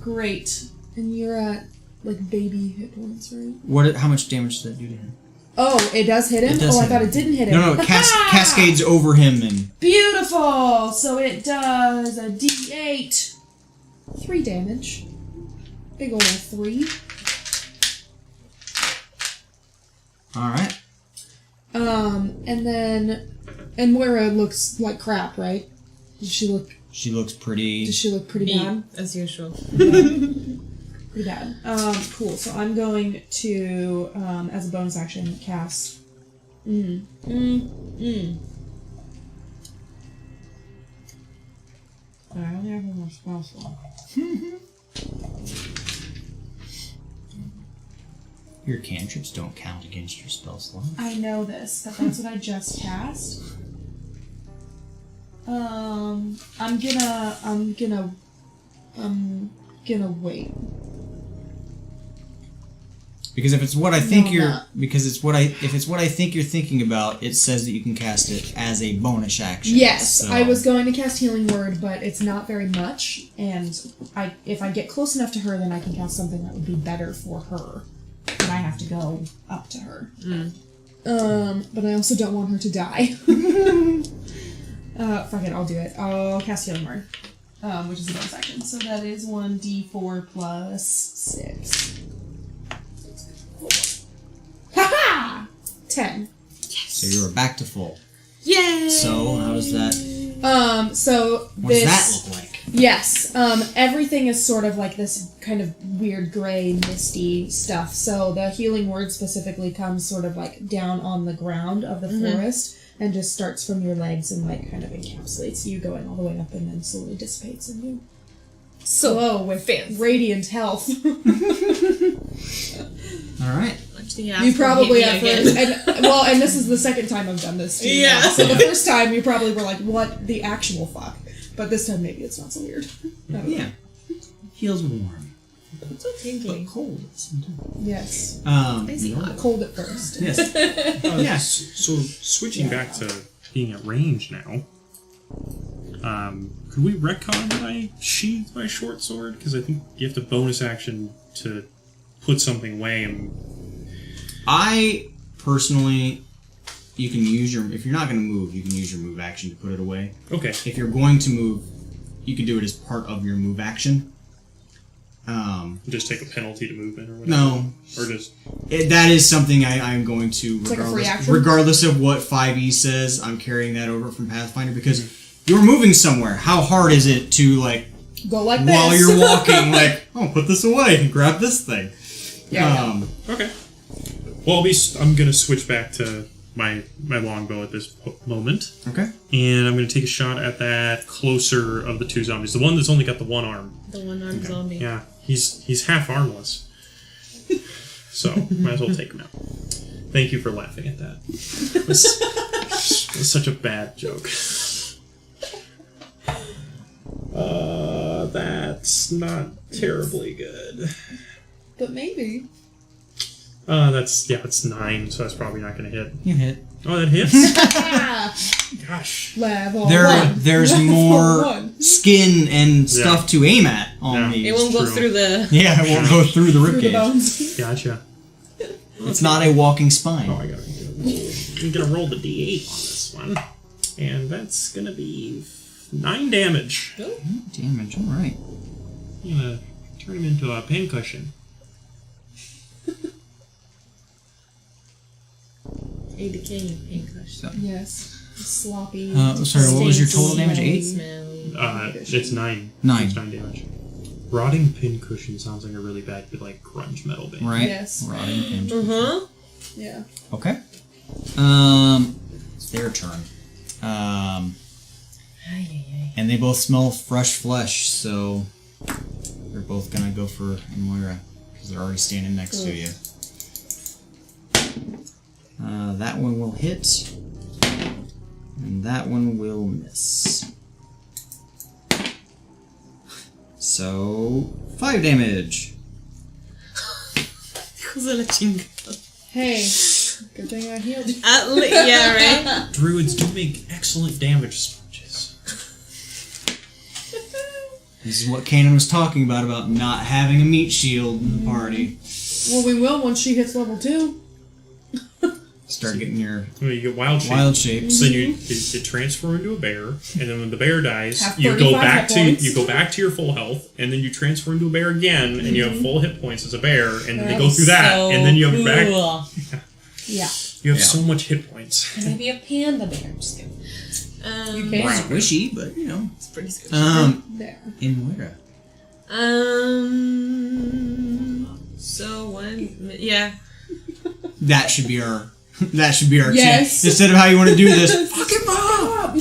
Great. And you're at baby hit points, right? How much damage does that do to him? Oh, it does hit him? It does I hit thought him. it didn't hit him. No, cascades over him and. Beautiful! So it does a d8. 3 damage. Big ol' 3. Alright. And Moira looks like crap, right? Does she look pretty bad? As usual. Pretty bad. Cool. So I'm going to, as a bonus action, cast. Sorry, I only have one more spell slot. Your cantrips don't count against your spell slot. I know this, but that's what I just cast. I'm gonna wait. Because if it's what I think No, you're, not. because it's what I, if it's what I think you're thinking about, it says that you can cast it as a bonus action. Yes, So- I was going to cast Healing Word, but it's not very much, and if I get close enough to her, then I can cast something that would be better for her. But I have to go up to her. But I also don't want her to die. Fuck it, I'll do it. I'll cast Healing Word, which is a bonus action. So that is 1d4 plus 6. Ha-ha! 10. So you're back to full. Yay! So how does that? So What this. does that look like? Yes, everything is sort of like this kind of weird gray, misty stuff. So the healing word specifically comes sort of like down on the ground of the forest and just starts from your legs and like kind of encapsulates you going all the way up and then slowly dissipates in you. So Glow with fancy. radiant health. All right. You probably at first, and this is the second time I've done this too. Yeah. now. So the first time you probably were like, "What the actual fuck?" But this time maybe it's not so weird. I don't know. Yeah. Feels warm. It's so tingly. But cold. Yes. Spicy hot. Cold at first. Yes. Yes. So switching back to being at range now, could we retcon my sheath, my short sword? Because I think you have to bonus action to put something away. And I personally, you can use your, if you're not going to move, you can use your move action to put it away. okay, If you're going to move, you can do it as part of your move action. just take a penalty to movement or whatever. No, Or just that is something I'm going to, like a free regardless, action? regardless of what 5e says, I'm carrying that over from Pathfinder because you're moving somewhere. How hard is it to, like, Go like while this. you're walking, like, oh, put this away and grab this thing? Yeah, okay. Well, I'm gonna switch back to my longbow at this moment, Okay. and I'm gonna take a shot at that closer of the two zombies, the one that's only got the one arm. The one-armed zombie. Yeah, he's half armless. So, might as well take him out. Thank you for laughing at that. It was such a bad joke. That's not terribly good. but maybe. It's 9, so that's probably not going to hit. You hit. Oh, that hits? Ah, Gosh. level one. There's Level more one. skin and stuff to aim at on Yeah. these. It won't go True. through the... Yeah, it won't go through the Through the ribcage. bones. Gotcha. It's not a walking spine. Oh, I'm going to roll the d8 on this one. And that's going to be 9 damage. Damage, alright. I'm going to turn him into a pincushion. A decaying pincushion. Yes. Sloppy. Sorry, what was your total damage? Stinky, 8? smelly. It's 9. 9. It's 9 damage. Rotting pincushion sounds like a really bad, like, grunge metal band. Right? Yes. Rotting damage. Uh-huh. Yeah. Okay. It's their turn. And they both smell fresh flesh, so they're both gonna go for Moira because they're already standing next to you. That one will hit, and that one will miss. So 5 damage. Hey, good thing I healed you. Yeah, right? Druids do make excellent damage sponges. This is what Kanan was talking about not having a meat shield in the party. Well, we will once she hits level 2. Start getting your Well, you get wild shape. wild shapes. So you transfer into a bear, and then when the bear dies, Have you go 35 back hit to points. your full health, and then you transfer into a bear again, and you have full hit points as a bear, and then they go That's through that, So and then you have back. cool. Yeah. You have Yeah. so much hit points. Maybe a panda bear. I'm just kidding. You can. Squishy, but you know. It's pretty squishy. There. In Moira. So one... Yeah. That should be our. That should be our Yes. chant. Instead of how you want to do this. Fuck him up! I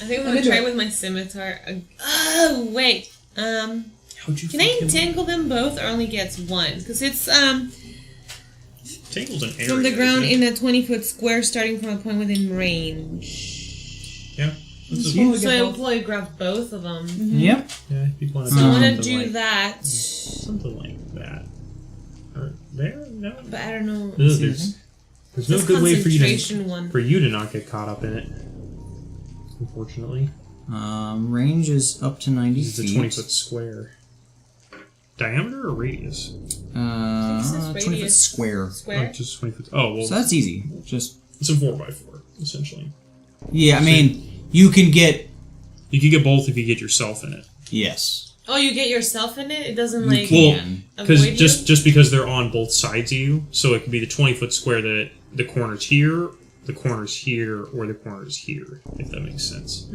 think I'm gonna try with my scimitar. Oh, wait. How'd you Can I tangle them both or only gets one? Because it's Tangle's an area. from the ground isn't in it? a 20-foot square starting from a point within range. Yeah. That's Probably a, So get I will both. probably grab both of them. Yep. yeah, you want to So I want to something do like, that. something like that. there? No. But I don't know. There's no This good way concentration one. for you to not get caught up in it. Unfortunately. Range is up to 90 This is feet. a 20-foot square. Diameter or radius? It says 20 foot radius. square. Oh, Square? just 20 foot. Oh, well, So that's easy. Just it's a 4x4, essentially. yeah, I mean, you can get You could get both if you get yourself in it. yes. Oh, you get yourself in it? It doesn't You like can. Because avoid just because they're on both sides of you, so it could be the 20-foot square that the corner's here, the corner's here, or the corner's here, if that makes sense.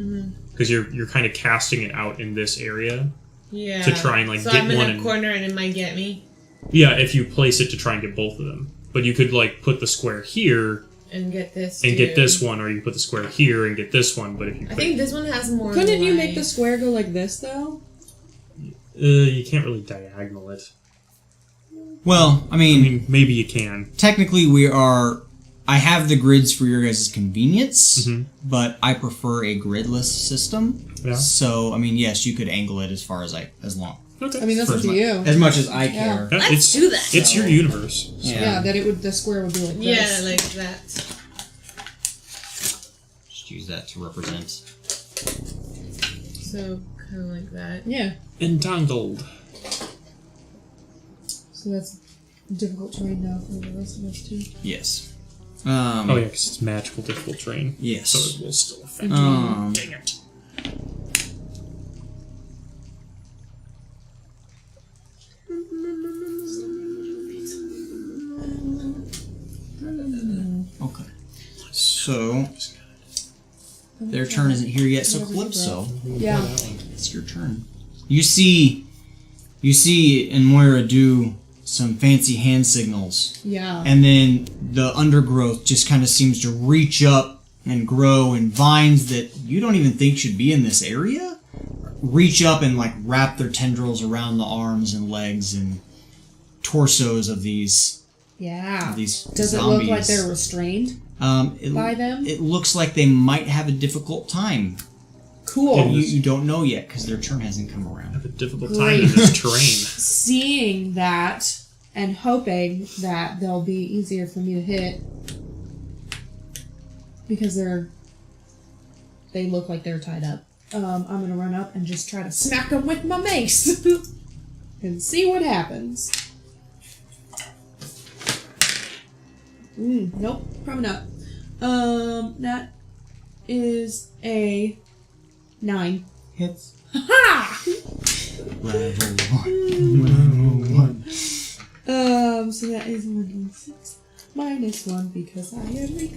Because you're kind of casting it out in this area. Yeah. to try and, like, so get I'm in one a and- corner and it might get me Yeah, if you place it to try and get both of them. But you could, like, put the square here and get this. and get too. this one, or you put the square here and get this one, but if you I put think this one has more. Couldn't you make life. the square go like this though? you can't really diagonal it. Well, I I mean, mean, maybe you can. technically we are. I have the grids for your guys' convenience, but I prefer a gridless system. Yeah. So, I mean, yes, you could angle it as long. Okay. I mean, that's for up as to much, you. as much as I Yeah. care. Yeah, Let's do that. It's your universe. Yeah, that the square would be like Yeah, this. like that. Just use that to represent. So kind of like that. Yeah. Entangled. So that's difficult terrain now for the rest of us too. Yes. Oh yeah, because it's magical difficult terrain. Yes. So it will still affect you. Dang it. Okay. So their turn isn't here yet. So Calypso, Yeah. it's your turn. You see Moira do some fancy hand signals, Yeah. and then the undergrowth just kind of seems to reach up and grow, and vines that you don't even think should be in this area reach up and like wrap their tendrils around the arms and legs and torsos of these Yeah. these Does it zombies. look like they're restrained by them? It looks like they might have a difficult time. Cool. You don't know yet because their turn hasn't come around. Have a difficult time in this terrain. Seeing that and hoping that they'll be easier for me to hit because they look like they're tied up. I'm gonna run up and just try to smack them with my mace and see what happens. Nope, probably not. That is a 9. Hits. Ha! Level 1. So that is 1d6 minus 1 because I am weak.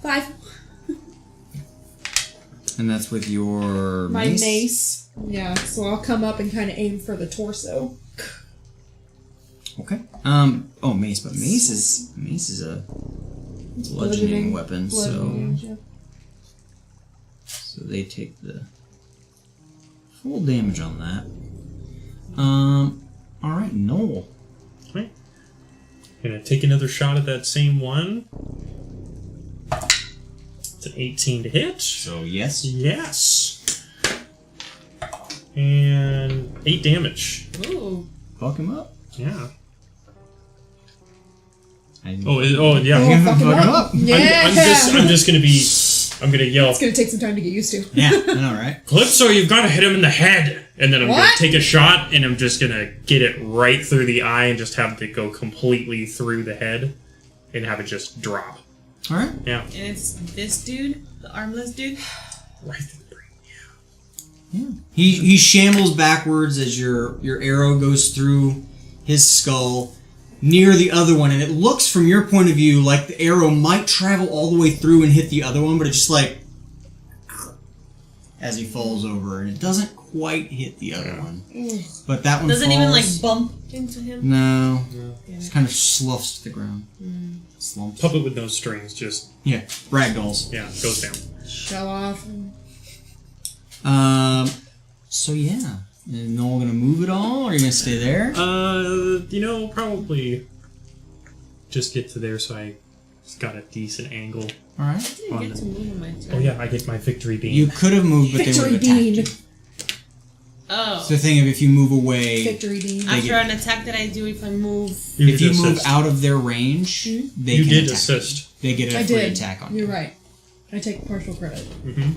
5. And that's with your My mace? mace. Yeah, so I'll come up and kind of aim for the torso. Okay. Oh, mace, but mace is a bludgeoning weapon, bludgeoning, yeah. so they take the full damage on that. All right, Noel. Right. Gonna take another shot at that same one. It's an 18 to hit. So yes. Yes. And 8 damage. Ooh. Fuck him up. Yeah. I- Oh, yeah. Oh, Yeah, fuck him fuck him up. up. Yeah! I'm gonna yell, It's gonna take some time to get used to. Yeah, I know, right? Calypso, you've got to hit him in the head. And then I'm gonna What? take a shot, and I'm just gonna get it right through the eye, and just have it go completely through the head, and have it just drop. All right. Yeah. And it's this dude, the armless dude. Right through the brain. Yeah. He shambles backwards as your arrow goes through his skull near the other one, and it looks from your point of view like the arrow might travel all the way through and hit the other one, but it's just like as he falls over, and it doesn't quite hit the other one. But that one Doesn't falls. even like bump into him. No. It's kind of sloughs to the ground. Slumps. Puppet with no strings, just Yeah, ragdolls. goes down. Show off. So yeah. Is Noel gonna move at all, or are you gonna stay there? Probably just get to there so I got a decent angle. Alright. I didn't get to move on my turn. Oh yeah, I get my victory beam. You could have moved, but they would Victory have attacked bean. you. Oh. It's the thing of if you move away, Victory deed. After an attack that I do, if I move. if you did move assist. out of their range, they You can did attack assist. You. They get a I free did. attack on you. You're right. I take partial credit, Mm-hmm.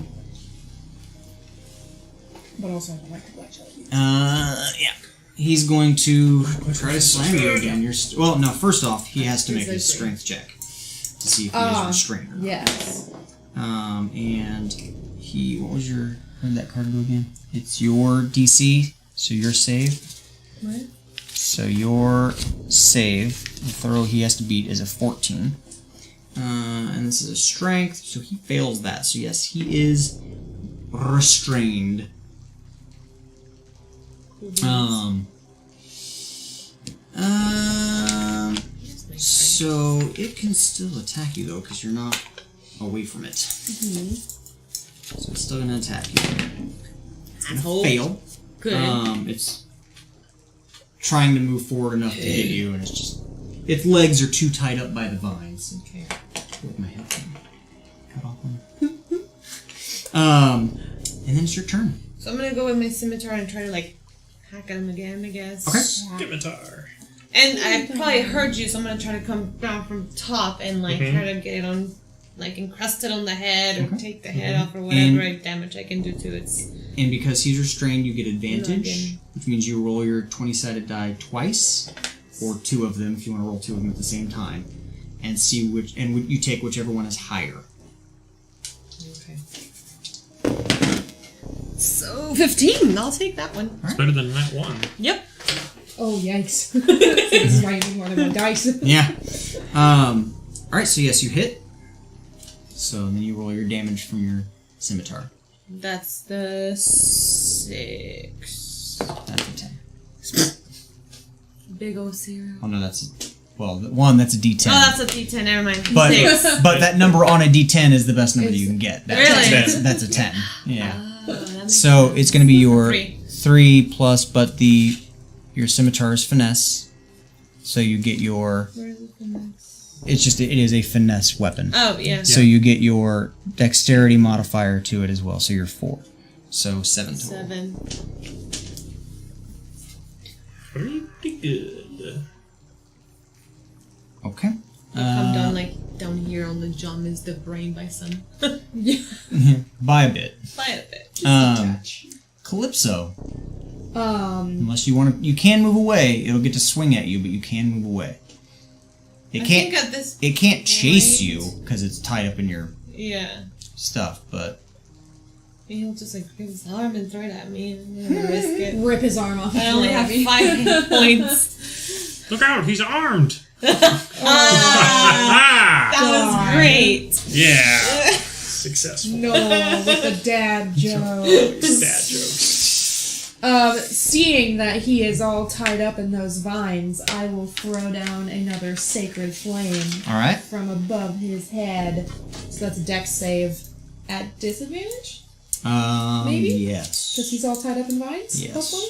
but also I don't like to black shell. Yeah. He's going to try to slam you again. Well, no. First off, he has to make a Exactly. strength check to see if he is restrained or not. Yes. And he. What was your? Where did that card go again? It's your DC, so your save. Right. So your save, the throw he has to beat is a 14. And this is a strength, so he fails that. So yes, he is restrained. So it can still attack you though, because you're not away from it. So it's still gonna attack you. It's gonna fail. Good. It's trying to move forward enough to hit you, and it's just its legs are too tied up by the vines. Okay. With my head cut off one. And then it's your turn. So I'm gonna go with my scimitar and try to like hack at him again, I guess. Okay. Scimitar. And I probably heard you, so I'm gonna try to come down from top and like try to get it on, like encrust it on the head or take the head off or whatever damage I can do to it. And because he's restrained, you get advantage, Again. which means you roll your 20-sided die twice, or 2 of them if you want to roll 2 of them at the same time, and see which, and you take whichever one is higher. Okay. So 15. I'll take that one. It's better than that one. Yep. Oh, yikes. This is why you need more than one dice. Yeah. Alright, so yes, you hit. So then you roll your damage from your scimitar. That's the 6. That's a 10. Big O 0. Oh no, that's that's a D10. Oh, that's a D10. Never mind. But 6. but that number on a D10 is the best number that you can get. Really? That's a 10. Yeah. Oh, that makes So sense. it's going to be your 3. 3 plus, but your scimitar is finesse. So you get your. Where's the finesse? It is a finesse weapon. Oh, yeah. So you get your dexterity modifier to it as well. So you're 4. So 7 total. 7. Pretty good. Okay. Come down like down here on the jump is the brain by some. By a bit. By a bit. Calypso. Unless You can move away. It'll get to swing at you, but you can move away. It I can't. think at this It can't chase point- you because it's tied up in your Yeah. stuff. But He'll just like grab his arm and throw it at me and I'm gonna risk it. rip his arm off. I only have 5 hit points. Look out, he's armed! That was great. Yeah! Successful. No, with the dad jokes. Dad jokes. Seeing that he is all tied up in those vines, I will throw down another sacred flame all right. from above his head. So that's a dex save at disadvantage? Maybe? Yes. Because he's all tied up in vines? Yes. Hopefully?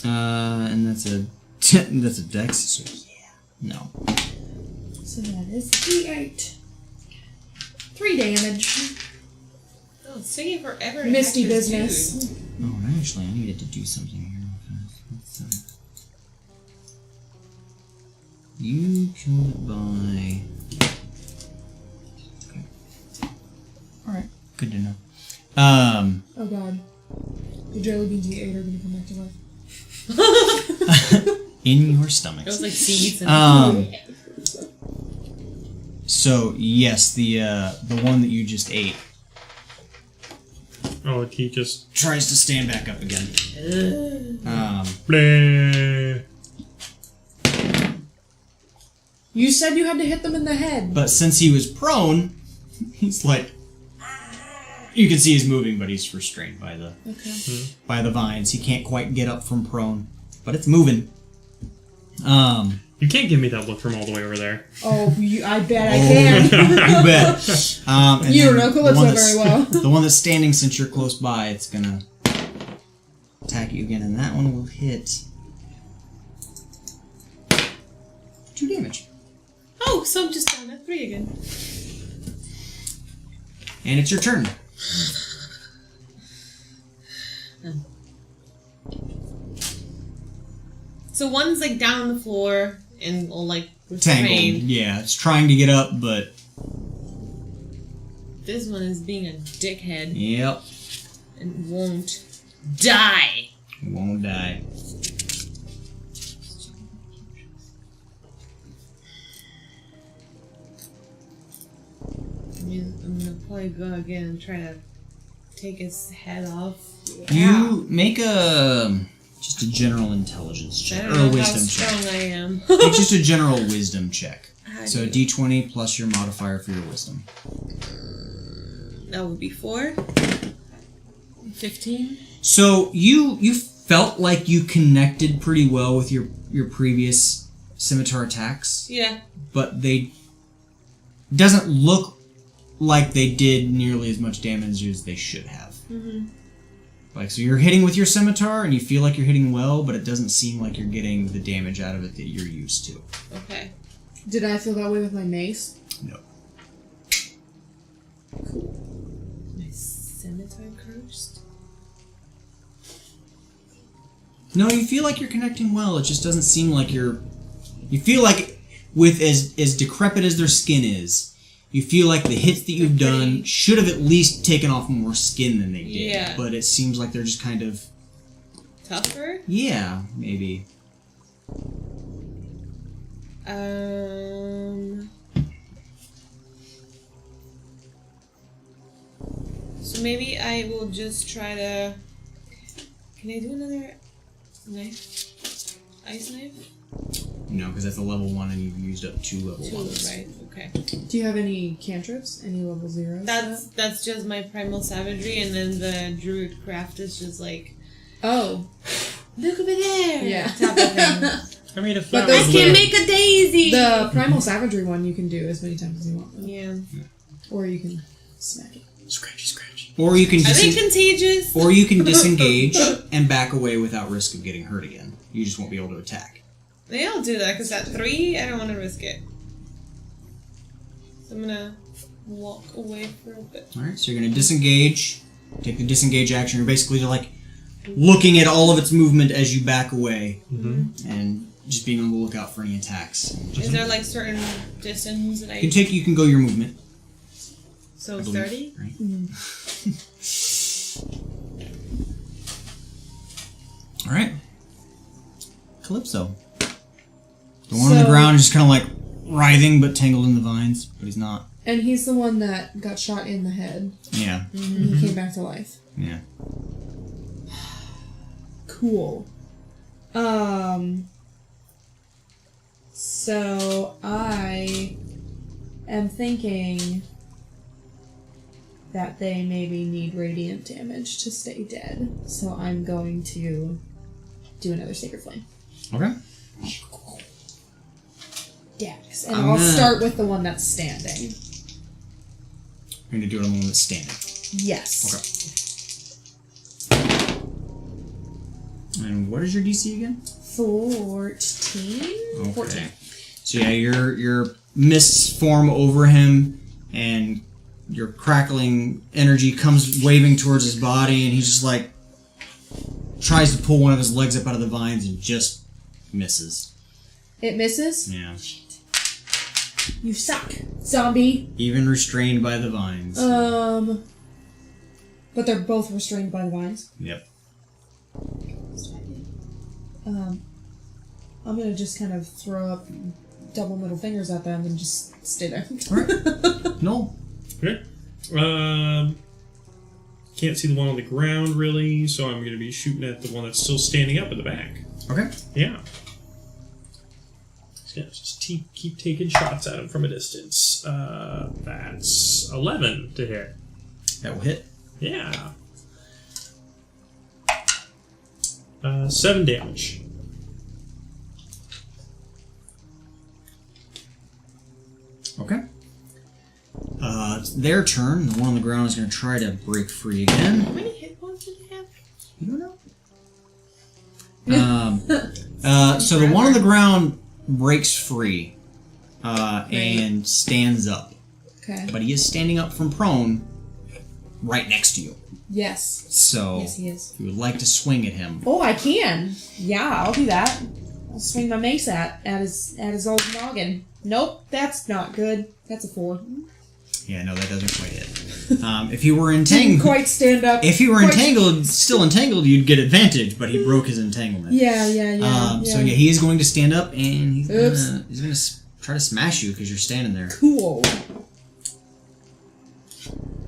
And that's a dex. So yeah. No. So that is D8. 3 damage. Oh, it's taking forever to Misty hack this business. dude. Oh, actually, I needed to do something here. You killed it by. Okay. All right. Good to know. Oh god. The jelly beans you ate are going to come back to life. In your stomach. It was like seeds and So yes, the one that you just ate Oh, he just. tries to stand back up again. Bleh. You said you had to hit them in the head. But since he was prone, he's like. You can see he's moving, but he's restrained by the vines. He can't quite get up from prone, but it's moving. You can't give me that look from all the way over there. Oh, I bet I can. You bet. And You then don't know the Calypso one that's- very well. The one that's standing, since you're close by, it's gonna attack you again, and that one will hit 2 damage. oh, so I'm just down at 3 again. And it's your turn. So one's like down on the floor and all like Tangled. restrained. Yeah, it's trying to get up, but This one is being a dickhead yep, and won't die. won't die. I'm gonna probably go again and try to take his head off. You make just a general intelligence I check don't or a know how wisdom check. strong I am. Make just a general wisdom check. How So do- D20 plus your modifier for your wisdom. That would be 4. 15. So you felt like you connected pretty well with your previous scimitar attacks, Yeah. but they doesn't look like they did nearly as much damage as they should have. Mm-hmm. Like, so you're hitting with your scimitar and you feel like you're hitting well, but it doesn't seem like you're getting the damage out of it that you're used to. Okay. Did I feel that way with my mace? No. My scimitar cursed. No, you feel like you're connecting well. It just doesn't seem like you're... You feel like, with as decrepit as their skin is, you feel like the hits that you've done should have at least taken off more skin than they did. Yeah. But it seems like they're just kind of... Tougher? Yeah, maybe. So maybe I will just try to... Can I do another knife? Ice knife? No, because that's a level 1 and you've used up 2 level 2, 1s. right? Okay. Do you have any cantrips? Any level 0s? That's just my primal savagery, and then the druid craft is just like, Oh. look over there! Yeah. Type of thing. I made a But flower. those I can make a daisy! The primal savagery one you can do as many times as you want. Though. Yeah. Or you can smack it. Scratchy, scratchy. Or you can Are they contagious? or you can disengage and back away without risk of getting hurt again. You just won't be able to attack. Yeah, I'll do that, because at 3, I don't want to risk it. So I'm gonna walk away for a bit. Alright, so you're going to disengage. Take the disengage action. You're basically like looking at all of its movement as you back away. Mm-hmm. And just being on the lookout for any attacks. Is there like certain distance that You can go your movement. So I believe, 30? right? Alright. Calypso. The one on the So- ground is just kind of like writhing but tangled in the vines, but he's not. And he's the one that got shot in the head. Yeah. And he came back to life. Yeah. Cool. So I am thinking that they maybe need radiant damage to stay dead. So I'm going to do another Sacred Flame. Okay. Dex. And I'm I'll gonna- start with the one that's standing. You're going to do it on the one that's standing. Yes. Okay. And what is your DC again? 14? Okay. 14. So yeah, your mists form over him, and your crackling energy comes waving towards his body, and he's just like tries to pull one of his legs up out of the vines and just misses. It misses? Yeah. You suck, zombie. Even restrained by the vines. But they're both restrained by the vines. Yep. I'm gonna just kind of throw up double middle fingers at them and just stay there. Alright. No. Okay. Can't see the one on the ground really, so I'm going to be shooting at the one that's still standing up in the back. Okay. Yeah. Yeah, just keep taking shots at him from a distance. That's 11 to hit. That will hit. Yeah. 7 damage. Okay. It's their turn. The one on the ground is going to try to break free again. How many hit points do they have? You don't know. So the one on the ground breaks free and stands up. Okay. But he is standing up from prone, right next to you. Yes. So, Yes, he is. if you would like to swing at him, Oh, I can. Yeah, I'll do that. I'll swing my mace at his old noggin. Nope, that's not good. That's a 4. yeah, no, that doesn't quite hit. If he were Didn't entangled, quite stand up. if he were Quite- still entangled, you'd get advantage. But he broke his entanglement. Yeah. So yeah, he is going to stand up and he's Oops. gonna try to smash you because you're standing there. Cool.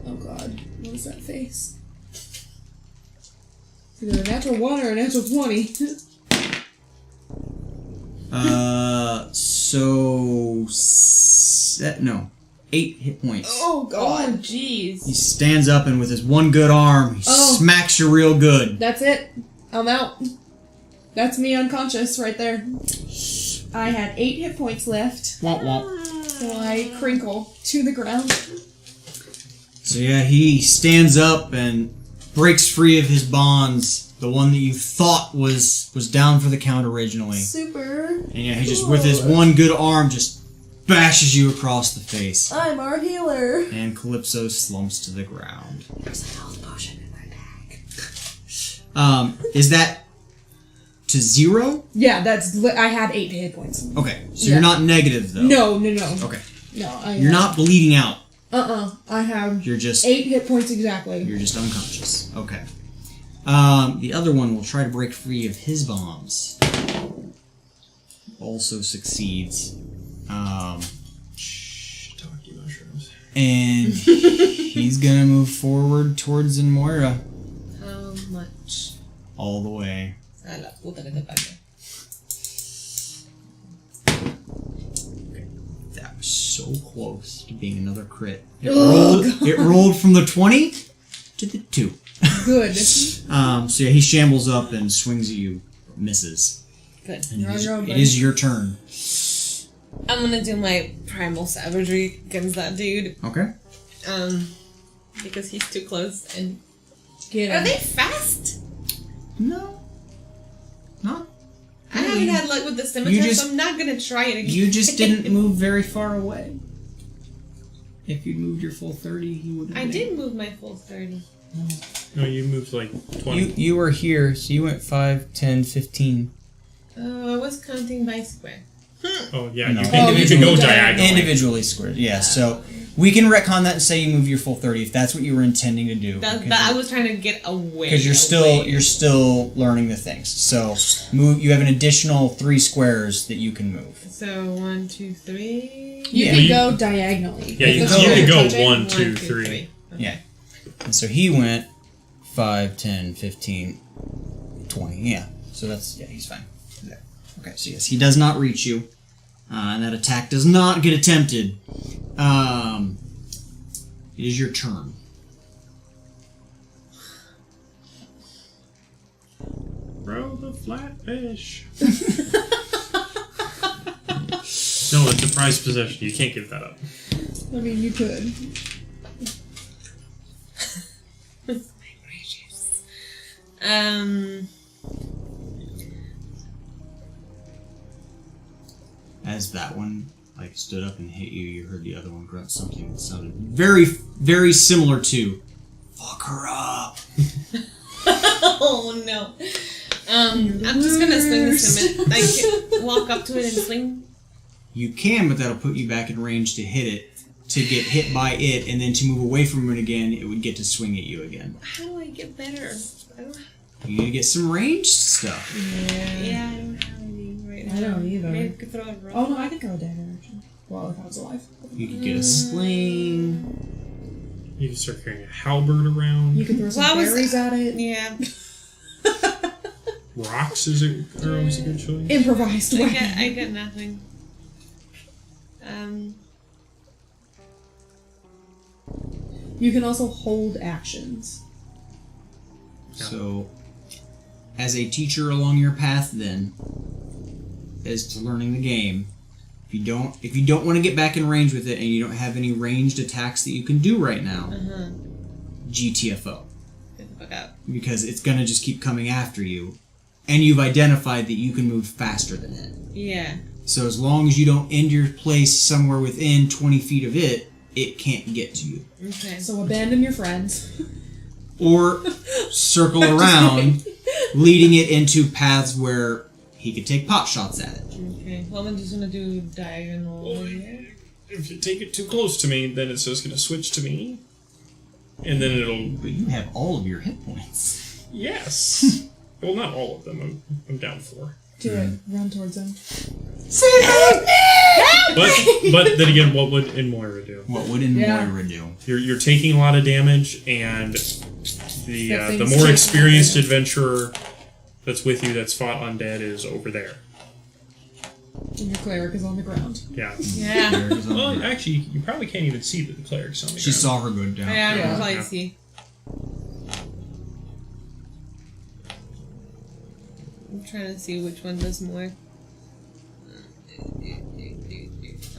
Oh god, what is that face? It's either a natural 1 or a natural 20. No, 8 hit points. Oh Oh, god. jeez. He stands up and with his one good arm, he Oh. smacks you real good. That's it. I'm out. That's me unconscious right there. I had 8 hit points left, Womp womp. so I crinkle to the ground. So yeah, he stands up and breaks free of his bonds. The one that you thought was down for the count originally. Super. And yeah, he just, with his one good arm, just bashes you across the face. I'm our healer. And Calypso slumps to the ground. There's a health potion in my bag. Is that to 0? Yeah, I had 8 hit points. Okay, so Yeah. you're not negative though. No. Okay, No, you're not bleeding out. I have You're just 8 hit points exactly. You're just unconscious. Okay. The other one will try to break free of his bombs. Also succeeds. Talkie mushrooms. And he's gonna move forward towards Moira How much? all the way. A la puta que te pague. That was so close to being another crit. It rolled from the 20 to the 2. Good. So yeah, he shambles up and swings at you, misses. Good. And You're on your own, it buddy. is your turn. I'm gonna do my primal savagery against that dude. Okay. Because he's too close and. Get Are him. they fast? No. Not. I haven't had luck with the scimitar, You just- so I'm not gonna try it again. You just didn't move very far away. If you'd moved your full 30, he would have I did move my full 30. No, you moved like 20. You were here, so you went 5, 10, 15. Oh, I was counting by square. Oh, yeah, No. you can go Individually. diagonally. Individually squared, yeah. So we can retcon that and say you move your full 30 if that's what you were intending to do. That I was trying to get away. Because you're still learning the things. So you have an additional 3 squares that you can move. So 1, 2, 3. You Yeah. can You- go diagonally. Yeah, you If can it's go touching. 1, 2, 3. Yeah. And so he went 5, 10, 15, 20. Yeah. So he's fine. There. Okay, so yes, he does not reach you. And that attack does not get attempted. It is your turn. Throw the flatfish. No, it's a prized possession. You can't give that up. I mean, you could. As that one stood up and hit you, you heard the other one grunt something that sounded very, very similar to "fuck her up." Oh no. I'm just gonna swing the scimitar. Like walk up to it and swing. You can, but that'll put you back in range to hit it, to get hit by it, and then to move away from it again, it would get to swing at you again. How do I get better? I don't. You need to get some ranged stuff. Yeah, I don't have any right now. I don't either. Maybe I could throw a rock. Oh no, I could throw a dagger actually. Well, if I was alive. You could get a sling. You can start carrying a halberd around. You could throw some Well, I was- berries at it. Yeah. Rocks are always a good choice. Improvised weapon. I get nothing. You can also hold actions. So, as a teacher along your path, then, as to learning the game, if you don't want to get back in range with it, and you don't have any ranged attacks that you can do right now, GTFO, Get the fuck out. because it's gonna just keep coming after you, and you've identified that you can move faster than it. Yeah. So as long as you don't end your place somewhere within 20 feet of it, it can't get to you. Okay. So abandon your friends. Or circle around, leading it into paths where he could take pot shots at it. Okay. Well, I'm just gonna do diagonal. If you take it too close to me, then it's just going to switch to me. And then it'll... But you have all of your hit points. Yes! Well, not all of them. I'm down 4. Do it. Run towards him. But then again, what would Moira do? What would Moira do? You're taking a lot of damage, and the thing's more chasing experienced after adventurer that's with you that's fought undead is over there. And your cleric is on the ground. Yeah. Yeah. Well, actually, you probably can't even see that the cleric's on the She ground. saw her go down. Yeah, I Yeah. can probably see. I'm trying to see which one does more.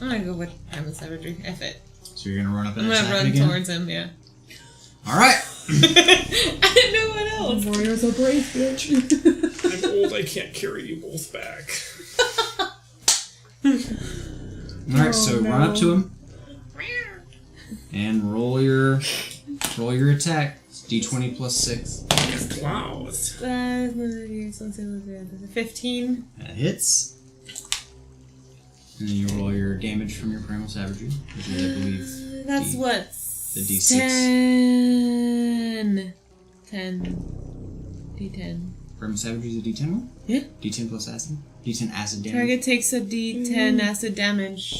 I'm gonna go with Primal Savagery. F it. So you're gonna run up and I'm gonna attack run it again? towards him, yeah. Alright. I didn't know what else. Warrior's a brave bitch. I'm old, I can't carry you both back. Alright, so no. run up to him. And roll your attack. It's D20 plus 6. Cloud. 15. That hits. And then you roll your damage from your primal savagery, which is, I believe, That's what? the D6. 10. D10. Primal savagery is a D10 one? Yeah. D10 plus acid? D10 acid damage. Target takes a D10 acid damage.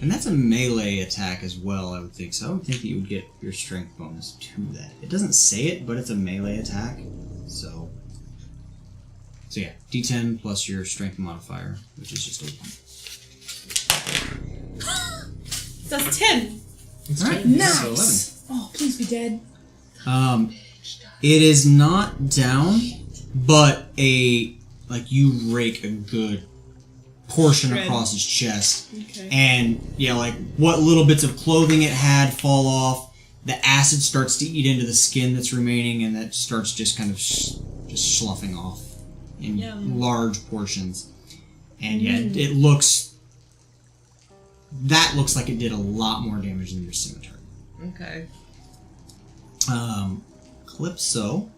And that's a melee attack as well, I would think. So I would think that you would get your strength bonus to that. It doesn't say it, but it's a melee attack. So yeah, D10 plus your strength modifier, which is just a 1. That's 10. Alright, Nice. so 11. Oh, please be dead. It is not down, but you rake a good portion Shred. across his chest. Okay. And yeah, like what little bits of clothing it had fall off. The acid starts to eat into the skin that's remaining, and that starts just kind of just sloughing off in large portions. And yeah, it looks like it did a lot more damage than your scimitar. Okay. Calypso,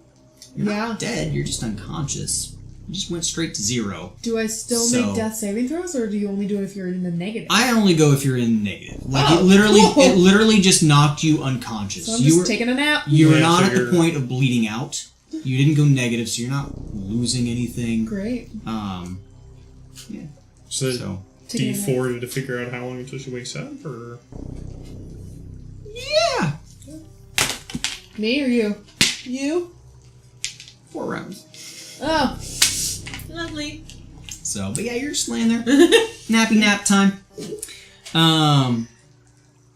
you're not dead. You're just unconscious. You just went straight to 0. Do I still make death saving throws, or do you only do it if you're in the negative? I only go if you're in negative. Like it literally just knocked you unconscious. So I'm just taking a nap. You were Yeah, not so at the you're- point of bleeding out. You didn't go negative, so you're not losing anything. Great. Yeah. So Taking a nap. D4 to figure out how long until she wakes up, or Yeah. Me or you? You? 4 rounds. Oh. Lovely. So, but yeah, you're just laying there. Nappy nap time.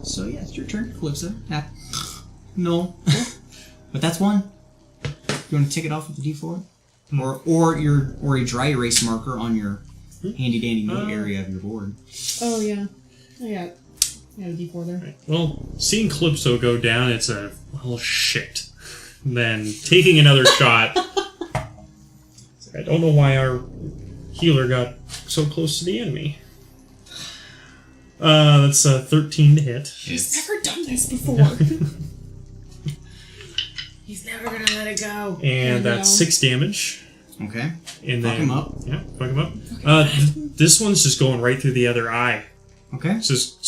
So yeah, it's your turn, Calypso. Nap. No. But that's 1. You want to tick it off with the D4? Or a dry erase marker on your handy dandy note area of your board. Oh, yeah. I got a D4 there. Right. Well, seeing Calypso go down, it's a well shit. Then taking another shot. I don't know why our healer got so close to the enemy. That's 13 to hit. He's never done this before. He's never gonna let it go. And I that's know. 6 damage. Okay. And Fuck then, him up. Yeah, fuck him up. This one's just going right through the other eye. Okay. It's just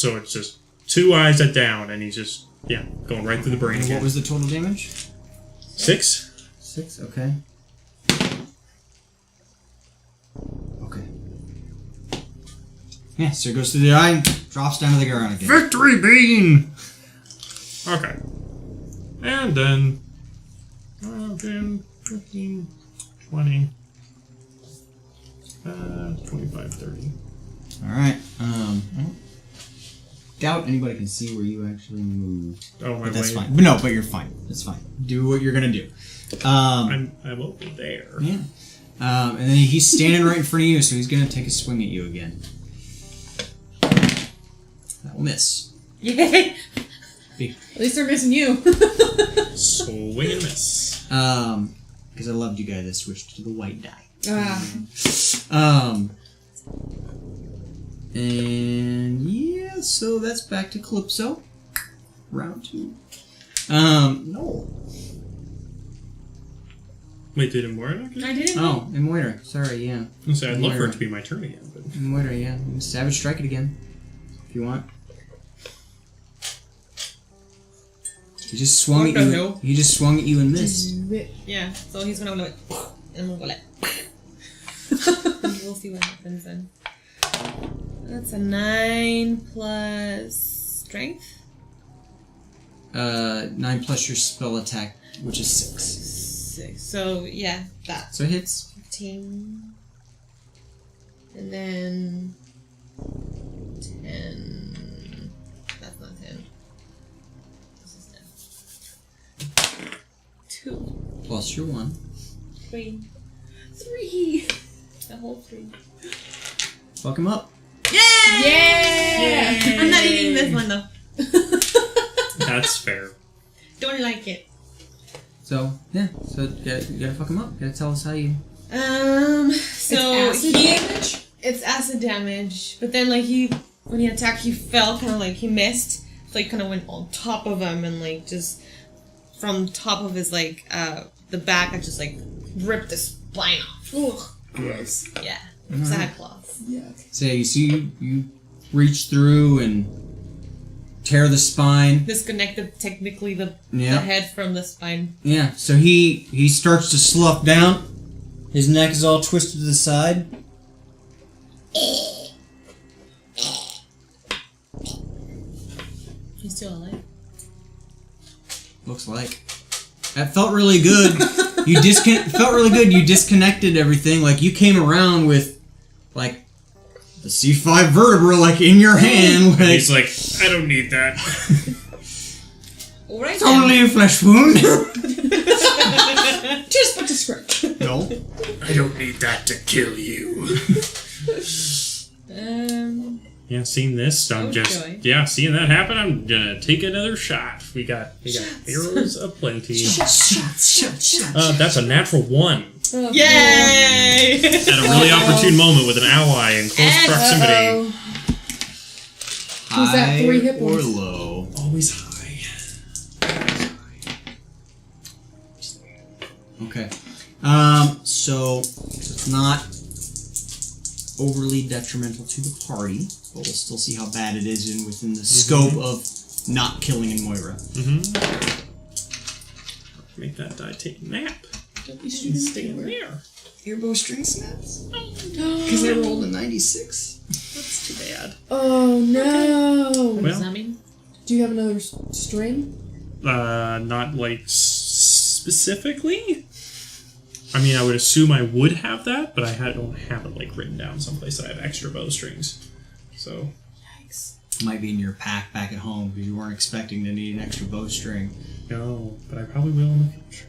2 eyes are down, and he's just going right through the brain And again. what was the total damage? 6. 6. Okay. Okay. Yeah. So it goes through the eye, and drops down to the ground again. Victory bean! Okay. And then 10, 15, 20, 25, 30. Alright, I don't doubt anybody can see where you actually moved. Oh, my But that's way. fine. But no, but you're fine. That's fine. Do what you're gonna do. I'm over there. Yeah. And then he's standing right in front of you, so he's gonna take a swing at you again. That will miss. Yay! At least they're missing you. Swing and miss. Because I loved you guys, I switched to the white die. And yeah, yeah, so that's back to Calypso. Round 2. No. Wait, did Moira? I didn't. Oh, and Moira. Sorry, yeah. I'd love for it to be my turn again, but Moira, yeah. You can Savage Strike it again. If you want. He just swung What at the you. hell? He just swung at you and missed. Yeah, so he's gonna go like, and we'll go like, and we'll see what happens then. That's a 9 plus strength. 9 plus your spell attack, which is 6. 6. So yeah, that So it hits. 15, and then 10. That's not 10. This is 10. 2, Plus your 1. 3, 3. The whole 3. Fuck him up. Yeah! I'm not eating this one though. that's fair. Don't like it. So, yeah. So you gotta fuck him up. You gotta tell us how you... So It's acid damage? It's acid damage, but then like when he attacked, he fell kind of like he missed, so he kind of went on top of him and like just from top of his like the back, I just like ripped the spine off. Ugh, gross. Yeah, because I had claws. Yeah. So you see you reach through and tear the spine. Disconnected technically the Yeah. head from the spine. Yeah, so he starts to slough down. His neck is all twisted to the side. He's still alive. Looks like. That felt really good. Felt really good. You disconnected everything. Like you came around with like the C5 vertebra like in your hand. Like, He's like, I don't need that. All right. it's only a flesh wound. Just a scratch. No. I don't need that to kill you. Yeah, seeing this, I'm Oh, just joy. seeing that happen. I'm gonna take another shot. We got arrows aplenty. Shots. That's a natural 1 Oh, Yay! at a really opportune moment with an ally in close proximity. Uh-oh. Who's that 3 hit or points? low? Always high. Okay. So it's not overly detrimental to the party, but we'll still see how bad it is within the scope of not killing in Moira. Make that die take a nap. Don't be shooting Stay in there. Your bowstring snaps? Because I rolled a 96. That's too bad. Oh no! What does Well. that mean? Do you have another string? Not like specifically. I mean, I would assume I would have that, but don't have it like written down someplace that I have extra bowstrings. So Yikes. Might be in your pack back at home because you weren't expecting to need an extra bowstring. no, but I probably will in the future.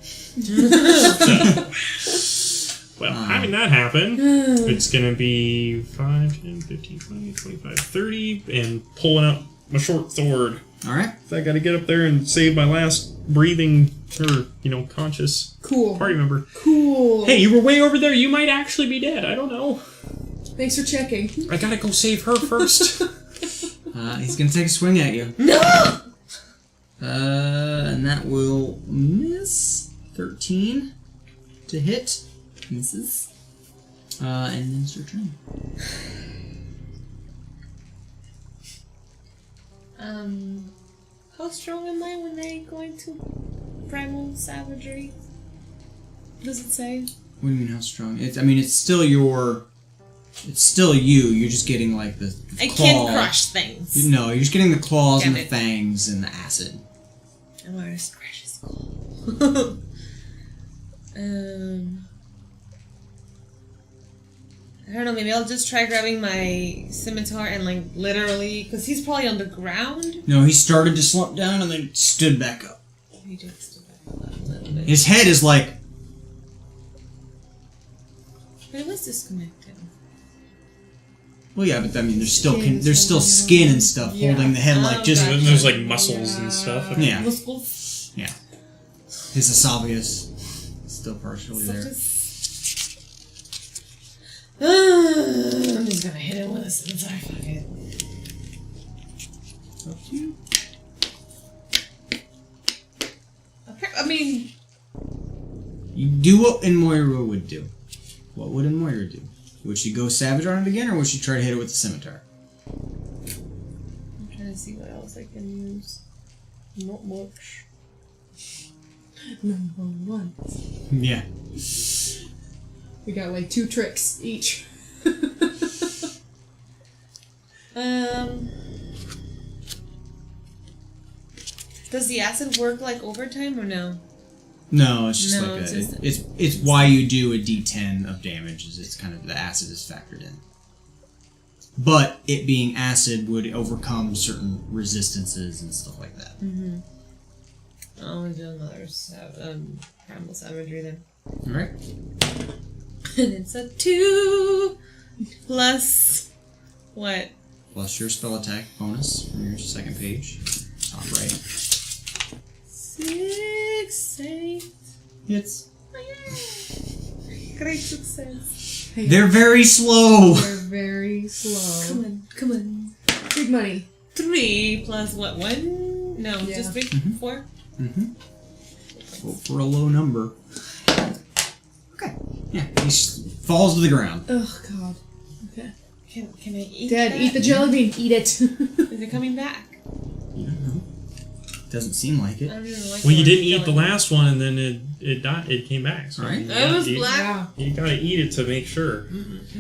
So, well, having that happen, it's gonna be 5, 10, 15, 20, 25, 30, and pulling out my short sword. Alright. So I gotta get up there and save my last breathing or, conscious Cool. party member. Cool. Hey, you were way over there. You might actually be dead. I don't know. Thanks for checking. I gotta go save her first. He's gonna take a swing at you. No! And that will miss. 13 to hit. Misses. And then it's your turn. How strong am I when I go into primal savagery? Does it say? What do you mean how strong? It's still your... It's still you. You're just getting like the I claw. can't crush things. No, you're just getting the claws Damn and the it. fangs and the acid. I want to crush his skull. I don't know, maybe I'll just try grabbing my scimitar and like literally, because he's probably on the ground. No, he started to slump down and then stood back up. He just stood back a little bit. His head is like... But it was disconnected. Well, yeah, but I mean, there's still Skin there's still holding skin on. and stuff Yeah. holding the head like Oh, just... gotcha. And there's like muscles and stuff. Yeah. Muscles. Yeah. His esophagus is still partially So there. I'm just gonna hit him with a scimitar. Fuck it. It's up to you. I mean, You do what Moira would do. What would Moira do? Would she go savage on it again, or would she try to hit it with the scimitar? I'm trying to see what else I can use. Not much. Number one. Yeah. We got like 2 tricks each. Does the acid work like overtime or no? No, it's just No, like it's a. just- It's why you do a D10 of damage. Is it's kind of the acid is factored in. But it being acid would overcome certain resistances and stuff like that. I'll do another primal savagery then. All right. And it's a 2 plus what? Plus your spell attack bonus from your second page, top right. 6, 8. It's. Great success. They're very slow. They're very slow. Come on. Big money. 3 plus what? 1? No, Yeah. just 3? 4? Go for a low number. Okay. Yeah. He falls to the ground. Oh god. Okay. Can I eat Dad, that? eat the jelly bean. Eat it. Is it coming back? You don't know. Doesn't seem like it. I don't even like Well, you the didn't word eat the jelly. last one, and then it died. It came back. So Right. you It was you- black. Yeah. You gotta eat it to make sure.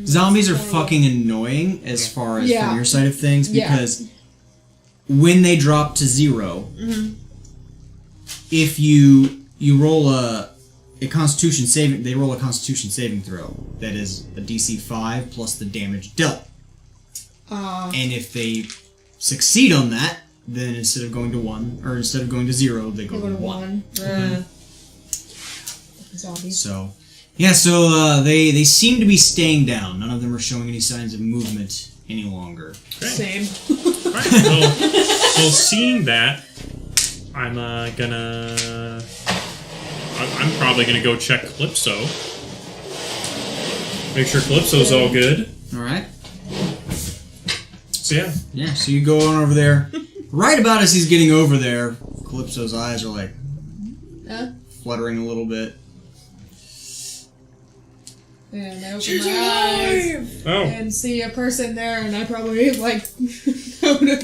Zombies are fucking annoying as far as Yeah. from your side of things Yeah. because when they drop to 0, if you roll a Constitution saving, they roll a Constitution saving throw that is a DC 5 plus the damage dealt. And if they succeed on that, then instead of going to 1 or instead of going to 0, they go Go to to 1. 1. Zombies. So, yeah, they seem to be staying down. None of them are showing any signs of movement any longer. Same. Alright, so seeing that, I'm gonna. I'm probably gonna go check Calypso. Make sure Calypso's all good. All right. So yeah, Yeah, so you go on over there. Right about as he's getting over there, Calypso's eyes are like fluttering a little bit. And I open my eyes oh, and see a person there, and I probably like go to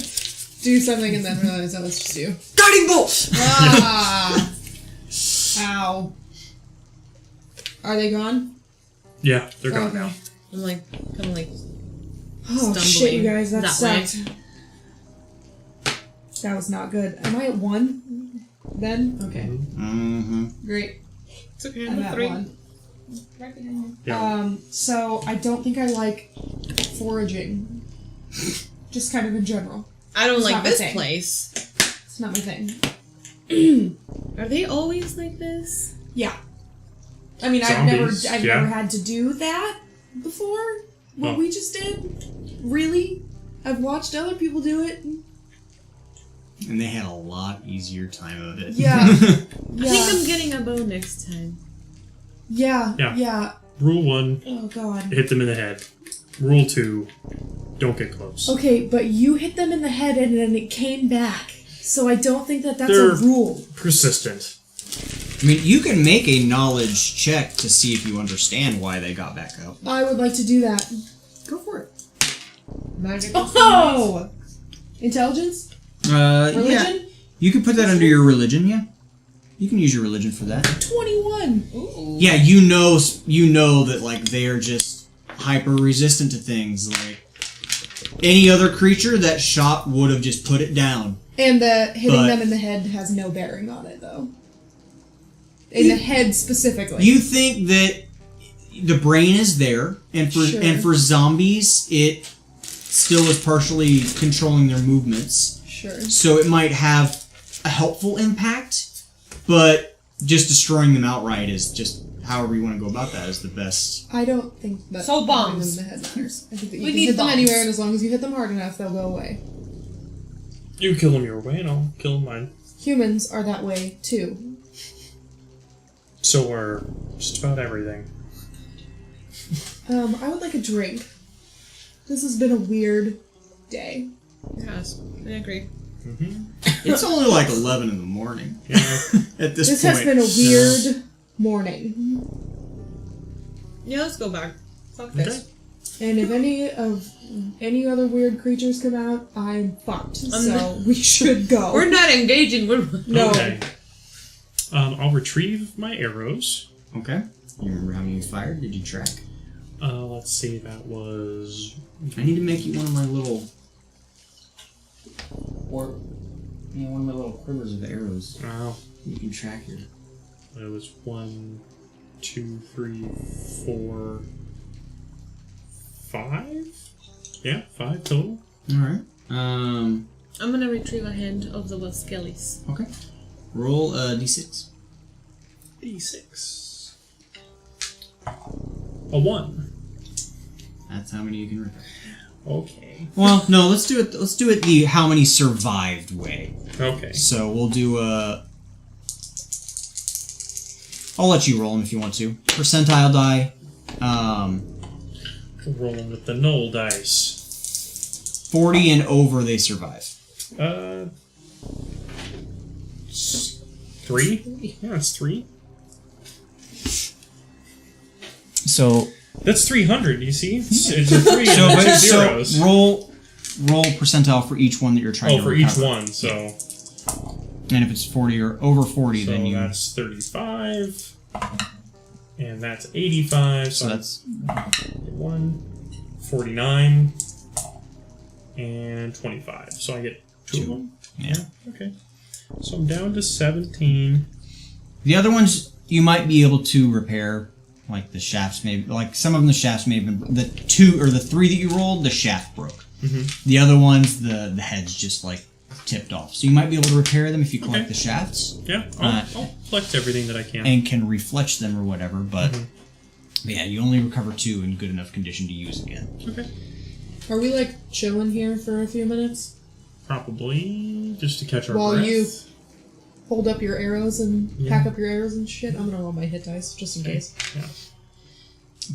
do something and then realize, oh, it's just you. Guiding bolt! Ah! Ow. Are they gone? yeah, they're gone Okay. now. I'm like, kind of like, Oh shit, you guys, that that way. sucked. That was not good. Am I at 1 then? Okay, Mm-hmm. great. it's okay, I'm I'm at 3. 1. Right behind you. Yeah. So I don't think I like foraging. Just kind of in general. I don't It's like not my this thing. place. It's not my thing. Are they always like this? Yeah. I mean, Zombies, I've yeah. never had to do that before. What Oh. we just did. Really? I've watched other people do it. And they had a lot easier time of it. Yeah. I think Yeah. I'm getting a bow next time. Yeah. Yeah. Yeah. Rule 1: Oh god. hit them in the head. Rule 2: don't get close. Okay, but you hit them in the head and then it came back. So I don't think that that's They're- a rule. Persistent. I mean, you can make a knowledge check to see if you understand why they got back up. I would like to do that. Go for it. Magic. Oh! Intelligence? Religion? Yeah. You can put that under your religion, yeah. You can use your religion for that. 21. Ooh. Yeah, you know that like they are just hyper resistant to things. Like any other creature, that shot would have just put it down. And the hitting But- them in the head has no bearing on it, though. In the head specifically. You think that the brain is there, and Sure. for zombies, it still is partially controlling their movements, Sure. so it might have a helpful impact. But just destroying them outright is just however you want to go about that is the best. I don't think that So bombs. hitting them in the head matters. I think that you We can need hit them bombs. anywhere, and as long as you hit them hard enough, they'll go away. You kill them your way, and I'll kill them mine. Humans are that way, too. So are just about everything. I would like a drink. This has been a weird day. Yes, I agree. It's only like 11 in the morning Yeah. at this This point. has been a weird morning. Yeah, let's go back. Fuck this. And if any other weird creatures come out, I'm fucked. So we should go. We're not engaging. We're No. Okay. I'll retrieve my arrows. Okay. You remember how many you fired? Did you track? Let's see, that was... I need to make you one of my little... Or... Yeah, one of my little quivers of arrows. Wow. You can track your... It was 1, 2, 3, 4, 5? Yeah, 5 total. Alright. I'm gonna retrieve a hand of the skellies. Okay. Roll a d6. D6. A 1. That's how many you can repair. Okay. Well, no, let's do it the how many survived way. Okay. So we'll do a... I'll let you roll them if you want to. Percentile die. Rolling with the null dice. 40 and over, they survive. 3? Yeah, it's 3. So... That's 300, you see? It's a 3 So, and but, 2 so zeros. roll percentile for each one that you're trying to for recover. each one, so... And if it's 40 or over 40, So then you... that's 35. And that's 85. So that's... 1, 49, and 25. So I get 2 of them? Yeah. Okay. So I'm down to 17. The other ones, you might be able to repair, like the shafts maybe... Like, some of them, the shafts may have been... The 2 or the 3 that you rolled, the shaft broke. Mm-hmm. The other ones, the head's just, like, tipped off. So you might be able to repair them if you collect the shafts. Yeah, I'll collect everything that I can. And can refletch them or whatever, but... Mm-hmm. Yeah, you only recover 2 in good enough condition to use again. Okay. Are we like chilling here for a few minutes Probably just to catch our while breath. you hold up your arrows and pack up your arrows and shit? I'm gonna roll my hit dice just in case. Yeah.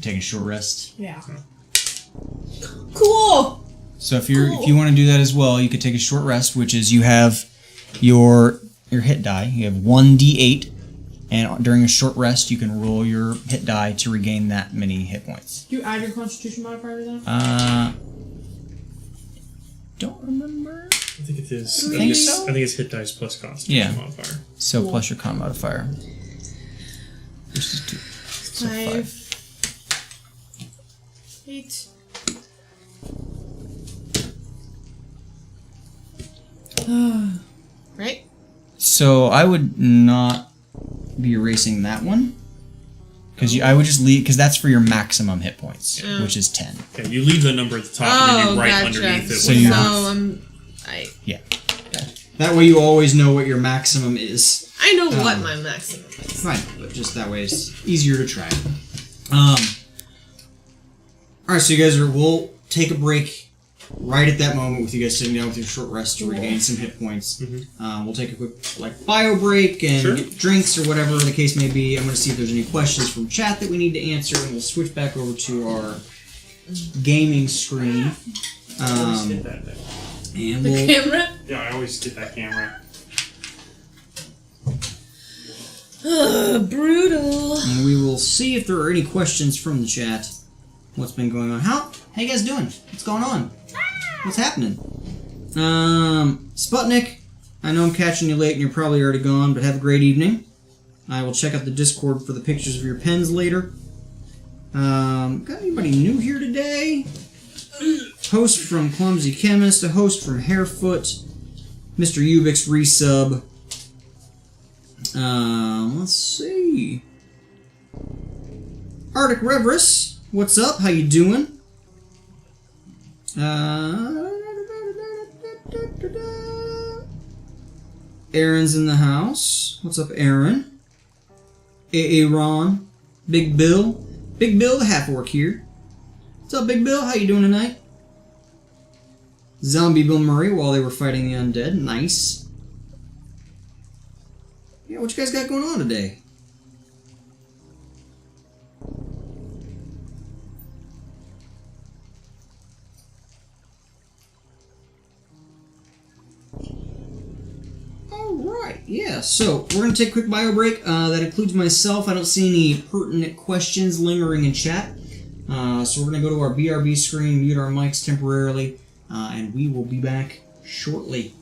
Taking a short rest. Yeah. Cool. So if you want to do that as well, you could take a short rest, which is you have your hit die. You have 1d8, and during a short rest, you can roll your hit die to regain that many hit points. Do you add your Constitution modifier to that? Don't remember. I think it is. I think so. I think it's hit dice plus Constitution Yeah. modifier. So Cool. plus your con modifier. Which is 2. So 5. 8. Right? So I would not be erasing that one. Because I would just leave, because that's for your maximum hit points, which is 10. Okay, you leave the number at the top and then you write underneath it. So what you- you Yeah. That way you always know what your maximum is. I know what my maximum is. Right, but just that way it's easier to track. Alright, so you guys we'll take a break right at that moment with you guys sitting down with your short rest to regain some hit points. We'll take a quick bio break and get drinks or whatever the case may be. I'm going to see if there's any questions from chat that we need to answer, and we'll switch back over to our gaming screen. I always hit that thing. And The we'll, camera? Yeah, I always get that camera. Brutal. and we will see if there are any questions from the chat. What's been going on? How you guys doing? What's going on? What's happening? Sputnik, I know I'm catching you late and you're probably already gone, but have a great evening. I will check out the Discord for the pictures of your pens later. Got anybody new here today? Host from Clumsy Chemist, a host from Harefoot, Mr. Ubix resub. Let's see. Arctic Reverus, what's up? How you doing? Aaron's in the house. What's up, Aaron? Aaron. Big Bill. Big Bill, the half-orc here. What's up, Big Bill? How you doing tonight? Zombie Bill Murray while they were fighting the undead. Nice. Yeah, what you guys got going on today? So we're going to take a quick bio break. That includes myself. I don't see any pertinent questions lingering in chat. So we're going to go to our BRB screen, mute our mics temporarily, and we will be back shortly.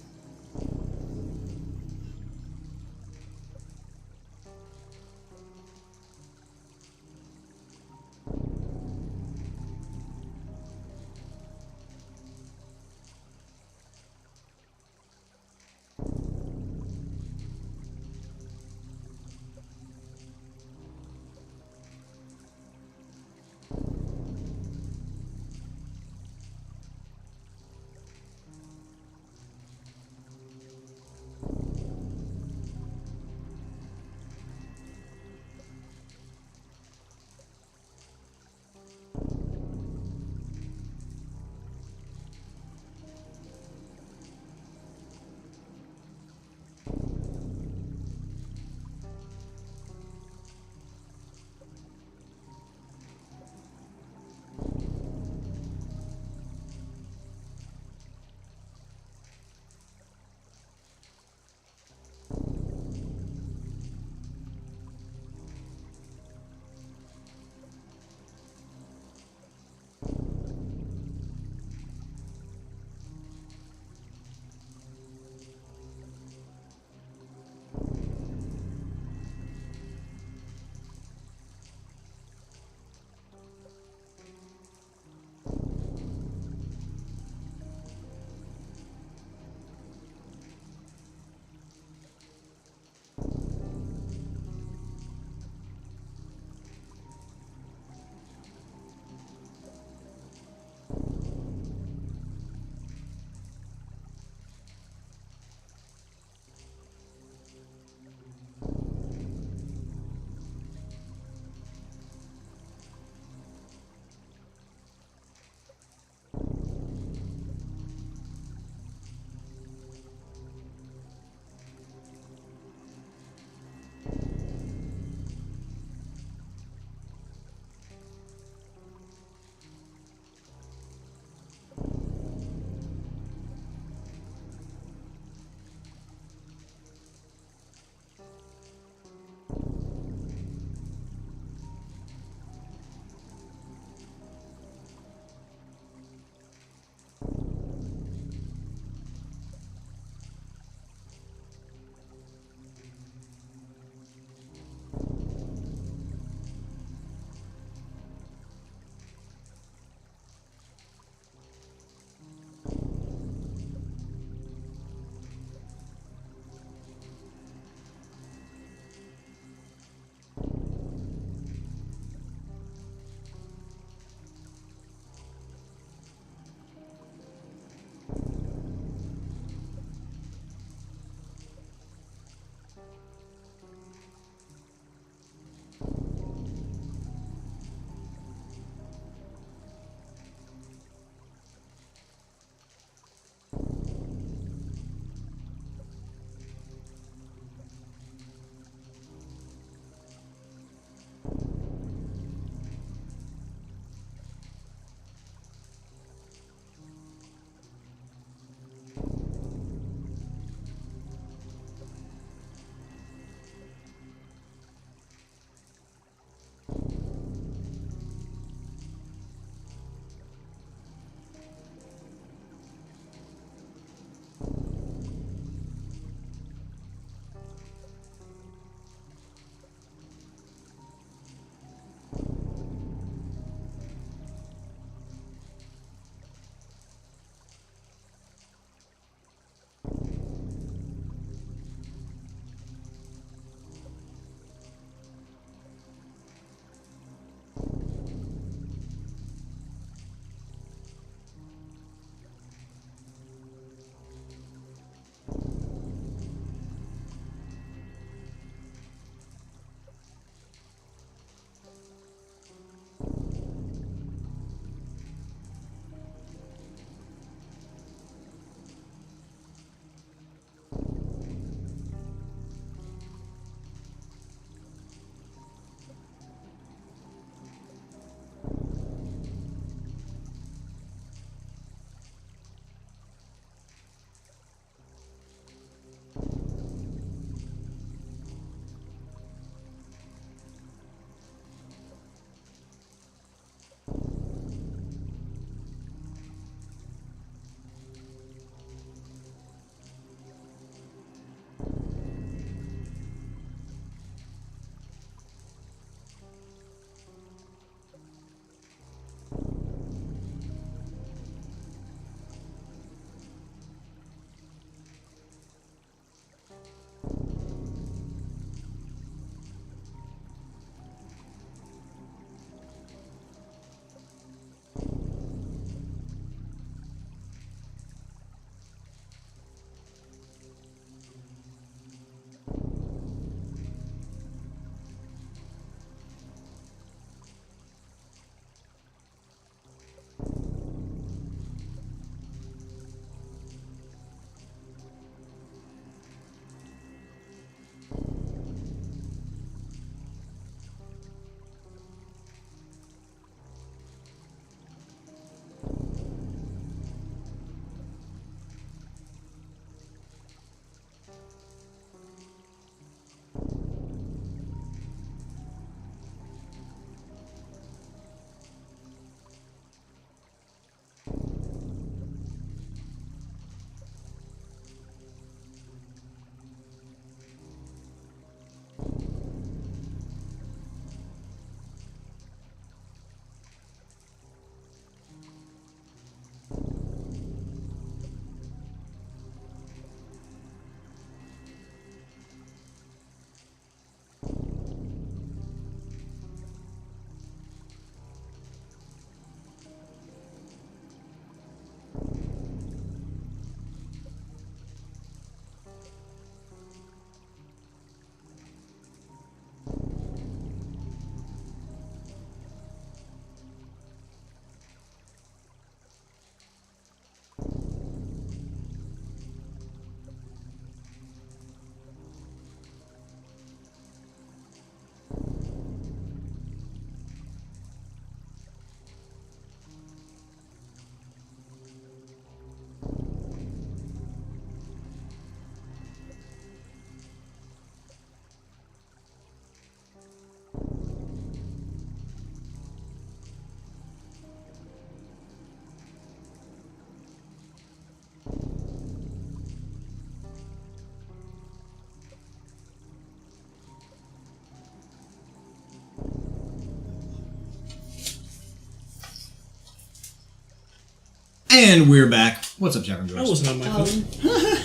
And we're back. What's up, Tavern That Ghost? wasn't on my phone.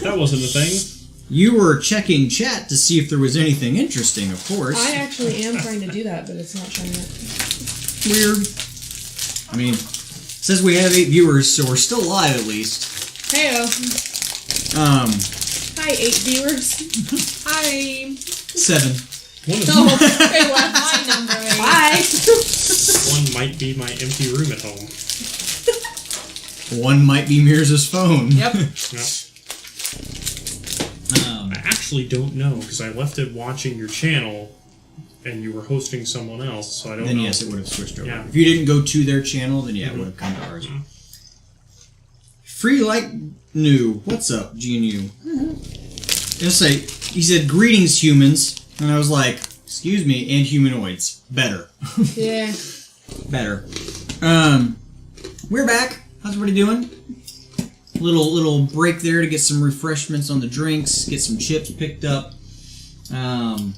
That wasn't a thing. You were checking chat to see if there was anything interesting, of course. I actually am trying to do that, but it's not showing it. Weird. I mean, it says we have 8 viewers, so we're still live at least. Heyo. Hi, 8 viewers. Hi. 7. One, of Oh, they left. Hi, number 8. Bye. one might be my empty room at home. One might be Mears' phone. Yep. Yeah. I actually don't know because I left it watching your channel, and you were hosting someone else, so I don't Then know. yes, it would have switched over. Yeah. If you didn't go to their channel, then yeah, it would have come to ours. Free like new. What's up, GNU? Just say he said greetings humans, and I was like, excuse me, and humanoids. Better. Yeah. Better. We're back. How's everybody doing? Little break there to get some refreshments on the drinks, get some chips picked up, and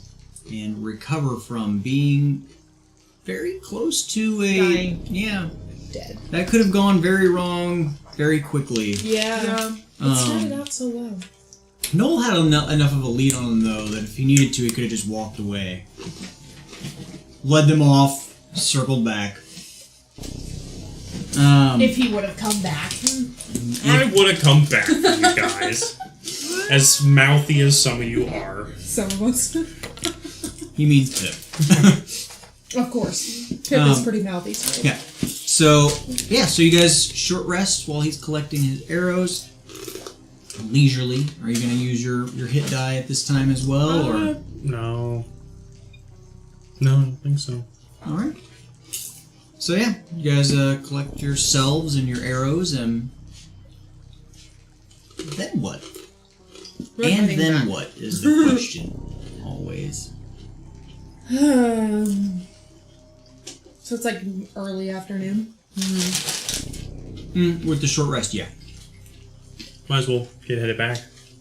recover from being very close to a Dying. yeah. Dead. That could have gone very wrong very quickly. Yeah. It started out so well. Noel had enough of a lead on him though that if he needed to, he could have just walked away, led them off, circled back. If he would have come back. I would have come back for you guys. As mouthy as some of you are. Some of us. He means Pip. Of course. Pip is pretty mouthy too. Yeah. So you guys short rest while he's collecting his arrows. Leisurely. Are you gonna use your hit die at this time as well, or? No. No, I don't think so. All right. So yeah, you guys collect yourselves and your arrows, and then what? We're and heading then back. what is the question? Always. So it's like early afternoon. With the short rest, yeah. Might as well get headed back.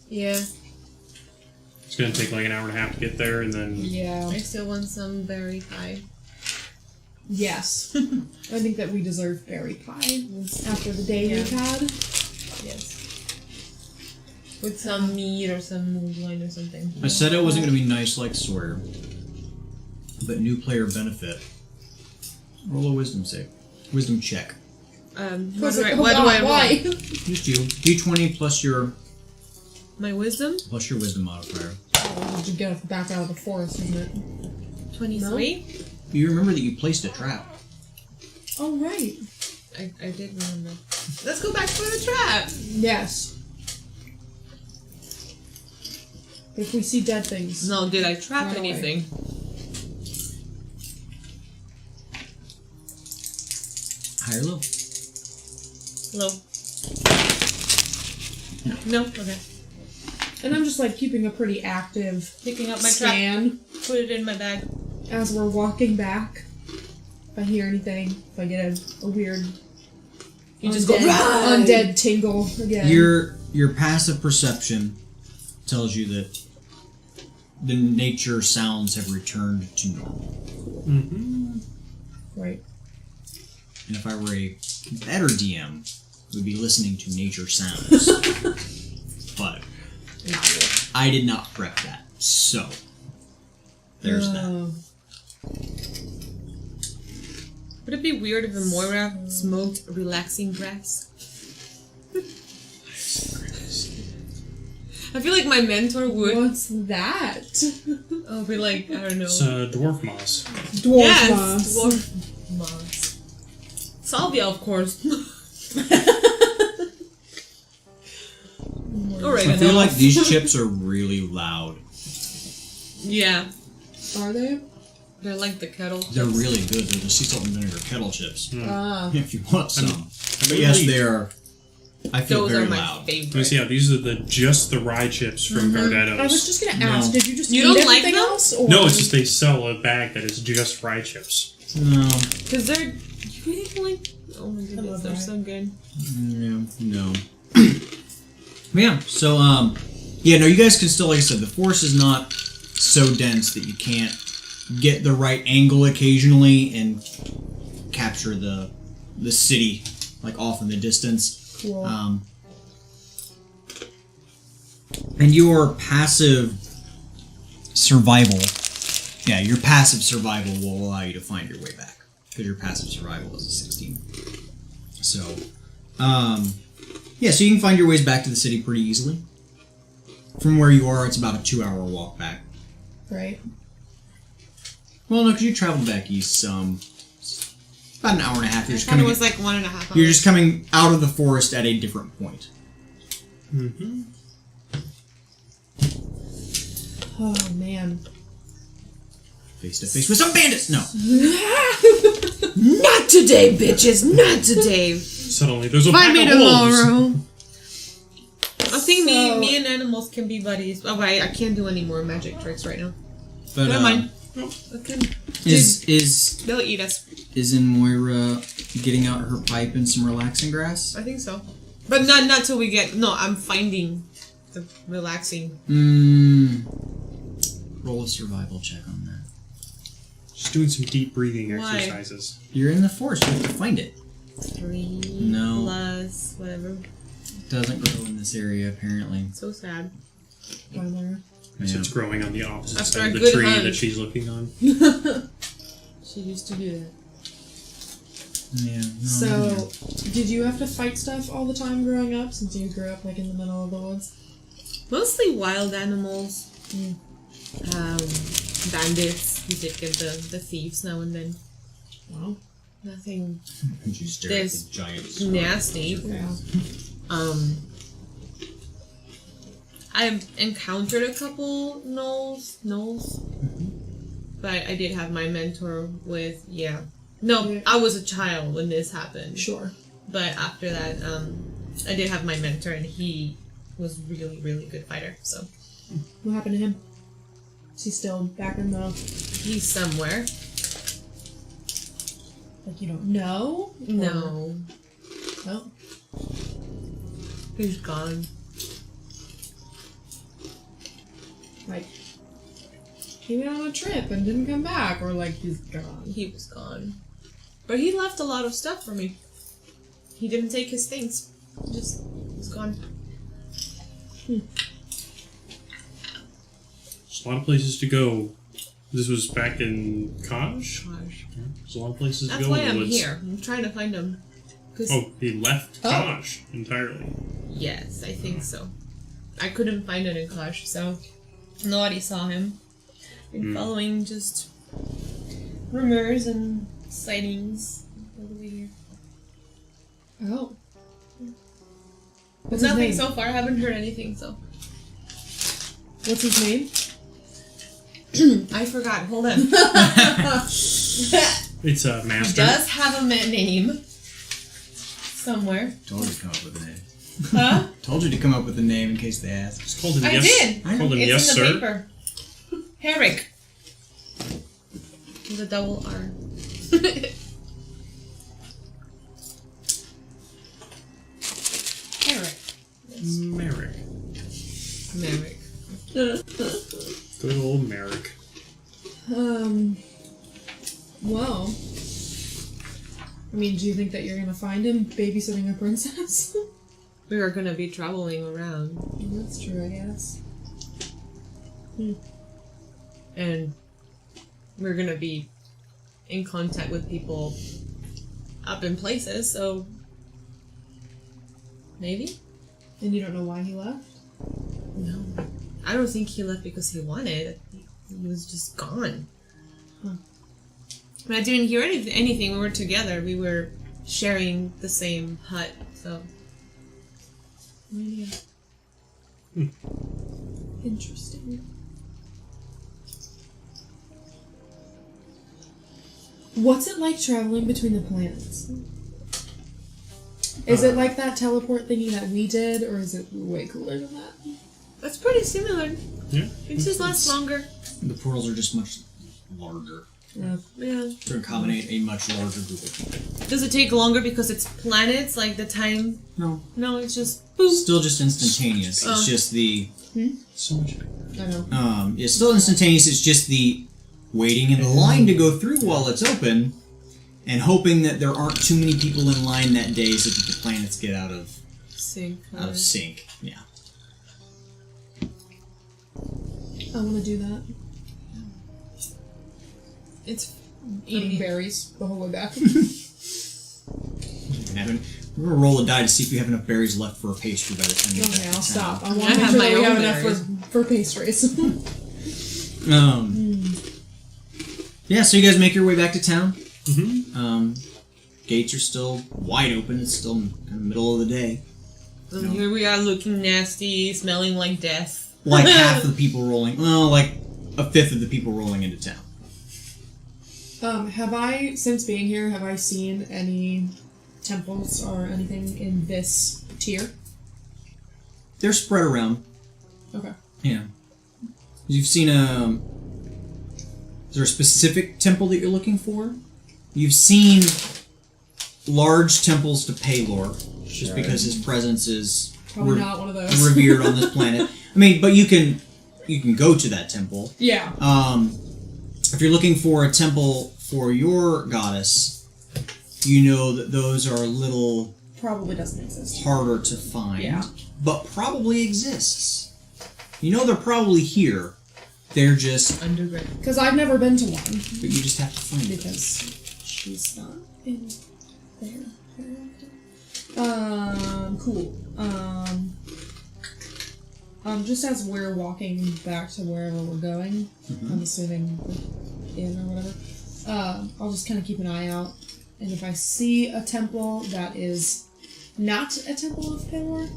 Yeah. It's gonna take like an hour and a half to get there, and then Yeah. I still want some berry pie. Yes. I think that we deserve berry pie after the day we've had. Yes. With some meat or some moonlight or something. I said it wasn't going to be nice like Sawyer, but new player benefit. Roll a wisdom save. Wisdom check. What do I roll? Why? Just you. D20 plus your My wisdom? wisdom modifier. Oh, did you get back out of the forest, isn't it? 23? You remember that you placed a trap. Oh, right. I did remember. Let's go back for the trap! Yes. If we see dead things. No, did I trap Run away. anything? High or low? Low. No? Okay. And I'm just like keeping a pretty active Picking up my trap. scan Put it in my bag. as we're walking back. If I hear anything, if I get a weird You just go, undead tingle again. Your passive perception tells you that the nature sounds have returned to normal. Right. And if I were a better DM, I would be listening to nature sounds. But I did not prep that. So there's that. Would it be weird if a Moira smoked relaxing grass? I feel like my mentor would. What's that? I'll be like, I don't know. it's dwarf moss. Dwarf Yes, moss. dwarf moss. Salvia, of course. I feel like these chips are really loud. Yeah, Are they? they're like the kettle. They're really good. They're the sea salt and vinegar kettle chips. Ah. If you want some. I'm But yes, really- they are. I feel Those very are my loud. Let me favorite. see. Yeah, these are just the rye chips from Gardetto's. I was just gonna No. ask, did you just You eat don't like everything them? else? Or? No, it's just they sell a bag that is just rye chips. No. Because they're. You really don't like. Oh my goodness, love they're that. so good. No. But yeah, so, yeah, no, you guys can still, like I said, the forest is not so dense that you can't get the right angle occasionally and capture the city, like, off in the distance. Cool. And your passive survival, your passive survival will allow you to find your way back. Because your passive survival is a 16. So, so you can find your ways back to the city pretty easily. From where you are, it's about a 2-hour walk back. Right. Well, no, because you traveled back east about an hour and a half. I thought it was like 1.5 hours. You're just coming out of the forest at a different point. Mm-hmm. Oh, man. Face to face with some bandits! No. Not today, bitches! Not today! Suddenly, there's a Find pack me of wolves. tomorrow! I think So- me and animals can be buddies. Oh, I can't do any more magic tricks right now. But, Never mind. Okay. Is They'll eat us. in Moira getting out her pipe and some relaxing grass? I think so. But not till we get... No, I'm finding the relaxing. Roll a survival check on that. Just doing some deep breathing Why? exercises. You're in the forest, you have to find it. 3 No. plus whatever. Doesn't grow in this area, apparently. So sad. Down there. So it's growing on the opposite After side a of the good tree hunt. that she's looking on. She used to do that. Yeah. No, So, did you have to fight stuff all the time growing up, since you grew up like in the middle of the woods? Mostly wild animals. Bandits. You did get the thieves now and then. Wow. Nothing you stare at this the giant nasty. Yeah. I've encountered a couple gnolls, but I did have my mentor with, No, I was a child when this happened. Sure. But after that, I did have my mentor, and he was really, really good fighter, so. What happened to him? Is he still back in the... He's somewhere. Like, you don't know? No. Oh. He's gone. Like, he went on a trip and didn't come back, or like, he's gone. He was gone. But he left a lot of stuff for me. He didn't take his things. He just was gone. There's a lot of places to go. This was back in Kaj? Gosh. There's a lot of places to That's go why in the I'm woods. here. I'm trying to find him. 'Cause Oh, he left Oh. Kaj entirely. yes, I think so. I couldn't find it in Clash, so nobody saw him. Been following just rumors and sightings all the way here. Oh. What's his Nothing name? so far. I haven't heard anything, so. What's his name? I forgot. Hold on. It's a He master. does have a name somewhere. Told you to come up with a name. Huh? Told you to come up with a name in case they ask. It's called an I yes. did. Called an It's yes, in the sir. paper. Herrick. With a double R. Herrick. Merrick. Merrick. Good old Merrick. Well. I mean, do you think that you're gonna find him babysitting a princess? We are gonna be traveling around, That's true, I guess. and we're gonna be in contact with people up in places, so maybe? And you don't know why he left? No. I don't think he left because he wanted. He was just gone. Huh. But I didn't hear anything. We were together. We were sharing the same hut, so. No idea. Interesting. What's it like traveling between the planets? Is it like that teleport thingy that we did, or is it way cooler than that? That's pretty similar. Yeah. It just lasts longer. The portals are just much larger Yeah. Yeah. to accommodate a much larger group of people. Does it take longer because it's planets? Like the time? No. No, it's just boop. Still just instantaneous. Oh. It's just the So much. I know. it's still instantaneous. It's just the waiting in a line to go through while it's open, and hoping that there aren't too many people in line that day so that the planets get out of sync. Out of sync. Yeah. I want to do that. It's Eating berries the whole way back. We're gonna roll a die to see if you have enough berries left for a pastry by the time you get Okay, back I'll to stop. town. I want to make have sure my that we have own enough berries. for pastries. Yeah, so you guys make your way back to town. Mm-hmm. Gates are still wide open. It's still in the middle of the day. And here we are looking nasty, smelling like death. Like half of the people rolling. Well, like a fifth of the people rolling into town. Have I, since being here, have I seen any temples or anything in this tier? They're spread around. Okay. Yeah. You've seen Is there a specific temple that you're looking for? You've seen large temples to Paylor, just because his presence is Probably not one of those. revered on this planet. I mean, but you can go to that temple. Yeah. If you're looking for a temple for your goddess, you know that those are a little Probably doesn't exist. harder to find. Yeah. But probably exists. You know they're probably here. They're just... Underground. Because I've never been to one. But you just have to find it. Because she's not in there very often. Cool. Just as we're walking back to wherever we're going, I'm assuming the inn or whatever, I'll just kind of keep an eye out. And if I see a temple that is not a temple of Paylor,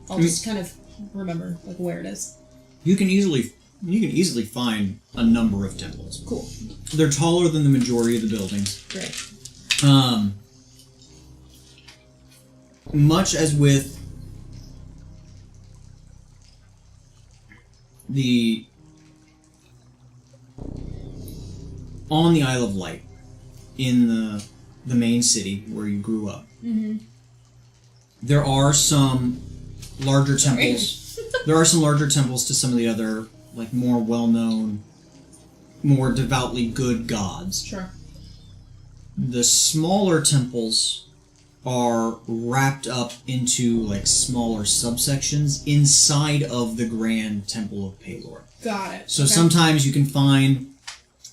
I'll just kind of remember like where it is. You can easily find a number of temples. Cool. They're taller than the majority of the buildings. Great. Much as with on the Isle of Light, in the main city where you grew up, there are some larger temples. There are some larger temples to some of the other, like, more well-known, more devoutly good gods. Sure. The smaller temples are wrapped up into, like, smaller subsections inside of the grand temple of Paylor. Got it. So Okay. sometimes you can find,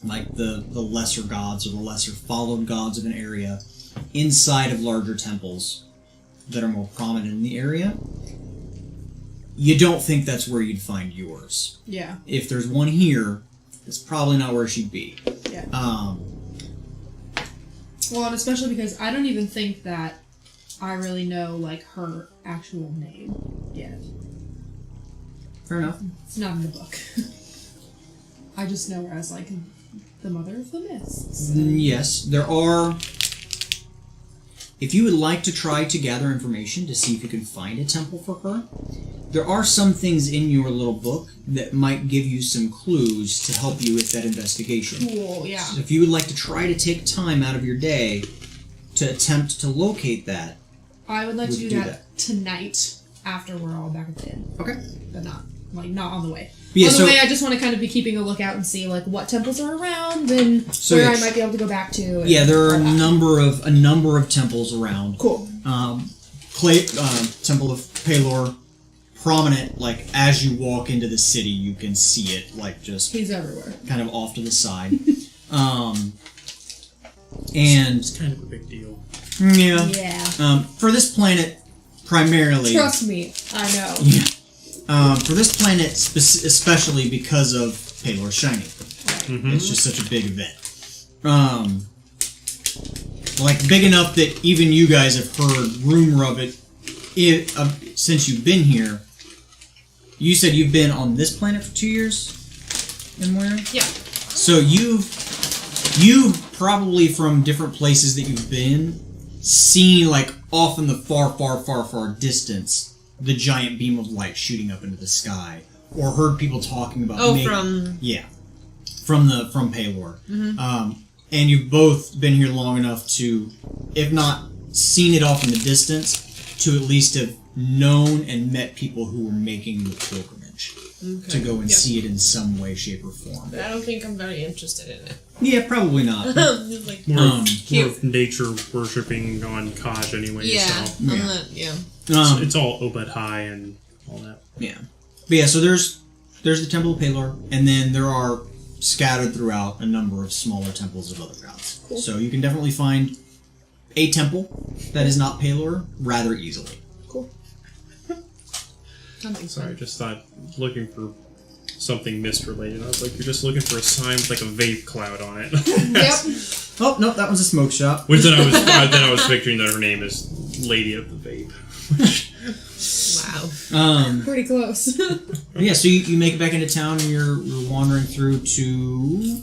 like, the lesser gods or the lesser followed gods of an area inside of larger temples that are more prominent in the area. You don't think that's where you'd find yours. Yeah. If there's one here, it's probably not where she'd be. Yeah. Well, and especially because I don't even think that I really know, like, her actual name yet. Fair enough. It's not in the book. I just know her as, like, the Mother of the Mists. Yes, there are... If you would like to try to gather information to see if you can find a temple for her, there are some things in your little book that might give you some clues to help you with that investigation. Cool, yeah. So if you would like to try to take time out of your day to attempt to locate that, I would like to Would do do that tonight after we're all back at the inn. Okay. But not on the way. Yeah, on the so- way, I just want to kind of be keeping a lookout and see, like, what temples are around and So where I it's- might be able to go back to. And yeah, there are all that. a number of temples around. Cool. Temple of Paylor, prominent, like, as you walk into the city, you can see it, like, just He's everywhere. kind of off to the side. And, It's kind of a big deal. yeah. Yeah. For this planet, primarily... Trust me, I know. Yeah. For this planet, especially because of Paylor Shining. It's just such a big event. Like, big enough that even you guys have heard rumor of it since you've been here. You said you've been on this planet for 2 years? And where? Yeah. So you've probably, from different places that you've been, seen, like, off in the far, far, far, far distance, the giant beam of light shooting up into the sky, or heard people talking about. From Paylor. And you've both been here long enough to, if not seen it off in the distance, to at least have known and met people who were making the pilgrimage. to go and see it in some way, shape, or form. I don't think I'm very interested in it. Yeah, probably not. Just like, More of nature worshipping on Kaj anyway. yeah, So I'm Yeah. not, yeah. it's all Obed High and all that. Yeah. But yeah, so there's the Temple of Pelor, and then there are scattered throughout a number of smaller temples of other gods. Cool. So you can definitely find a temple that is not Pelor rather easily. Cool. Sorry, I just thought looking for something mist related. I was like, you're just looking for a sign with like a vape cloud on it. Yep. Oh, no, that was a smoke shop. Which then I was picturing that her name is Lady of the Vape. Wow. Pretty close. Yeah, so you make it back into town and you're wandering through to...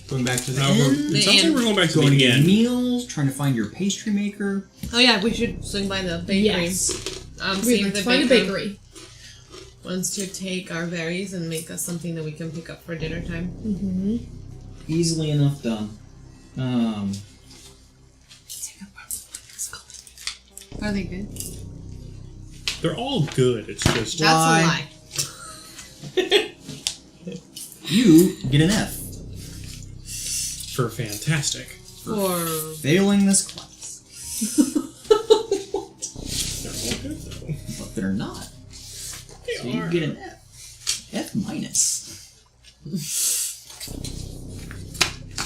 Going back to the inn. It sounds like we're going back to Going to the get end. meals, trying to find your pastry maker. Oh yeah, we should swing by the bakery. Yes. See We'd if like the to find a baker bakery. wants to take our berries and make us something that we can pick up for dinner time. Easily enough done. Are they good? They're all good. It's just That's Why? a lie. You get an F. for fantastic. Or Failing this class. They're all good though. But they're not. So you get an F. F minus.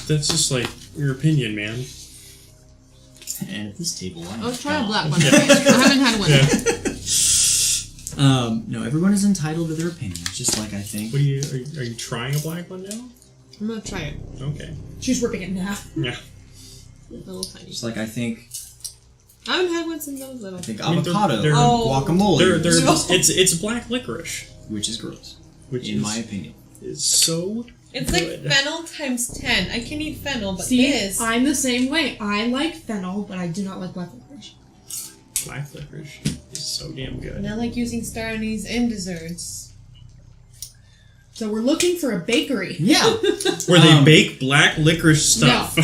That's just like your opinion, man. And at this table, I I'll try a God. black one. I haven't had one. No, everyone is entitled to their opinions, just like I think. What are you trying a black one now? I'm gonna try it. Okay. She's ripping it in half. Yeah. Little tiny. Just like I think I haven't had one since I was little. I mean, avocado they're- or guacamole, It's black licorice, which is gross, which in is, my opinion. is so It's good. like fennel times 10. I can eat fennel, but See, this. I'm the same way. I like fennel, but I do not like black licorice. Black licorice is so damn good. And I like using star anise in desserts. So we're looking for a bakery. Yeah. Where they bake black licorice stuff.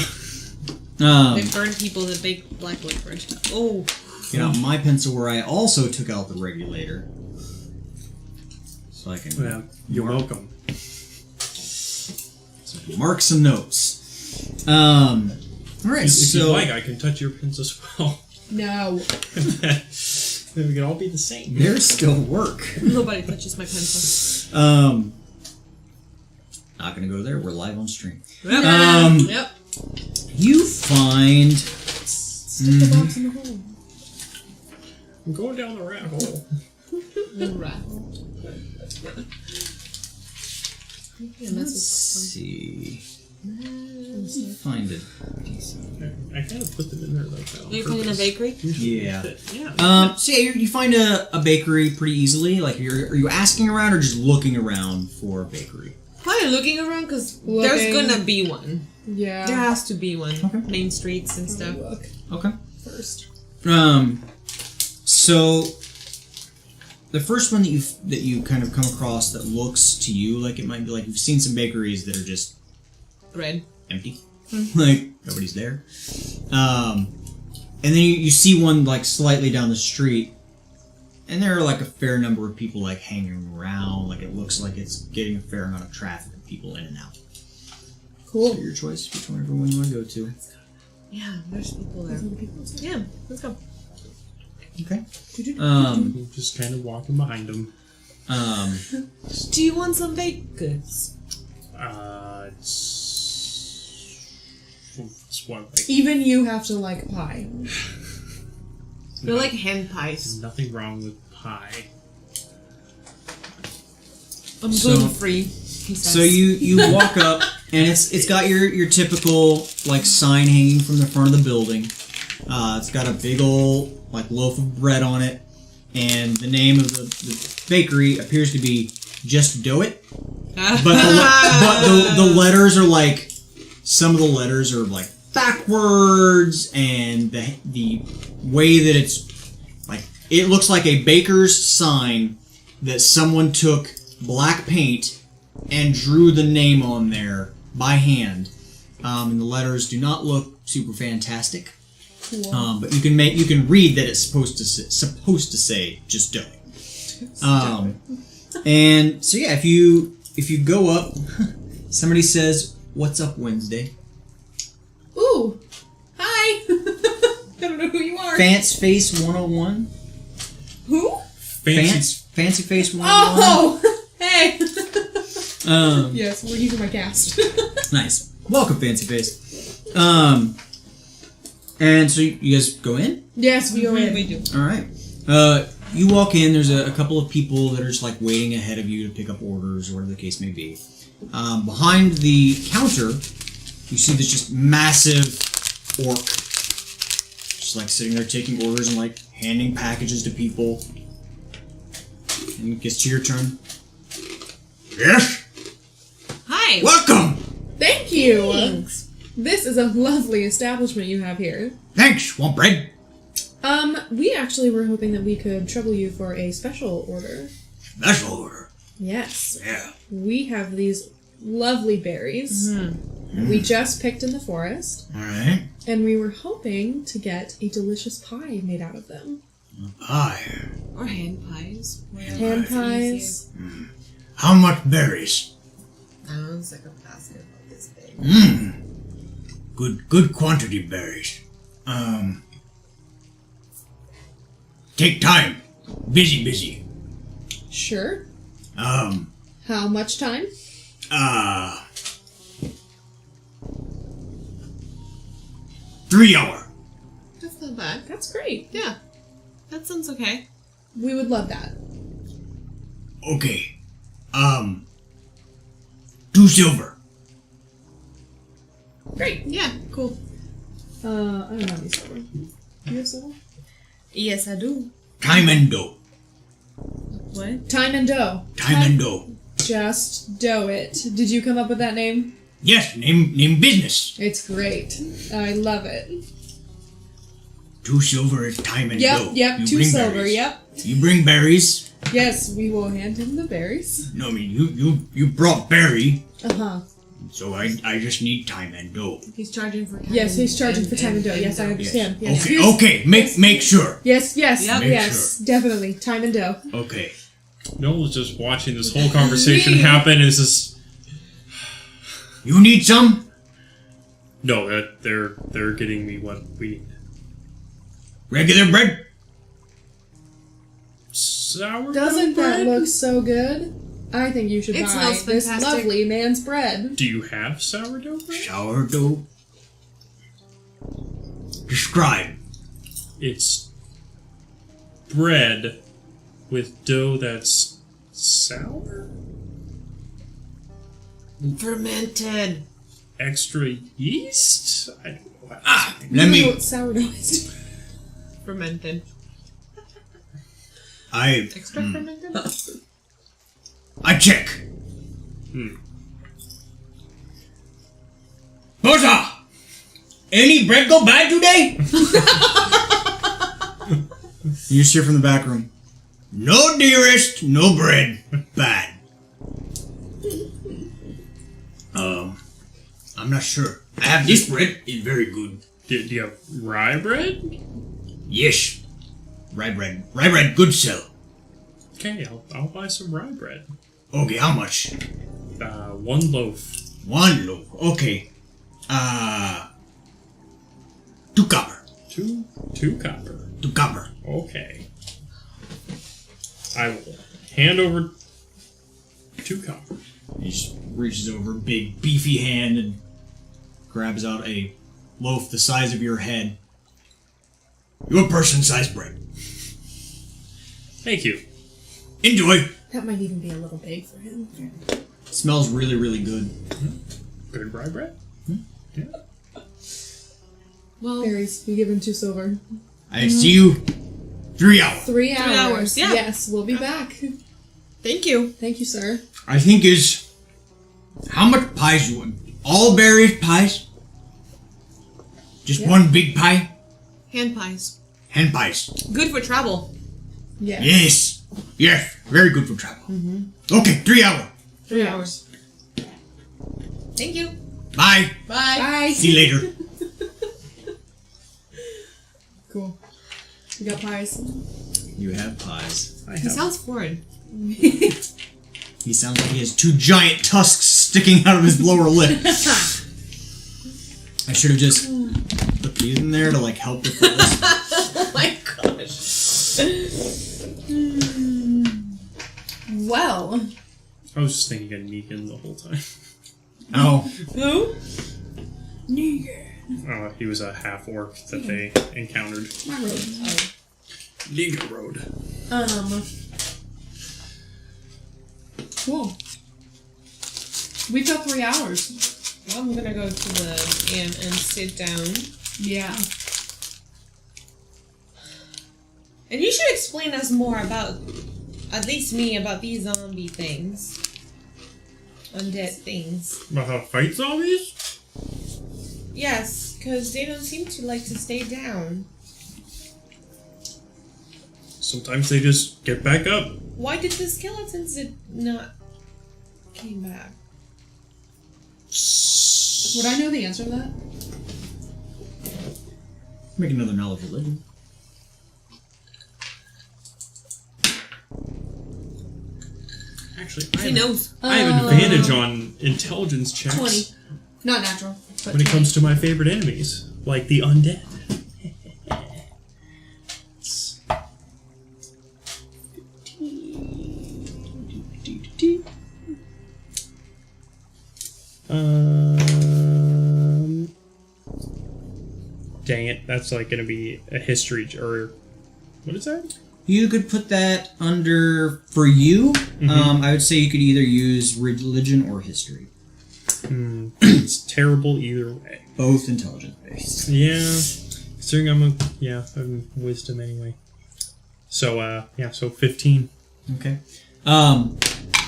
They burn people that bake black licorice. Oh. Get out my pencil where I also took out the regulator. So I can Yeah, you're welcome. mark some notes. Alright, If so you like, I can touch your pens as well. No. Then we can all be the same. there's still work. Nobody touches my pencil. Not gonna go there, we're live on stream. Yep. Yep. You find Stick the box in the hole. I'm going down the rat hole. let's see. Find it. I kind of put them in there like that. on Are you putting in a purpose. bakery? Yeah. Yeah. So yeah, you find a bakery pretty easily. Like, are you asking around or just looking around for a bakery? Probably looking around because Looking. there's gonna be one. Yeah. There has to be one. Okay. Main streets and stuff. Look Okay. first. So the first one that you kind of come across that looks to you like it might be like you've seen some bakeries that are just Bread. empty, like nobody's there. And then you see one like slightly down the street, and there are like a fair number of people like hanging around. Like it looks like it's getting a fair amount of traffic of people in and out. Cool. So your choice, which one everyone you want to go to. Yeah, there's people there. Yeah, let's go. Okay. Just kind of walking behind them. Do you want some baked goods? It's one like Even you have to like pie. They're like hand pies. nothing wrong with pie. I'm So- gluten free. He says. So you walk up, and it's got your typical like sign hanging from the front of the building. It's got a big old like loaf of bread on it, and the name of the bakery appears to be Just Do It. But the letters are like, some of the letters are like backwards, and the way that it's like, it looks like a baker's sign that someone took black paint and drew the name on there by hand. And the letters do not look super fantastic. Cool. But you can read that it's supposed to say Just Do It. And so yeah, if you go up, somebody says, "What's up, Wednesday?" Ooh, hi. I don't know who you are. Fancy Face 101. Who? Fancy Face 101. Oh, hey. Um, Yes, we're using my cast. nice. Welcome, Fancy Face. And so you guys go in. Yes, we go in. We do. All right. You walk in. There's a couple of people that are just like waiting ahead of you to pick up orders or whatever the case may be. Behind the counter, you see this just massive orc, just like sitting there taking orders and like handing packages to people. And it gets to your turn. Yes. Hi. Welcome. Thank you. Thanks. This is a lovely establishment you have here. Thanks. Want bread? We actually were hoping that we could trouble you for a special order. Special order. Yes. Yeah. We have these lovely berries. We just picked in the forest, All right. and we were hoping to get a delicious pie made out of them. Pie. Or hand pies. Hand pies. How much berries? I don't know, it's like a basket about this big. Good quantity berries. Take time. Busy. Sure. Um, How much time? 3 hour. That's not bad. That's great. Yeah. That sounds okay. We would love that. Okay. 2 silver. Great. Yeah, cool. I don't have any silver. You have silver? Yes, I do. Time and dough. What? Time and dough. Time and dough. Just dough it. Did you come up with that name? Yes, name business. It's great. I love it. 2 silver is time and dough. Yep, You 2 bring silver, berries. yep. You bring berries. Yes, we will hand him the berries. No, I mean you brought berry, Uh-huh. so I just need time and dough. He's charging for time. Yes, he's charging for time and dough. Yes, I dough. understand. Yes. Okay. Make sure. Yes, Yep. Make yes, definitely. Time and dough. Okay. Noel's just watching this whole conversation happen. And it's just You need some? no, they're getting me what we need. Regular bread? Sourdough Doesn't that bread? look so good? I think you should It buy smells this fantastic. lovely man's bread. Do you have sourdough bread? Sourdough? Describe. It's bread with dough that's sour, Fermented. extra yeast. I don't know. You Let don't know me. what sourdough is. Fermented. I Extra fermented? check. Bosa! Any bread go bad today? You just hear from the back room. No, dearest, no bread. Bad. I'm not sure. I have this bread. It's very good. Do you have rye bread? Yes. Rye bread. Rye bread, good sell. Okay, I'll buy some rye bread. Okay, how much? 1 loaf. 1 loaf. Okay. 2 copper. 2 copper. 2 copper. Okay. I will hand over 2 copper. He just reaches over, big, beefy hand, and grabs out a loaf the size of your head. Your person-sized bread. Thank you. Enjoy. That might even be a little big for him. Smells really, really good. Good rye bread? Yeah. Well, Berries, we give him 2 silver. I see you 3 hours. 3 hours. 3 hours, yeah. Yes, we'll be back. thank you. Thank you, sir. I think is how much pies you want? All berries pies? Just Yeah. 1 big pie? Hand pies. Hand pies. Good for travel. Yes. Yes. Yes. Very good for travel. Okay, 3 hours. 3 hours. Thank you. Bye. Bye. Bye. See you later. Cool. We got pies. You have pies. I He have sounds foreign. He sounds like he has 2 giant tusks sticking out of his lower lip. I should have just put these in there to like help with this. Oh my gosh. Well, I was just thinking of Negan the whole time. Oh. Who? Negan. He was a half orc that they encountered. My road. Negan Road. Cool. We've got 3 hours. I'm gonna go to the inn and sit down. Yeah. And you should explain us more about, at least me, about these zombie things. Undead things. About how to fight zombies? Yes, because they don't seem to like to stay down. Sometimes they just get back up. Why did the skeletons not came back? Would I know the answer to that? Make another knowledge religion. Actually, He knows. I have an advantage on intelligence checks 20. Not natural. But when it comes to my favorite enemies, like the undead. Dang it, that's like gonna be a history, or what is that? You could put that under, for you, I would say you could either use religion or history. It's terrible either way. Both intelligence based. Yeah, considering I'm wisdom anyway. So, so 15. Okay.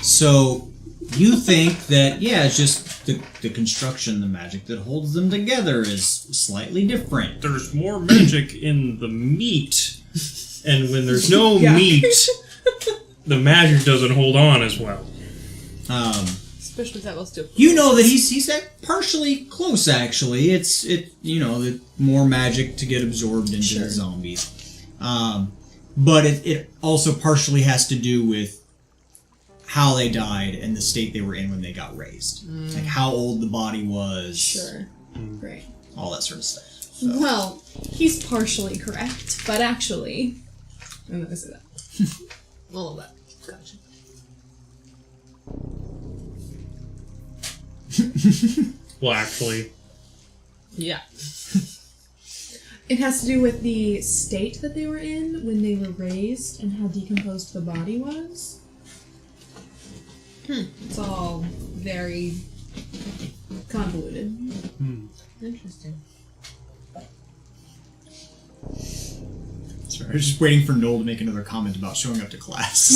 So you think that, it's just the construction, the magic that holds them together is slightly different. There's more magic in the meat, and when there's no meat, the magic doesn't hold on as well. Especially if that was still. You know that he's partially close, actually. It's the more magic to get absorbed into the zombies. But it also partially has to do with how they died and the state they were in when they got raised. Like how old the body was. Sure. Great. All that sort of stuff. So. Well, he's partially correct, but actually... I'm not going to say that. All of that. Gotcha. Well, actually, Yeah. It has to do with the state that they were in when they were raised and how decomposed the body was. It's all very convoluted. Interesting. Sorry, I was just waiting for Noel to make another comment about showing up to class.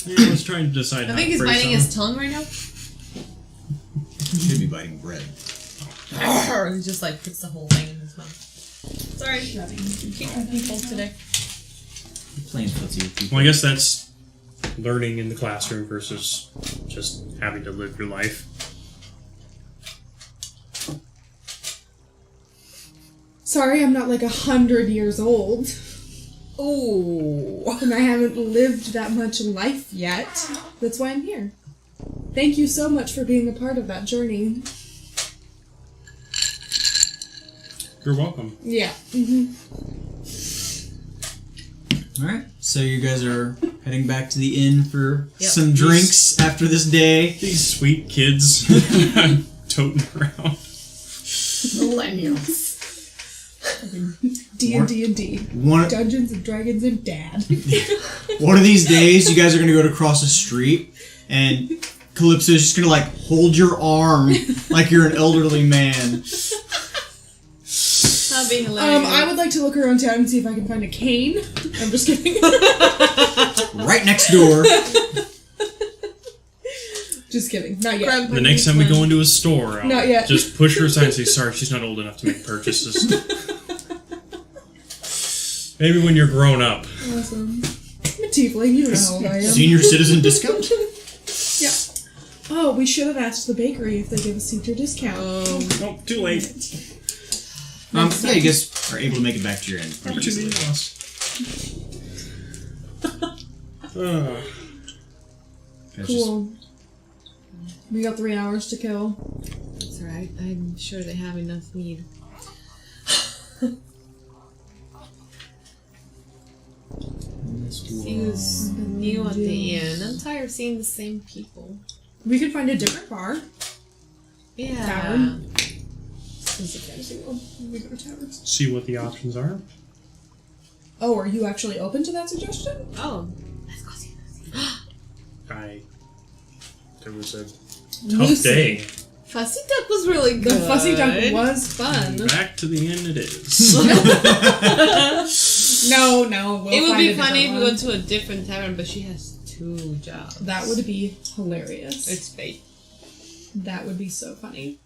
I was trying to decide I how think to he's phrase biting something. his tongue right now. Should be biting bread. Or he just like puts the whole thing in his mouth. Sorry, keeping people today. Playing footsie with people. Well, I guess that's learning in the classroom versus just having to live your life. Sorry, I'm not like 100 years old. Oh. And I haven't lived that much life yet. That's why I'm here. Thank you so much for being a part of that journey. You're welcome. Yeah. Alright, so you guys are heading back to the inn for Yep. some drinks after this day. These sweet kids I'm toting around. Millennials. D&D and D. One Dungeons and Dragons and Dad. One of these days, you guys are going to go to cross the street, and Calypso's just going to, hold your arm like you're an elderly man. That'd be hilarious. I would like to look around town and see if I can find a cane. I'm just kidding. Right next door. Just kidding. Not yet. The next time we go into a store, I'll Not yet. just push her aside and say, sorry, she's not old enough to make purchases. Maybe when you're grown up. Awesome. I'm a tiefling. You know how old I am. Senior citizen discount? Yeah. Oh, we should have asked the bakery if they give a senior discount. Oh, too late. Yeah, you guys are able to make it back to your inn. Opportunity lost. Cool. We got 3 hours to kill. That's alright. I'm sure they have enough meat. Seems new at the inn. I'm tired of seeing the same people. We could find a different bar. Yeah. Tavern. It's a fantasy world. We go to taverns. See what the options are. Oh, are you actually open to that suggestion? Oh. Let's go see this. There was a tough Lucy. day. Fussy Duck was really good. The Fussy Duck was fun. Back to the inn it is. No, we'll It would find be a funny if different we one. went to a different tavern, but she has 2 jobs. That would be hilarious. It's fate. That would be so funny.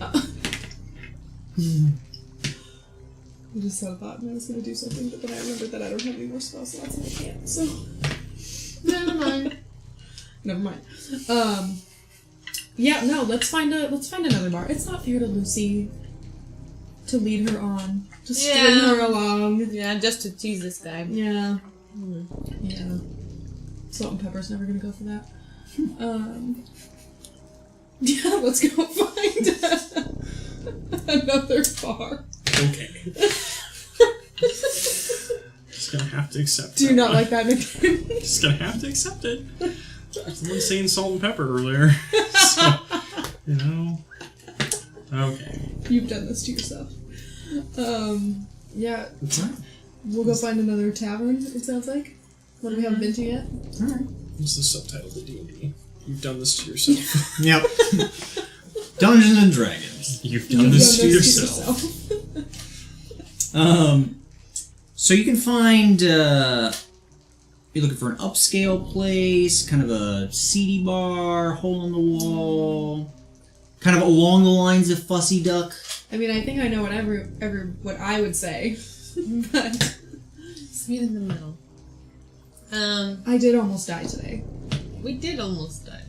I just had a thought and I was going to do something, but then I remembered that I don't have any more spell slots and I can't, so... Never mind. Never mind. Yeah, no, let's find another bar. It's not fair to Lucy to lead her on. To string her along. Yeah, just to tease this guy. Yeah. Yeah. Salt and pepper's never gonna go for that. Yeah, let's go find another bar. Okay. Just gonna have to accept Do you that not one. like that nickname? Just gonna have to accept it. Someone saying salt and pepper earlier. So, you know. Okay. You've done this to yourself. Yeah. We'll go find another tavern, it sounds like. One we haven't been to yet. Alright. What's the subtitle of the D&D? You've done this to yourself. Yep. Dungeons and Dragons. You've done this to yourself. So you can find, you're looking for an upscale place, kind of a seedy bar, hole in the wall, kind of along the lines of Fussy Duck. I mean, I think I know what what I would say, but Meet in the middle. I did almost die today. We did almost die.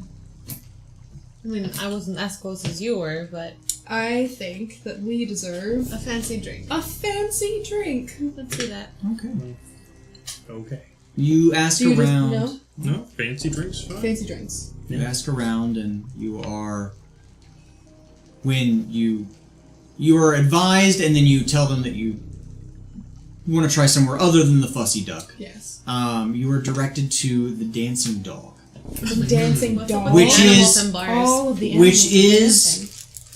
I mean, I wasn't as close as you were, but I think that we deserve a fancy drink. a fancy drink. Let's do that. Okay. Okay. You ask Do you just around. know? No, fancy drinks fine. Fancy drinks. You ask around, and you are are advised, and then you tell them that you want to try somewhere other than the Fussy Duck. Yes. You are directed to the Dancing Dog, The dancing dog. Which Animals is- and bars. all of the which animals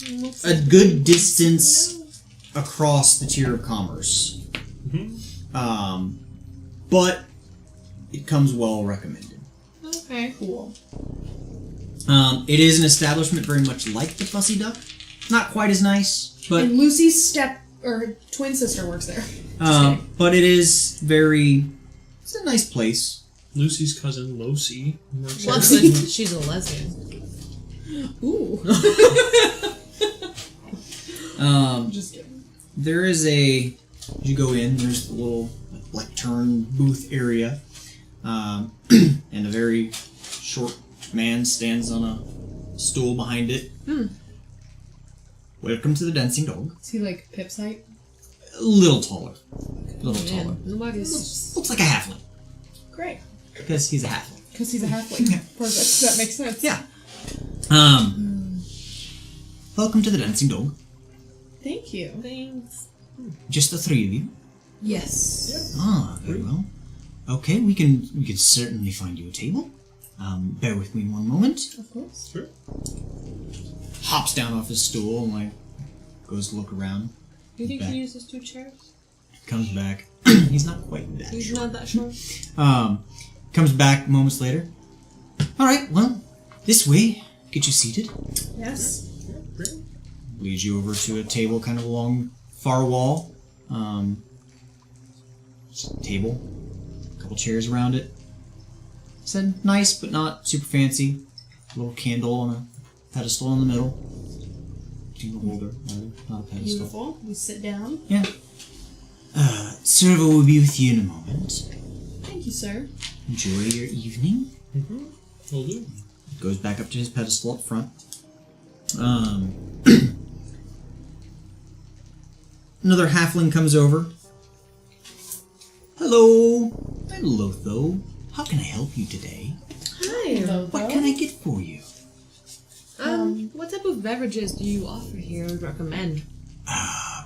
is a good distance across the tier of commerce. But it comes well recommended. Okay. cool. It is an establishment very much like the Fussy Duck. Not quite as nice, but And Lucy's twin sister works there. but it is very. It's a nice place. Lucy's cousin, Losi, works Well, there. good. She's a lesbian. Ooh. Um, Just kidding. there is a. As you go in, there's a little lectern booth area, and a very short man stands on a stool behind it. Welcome to the Dancing Dog. Is he like Pip's height? A little taller. A little taller. Man, nobody's. Looks like a halfling. Great. Because he's a halfling. Because he's a halfling. Perfect. That makes sense. Yeah. Welcome to the Dancing Dog. Thank you. Things. Just the 3 of you. Yes. Very well. Okay, we can certainly find you a table. Bear with me 1 moment. Of course. Sure. Hops down off his stool and goes to look around. Do you think Back. he uses 2 chairs? Comes back. He's not quite that He's short. not that short. Comes back moments later. All right, well, this way. Get you seated. Yes. Great. Leads you over to a table kind of along far wall. Just a table. A couple chairs around it. Said nice, but not super fancy. A little candle on a pedestal in the middle. Candle holder, rather, not a pedestal. Beautiful. We sit down. Yeah. Server will be with you in a moment. Thank you, sir. Enjoy your evening. Will do. Goes back up to his pedestal up front. Another halfling comes over. Hello. Hello, though. How can I help you today? Hi. What can I get for you? What type of beverages do you offer here or recommend?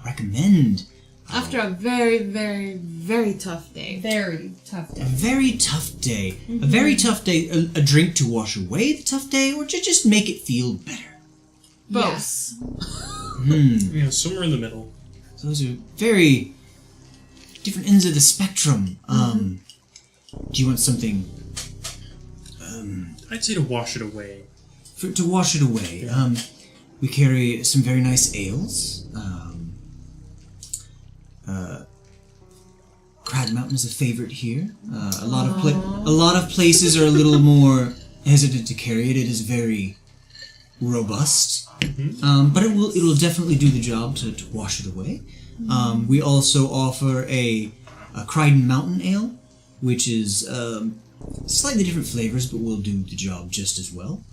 Recommend. After a very, very, very tough day. Very tough A day. very tough day. A very tough day. A drink to wash away the tough day, or to just make it feel better. Yes. Yeah, somewhere in the middle. So those are very different ends of the spectrum. Do you want something I'd say to wash it away. to wash it away? We carry some very nice ales. Crag Mountain is a favorite here. A lot of places are a little more hesitant to carry it. It is very robust, but it will definitely do the job to wash it away. We also offer a Crichton Mountain Ale, which is slightly different flavors, but will do the job just as well.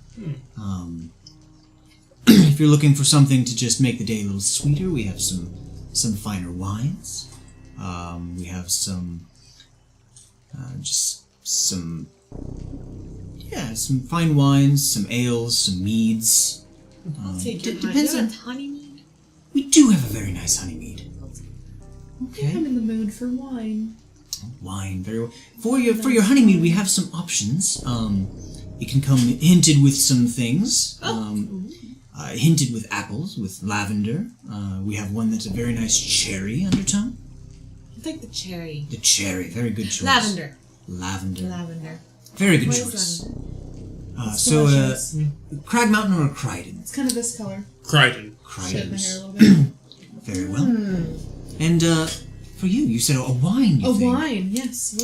If you're looking for something to just make the day a little sweeter, we have some finer wines. We have some fine wines, some ales, some meads. Depends on. honey mead. We do have a very nice honey mead. I think I'm Okay, in the mood for wine. wine, very well. For your honey mead, we have some options. It can come hinted with some things. Hinted with apples, with lavender. We have one that's a very nice cherry undertone. I think the cherry. The cherry, very good choice. Lavender. Lavender. Very good What choice. is lavender? Delicious. Crag Mountain or Crichton? It's kind of this color. Crichton. Shave my hair a Crichton's. little bit. Very well. And for you said a wine, you A think? wine, yes.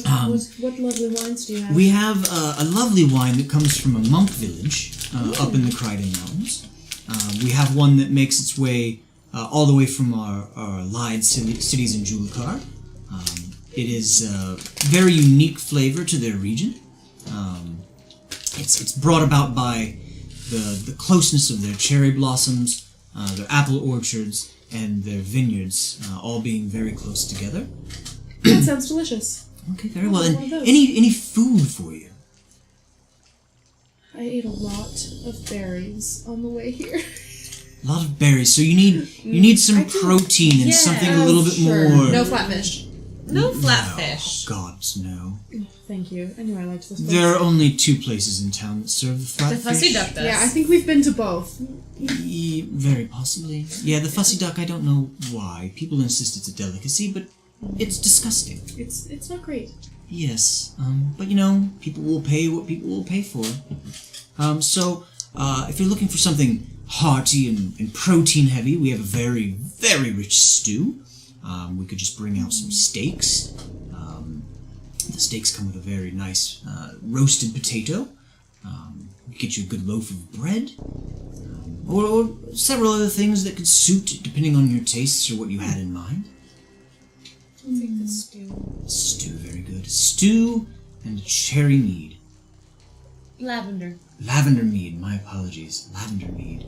What lovely wines do you have? We have a lovely wine that comes from a monk village up in the Crichton Mountains. We have one that makes its way all the way from our allied cities in Julakar. It is a very unique flavor to their region. It's brought about by the closeness of their cherry blossoms, their apple orchards, and their vineyards all being very close together. That sounds delicious. Okay, very well. And One of those. any food for you? I ate a lot of berries on the way here. A lot of berries. So you need some I do. protein and something a little bit Sure. more. No flatfish. No flatfish. Oh, gods, no. Thank you. I knew I liked this place. There are only 2 places in town that serve the The flatfish. fussy duck does. Yeah, I think we've been to both. Very possibly. Yeah, the fussy duck, I don't know why. People insist it's a delicacy, but it's disgusting. It's not great. Yes, but people will pay what people will pay for. So, if you're looking for something hearty and protein heavy, we have a very, very rich stew. We could just bring out some steaks. The steaks come with a very nice roasted potato. Get you a good loaf of bread. Or several other things that could suit depending on your tastes or what you had in mind. I'll take the stew. Stew, very good. Stew and cherry mead. Lavender. Lavender mead, my apologies. Lavender mead.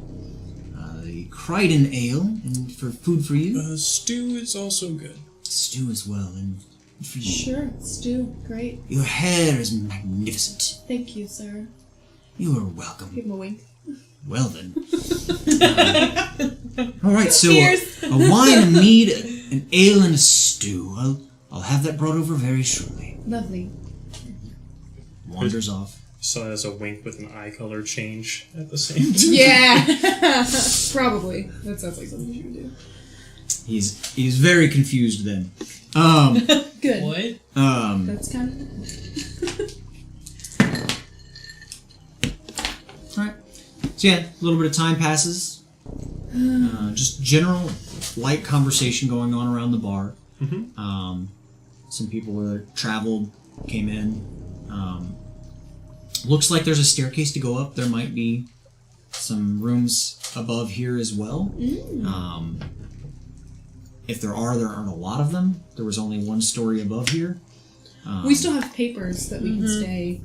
The Crichton ale, and for food for you. Stew is also good. Stew as well, and for you. Sure, stew. Great. Your hair is magnificent. Thank you, sir. You are welcome. Give him a wink. Well then. Alright, so Cheers. a wine, a mead, an ale, and a stew. I'll have that brought over very shortly. Lovely. Wanders off. So as a wink with an eye color change at the same time. Yeah. Probably. That sounds like something you would do. He's very confused then. Good. What? That's kind of. Alright. So yeah, a little bit of time passes. Just general light conversation going on around the bar. Some people that traveled came in. Looks like there's a staircase to go up. There might be some rooms above here as well. If there aren't a lot of them. There was only one story above here. We still have papers that we can stay.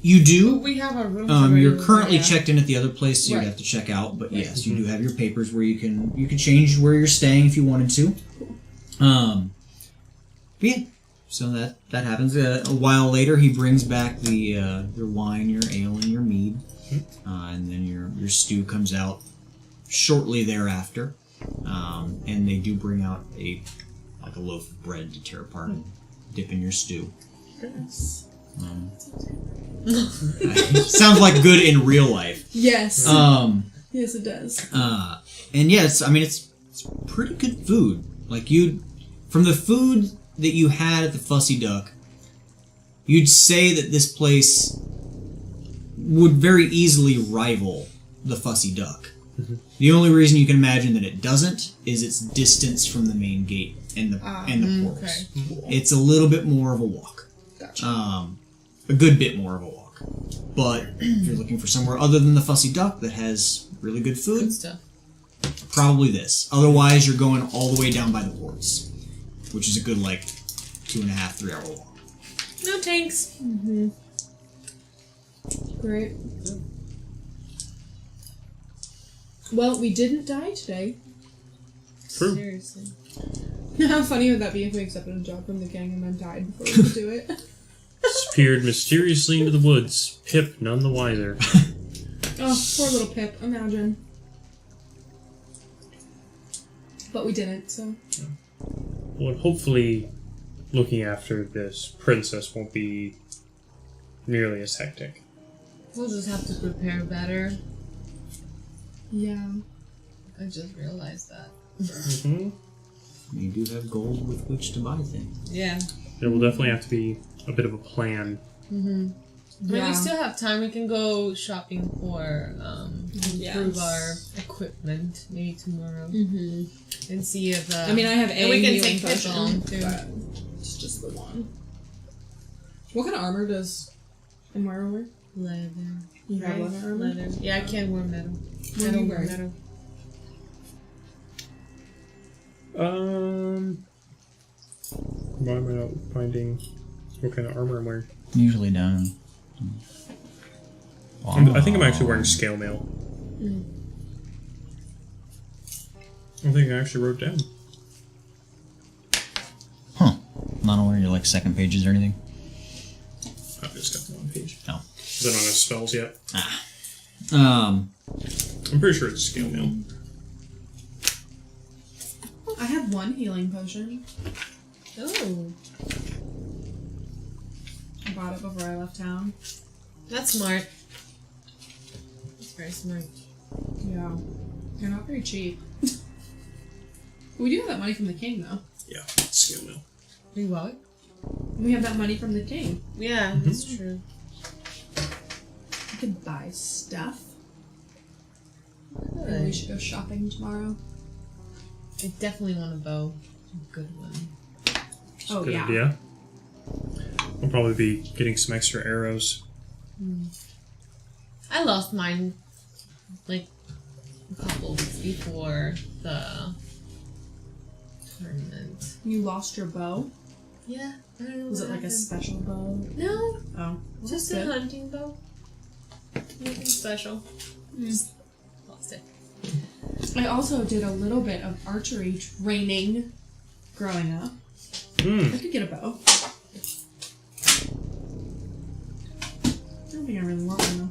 You do? We have our room. You're currently checked in at the other place, so Right. you'd have to check out. But yes, you do have your papers where you can change where you're staying if you wanted to. But yeah, So that happens. A while later, he brings back the your wine, your ale, and your mead, and then your stew comes out shortly thereafter. And they do bring out a loaf of bread to tear apart and dip in your stew. Goodness. Sounds like good in real life. Yes. Yes, it does. And yes, I mean it's pretty good food. Like from the food that you had at the Fussy Duck, you'd say that this place would very easily rival the Fussy Duck. Mm-hmm. The only reason you can imagine that it doesn't is its distance from the main gate and the portals. Okay. It's a little bit more of a walk. Gotcha. A good bit more of a walk. But if you're looking for somewhere other than the Fussy Duck that has really good food, Good stuff. probably this. Otherwise, you're going all the way down by the ports, which is a good 2.5, 3 hour walk. No tanks. Mm-hmm. Great. Well, we didn't die today. True. Seriously. How funny would that be if we accepted a job from the gang and then died before we could do it? Disappeared mysteriously into the woods. Pip none the wiser. Oh, poor little Pip. Imagine. But we didn't, so. Well, hopefully, looking after this princess won't be nearly as hectic. We'll just have to prepare better. Yeah. I just realized that. Mm-hmm. You do have gold with which to buy things. Yeah. There will definitely have to be a bit of a plan. Mm-hmm. But Yeah. we still have time. We can go shopping for improve Yes. our equipment maybe tomorrow Mm-hmm. and see if. I mean, I have and a we can healing take Pip along potion, too. but it's just the one. What kind of armor does Enwire wear? Leather. You have Right? leather armor? Leather. Yeah, I can't wear metal. What do I you don't wear wear? metal. Why am I not finding what kind of armor I'm wearing? Usually down. I think I'm actually wearing scale mail. I don't think I actually wrote down. Huh. Not on your second pages or anything? I've just got the one page. No. I don't have spells yet. Um. I'm pretty sure it's scale mail. I have one healing potion. Oh, I bought it before I left town. that's smart. That's very smart. Yeah. They're not very cheap. We do have that money from the king, though. Yeah, it's scale mail. We what? We have that money from the king. Yeah, that's true. We could buy stuff. Maybe Good. we should go shopping tomorrow. I definitely want a bow. A good one. Oh, Good yeah. idea. I'll probably be getting some extra arrows. I lost mine a couple weeks before the tournament. You lost your bow? Yeah, I don't know. Was what it like a happened. special bow? No, Oh. Well, just that's a good. hunting bow. Nothing special. Just lost it. I also did a little bit of archery training growing up. I could get a bow. I don't think I really want one though.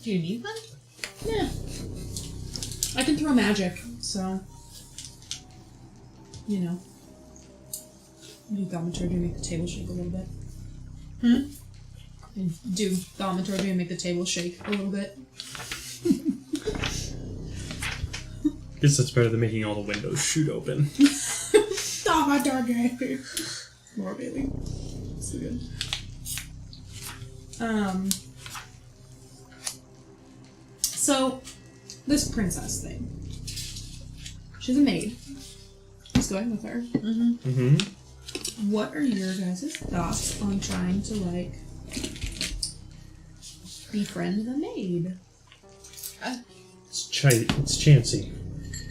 Do you need one? Yeah. I can throw magic, so. You know. Do thaumaturgy and make the table shake a little bit. And do thaumaturgy and make the table shake a little bit. Guess that's better than making all the windows shoot open. Thaumaturgy! More baby. So good. So, this princess thing. She's a maid. Who's going with her? Mm-hmm. What are your guys' thoughts on trying to, befriend the maid? It's chancy.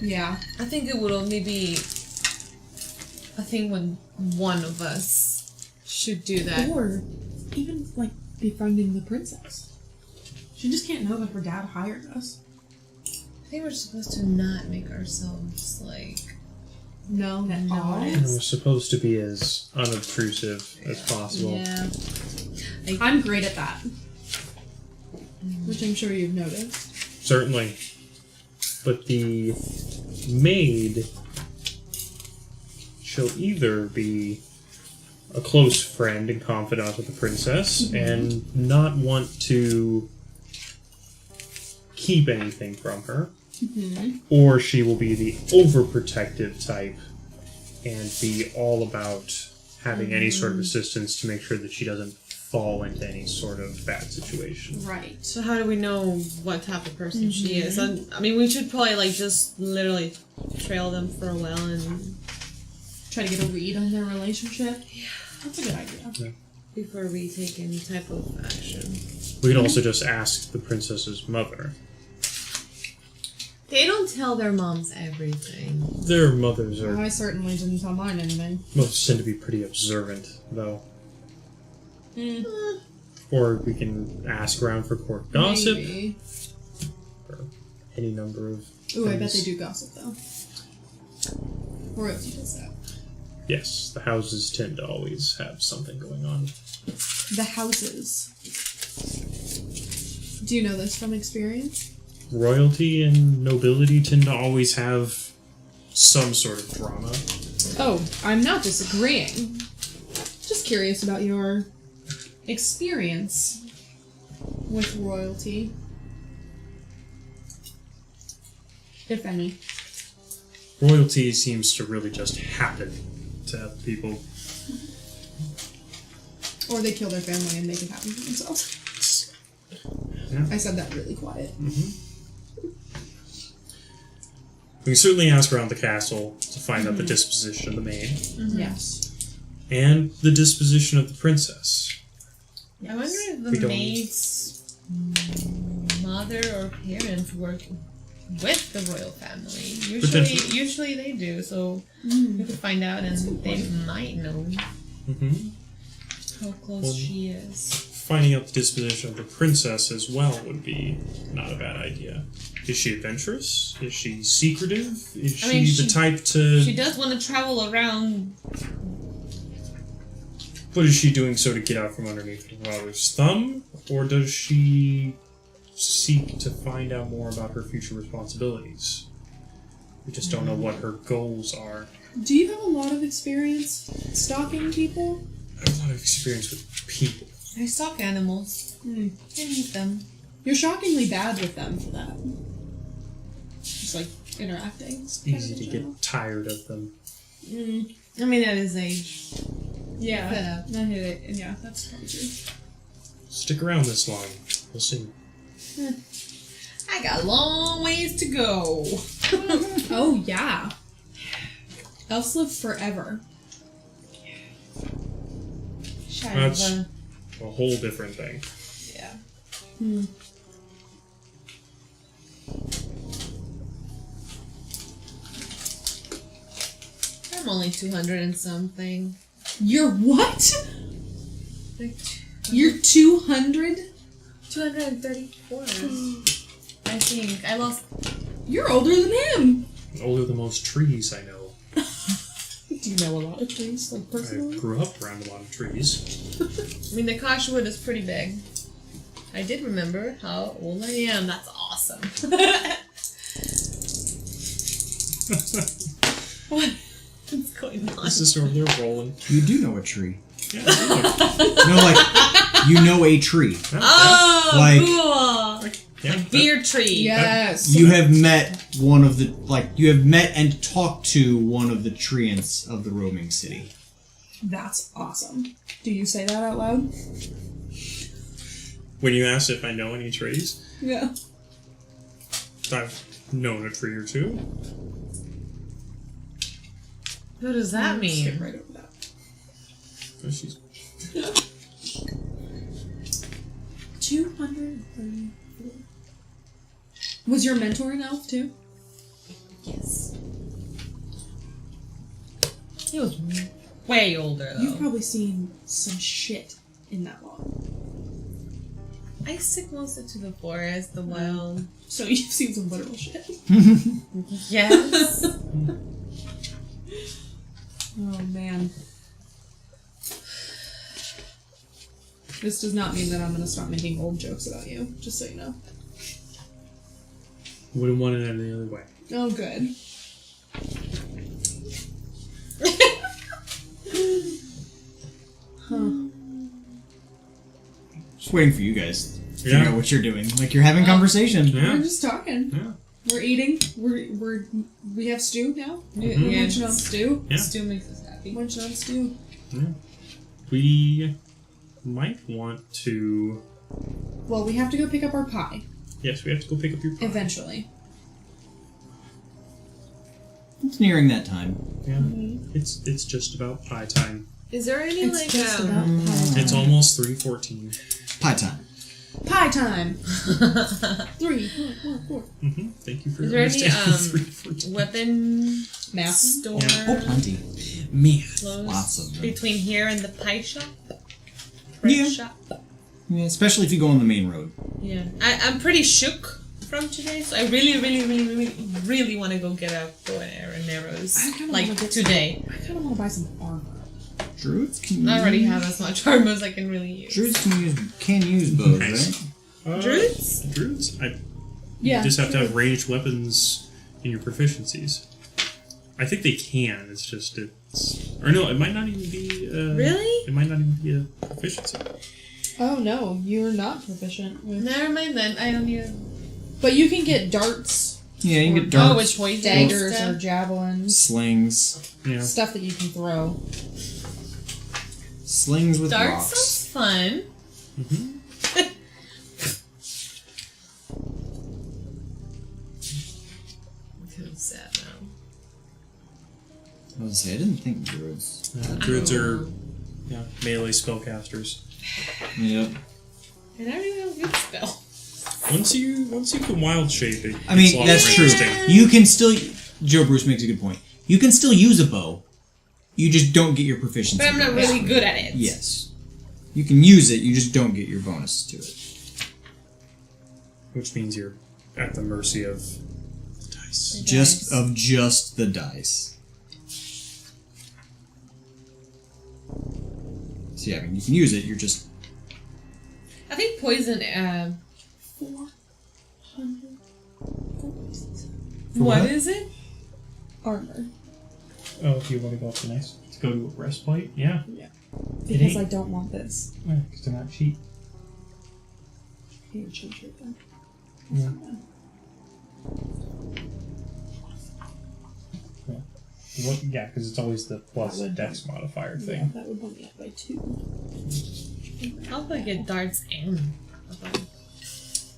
Yeah. I think it would only be a thing when one of us should do that. Or even, befriending the princess. She just can't know that her dad hired us. I think we're supposed to not make ourselves, No, at all. And we're supposed to be as unobtrusive as possible. Yeah. I'm great at that. Which I'm sure you've noticed. Certainly. But the maid shall either be a close friend and confidant of the princess and not want to keep anything from her, or she will be the overprotective type and be all about having any sort of assistance to make sure that she doesn't fall into any sort of bad situation. Right. So how do we know what type of person she is? I mean, we should probably like just literally trail them for a while and Try to get a read on their relationship. Yeah. That's a good idea. before we take any type of action. We could also just ask the princess's mother. They don't tell their moms everything. Their mothers are I certainly didn't tell mine anything. most tend to be pretty observant, though. Or we can ask around for court gossip. Maybe. Or any number of Ooh, I bet they things. do gossip though. Royalty does that. Yes, the houses tend to always have something going on. The houses. Do you know this from experience? Royalty and nobility tend to always have some sort of drama. Oh, I'm not disagreeing. Just curious about your experience with royalty. If any. Royalty seems to really just happen to have people. Or they kill their family and make it happen to themselves. Yeah. I said that really quiet. We can certainly ask around the castle to find out the disposition of the maid Yes. and the disposition of the princess. I wonder if We the don't- maid's mother or parents work with the royal family. Potentially. Usually they do, so we could find out and they might know how close Well, she is. Finding out the disposition of the princess as well would be not a bad idea. Is she adventurous? Is she secretive? Is I mean, she the type to... She does want to travel around. But is she doing so to get out from underneath her father's thumb? Or does she seek to find out more about her future responsibilities? We just don't know what her goals are. Do you have a lot of experience stalking people? I have a lot of experience with people. I stalk animals. I eat them. You're shockingly bad with them for that. Just like interacting. It's easy to get tired of them. I mean, at his age. Yeah. I hit it. And yeah, that's probably true. Stick around this long. We'll see. I got a long ways to go. Oh, yeah. Elves live forever. That's a whole different thing. Yeah. I'm only 200 and something. You're what? Like You're 200? 234. I think. I lost. You're older than him. Older than most trees I know. Do you know a lot of trees, like I personally? grew up around a lot of trees. I mean, the Koshwood is pretty big. I did remember how old I am. That's awesome. What's going on? My sister over there rolling. You do know a tree. Yeah, No, like, you know a tree. Oh, Like- cool! yeah, Like beer tree. Yes. You have met one of the, you have met and talked to one of the treants of the roaming city. That's awesome. Do you say that out loud? When you asked if I know any trees, Yeah. I've known a tree or two. What does that Skip mean? right over that. Oh, she's 234. Was your mentor an elf too? Yes. He was way older though. You've probably seen some shit in that long. I stick mostly to the forest, the wild. So you've seen some literal shit. Yes. Oh, man. This does not mean that I'm going to stop making old jokes about you, just so you know. Wouldn't want it any other way. Oh, good. Huh. Just waiting for you guys to figure Yeah. out what you're doing. Like you're having conversation. Yeah. We're just talking. Yeah. We're eating. We have stew now. We're Yeah. munching on stew. Yeah. Still makes us happy. Munching on stew. We might want to. Well, we have to go pick up our pie Yes, we have to go pick up your pie. eventually. It's nearing that time. Yeah. It's just about pie time. Is there any It's like just about pie. It's almost 3:14. Pie time. Pie time. 3, 4. Thank you for Is there any understanding 3:14. weapon Math. store Oh, plenty. close Lots of them. between here and the pie shop? Yeah. Bread shop? Yeah, especially if you go on the main road. Yeah. I'm pretty shook from today, so I really want to go get a bow and arrows. I kinda Like wanna get today. I kind of want to buy some armor. Druids can I already have as much armor as I can really use. Druids can use bows, Nice. right? Druids? Druids? Yeah. You just have to have ranged weapons in your proficiencies. I think they can. It's just or no, it might not even be. Really? It might not even be a proficiency. Oh no, you're not proficient with. Never mind then. I don't need. But you can get darts, Yeah, you can get Oh, darts, with poison daggers, stuff? or javelins. slings, Yeah. Stuff that you can throw. slings with Darts rocks. sounds fun. I'm kind of sad now. I was gonna say I didn't think druids. Druids are melee spellcasters. Yep. And I don't even have a good spell. Once you can wild shape it. I mean, it's a lot that's more true. interesting. You can still. Joe Bruce makes a good point. You can still use a bow. You just don't get your proficiency. But I'm not bonus. really good at it. Yes. You can use it. You just don't get your bonus to it. Which means you're at the mercy of the dice. Just the dice. So yeah, I mean, you can use it. You're just. I think poison. 400 What what? is it? armor. Oh, if you want to go up to nice, to go to a breastplate, yeah. Because I don't want this. Because they're not cheap. Here, change it then. Yeah. What? Yeah, because it's always the plus That would- dex modifier Yeah, thing. that would bump me up by 2. How about get darts and?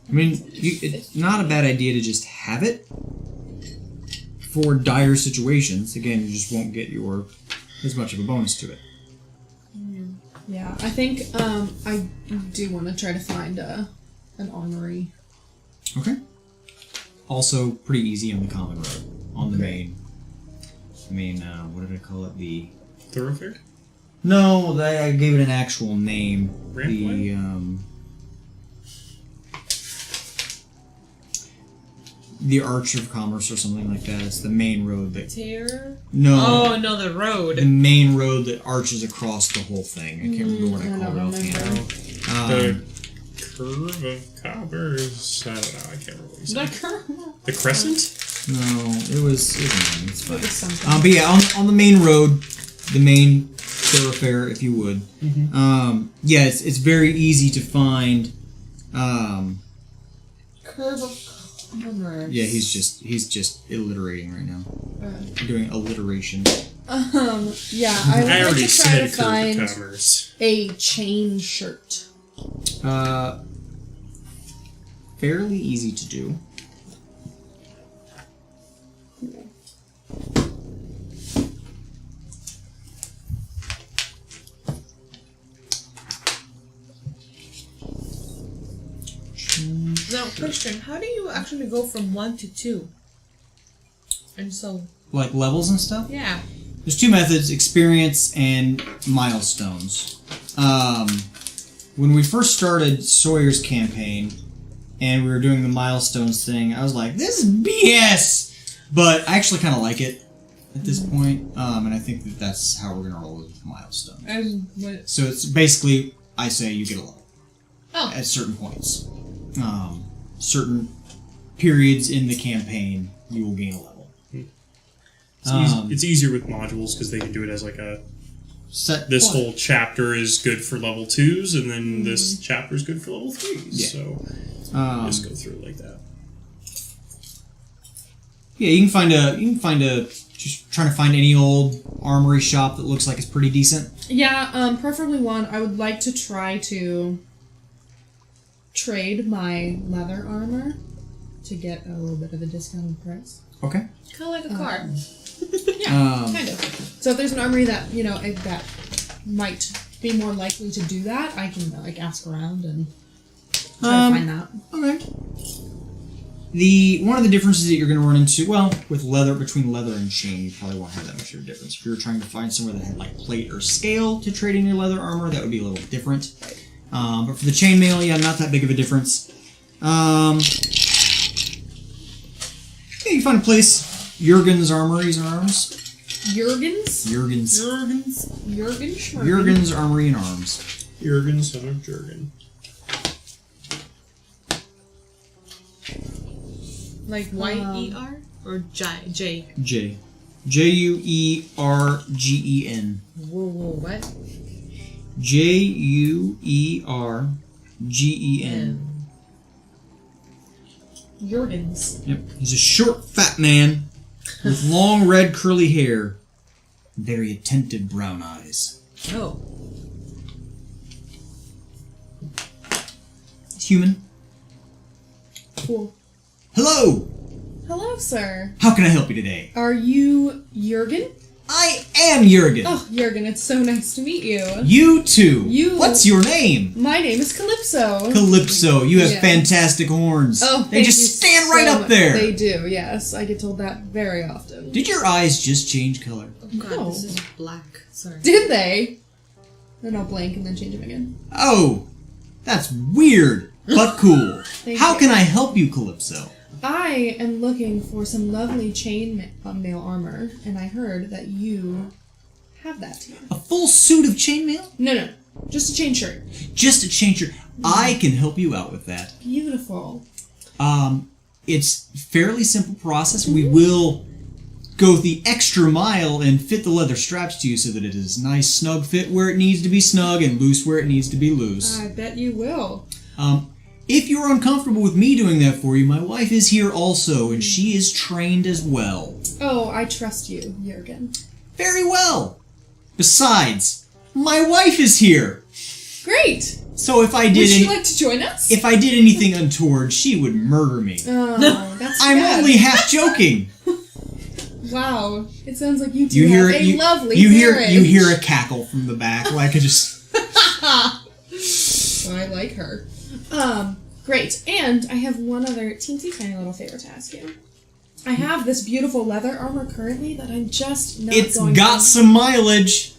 I mean, it's not a bad idea to just have it for dire situations. Again, you just won't get as much of a bonus to it. Yeah, I think I do want to try to find an armory. Okay. Also, pretty easy on the common road, on the main. What did I call it? The Thoroughfare? no, I gave it an actual name. Rampway? The Arch of Commerce or something like that. It's the main road that Tier? no, Oh no, the the road. main road that arches across the whole thing. I can't remember what I I called it don't offhand. The curve of commerce. I don't know. I can't remember what you said. The curve. The crescent? No, it was it's fine. It was something. But yeah, on the main road, the main thoroughfare, if you would. Yeah, it's very easy to find. Curve of commerce. Yeah, he's just alliterating right now. Doing alliteration. Yeah, I would I like already to try to said curve find of commerce. a chain shirt. Fairly easy to do. Now, question: how do you actually go from 1 to 2? And so, Like levels and stuff? yeah. There's two methods, experience and milestones. When we first started Sawyer's campaign and we were doing the milestones thing, I was like, this is BS! But I actually kind of like it. at this point, and I think that's how we're gonna roll with milestones. And what? So it's basically, I say you get a level Oh. at certain points. Certain periods in the campaign, you will gain a level. It's easier with modules because they can do it as like a Set this point. whole chapter is good for level 2s, and then this chapter is good for level 3s. Yeah. So just go through it like that. Yeah, you can find a. Just trying to find any old armory shop that looks like it's pretty decent. Yeah, preferably one. I would like to try to trade my leather armor to get a little bit of a discounted price. Okay. Kind of like a car. Yeah, kind of. So if there's an armory that, that might be more likely to do that, I can, ask around and try to find that. Okay. One of the differences that you're going to run into, well, with between leather and chain, you probably won't have that much of a difference. If you were trying to find somewhere that had, plate or scale to trade in your leather armor, that would be a little different. But for the chainmail, yeah, not that big of a difference. Yeah, you find a place, Jurgen's Armories and Arms. Jurgen's? Jurgen's. Jurgen's Armory and Arms. Jurgen, son of Jurgen. Like Y-E-R? Or J? J. Juergen. Whoa, what? Juergen. Jurgen's. Yep. He's a short, fat man with long, red, curly hair and very attentive brown eyes. Oh. He's human. Cool. Hello! Hello, sir. How can I help you today? Are you Jurgen? I am Jurgen. Oh, Jurgen, it's so nice to meet you. You too. You- What's your name? My name is Calypso. Calypso. You have Yeah. fantastic horns. Oh, they thank just you stand right so up much. there. They do, yes. I get told that very often. Did your eyes just change color? Oh god, No. this is black. Sorry. Did they? Then I'll blink and then change them again. Oh, that's weird, but cool. Thank How you. can I help you, Calypso? I am looking for some lovely chainmail armor, and I heard that you have that here. A full suit of chainmail? No. Just a chain shirt. Just a chain shirt. I can help you out with that. Beautiful. It's a fairly simple process. We will go the extra mile and fit the leather straps to you so that it is nice, snug fit where it needs to be snug and loose where it needs to be loose. I bet you will. If you're uncomfortable with me doing that for you, my wife is here also, and she is trained as well. Oh, I trust you, Jurgen. Very well. Besides, my wife is here. Great! So if I Would did she like to join us? if I did anything untoward, she would murder me. Oh, that's I'm bad. only half joking. Wow. It sounds like you two You hear have a you, lovely you hear marriage. you hear a cackle from the back, like I just I like her. Great. And I have one other teensy tiny little favor to ask you. I have this beautiful leather armor currently that I'm just not it's going got to... some mileage.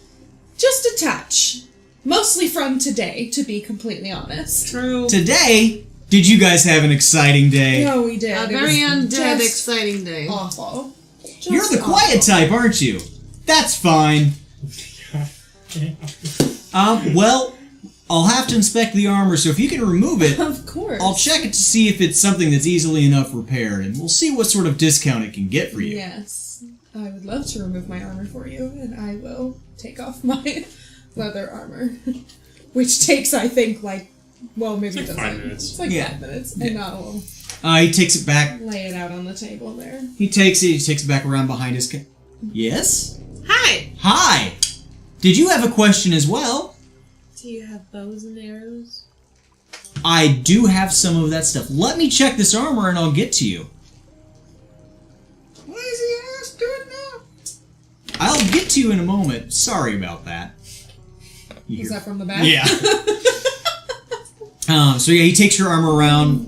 Just a touch. Mostly from today, to be completely honest. True. Today, did you guys have an exciting day? No, we did. A It very was undead, just exciting day. awful. Just You're the quiet awful. type, aren't you? That's fine. Well, I'll have to inspect the armor, so if you can remove it, Of course. I'll check it to see if it's something that's easily enough repaired, and we'll see what sort of discount it can get for you. Yes. I would love to remove my armor for you, and I will take off my leather armor. Which takes, I think, maybe It's like it doesn't. 5 minutes. It's like Yeah. 5 minutes. Yeah. And now we'll He takes it back. lay it out on the table there. He takes it back around behind his... Yes? Hi! Hi! Did you have a question as well? Do you have bows and arrows? I do have some of that stuff. Let me check this armor and I'll get to you. What is he ass doing now? I'll get to you in a moment. Sorry about that. You Is hear- that from the back? Yeah. So yeah, he takes your armor around,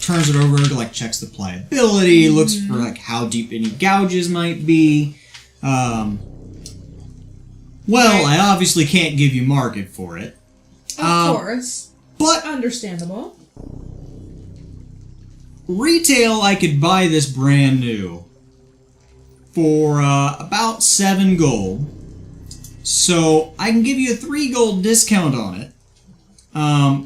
turns it over to checks the pliability, looks for how deep any gouges might be. Well, I obviously can't give you market for it, Of course. but Understandable. retail I could buy this brand new for about 7 gold. So I can give you a 3 gold discount on it,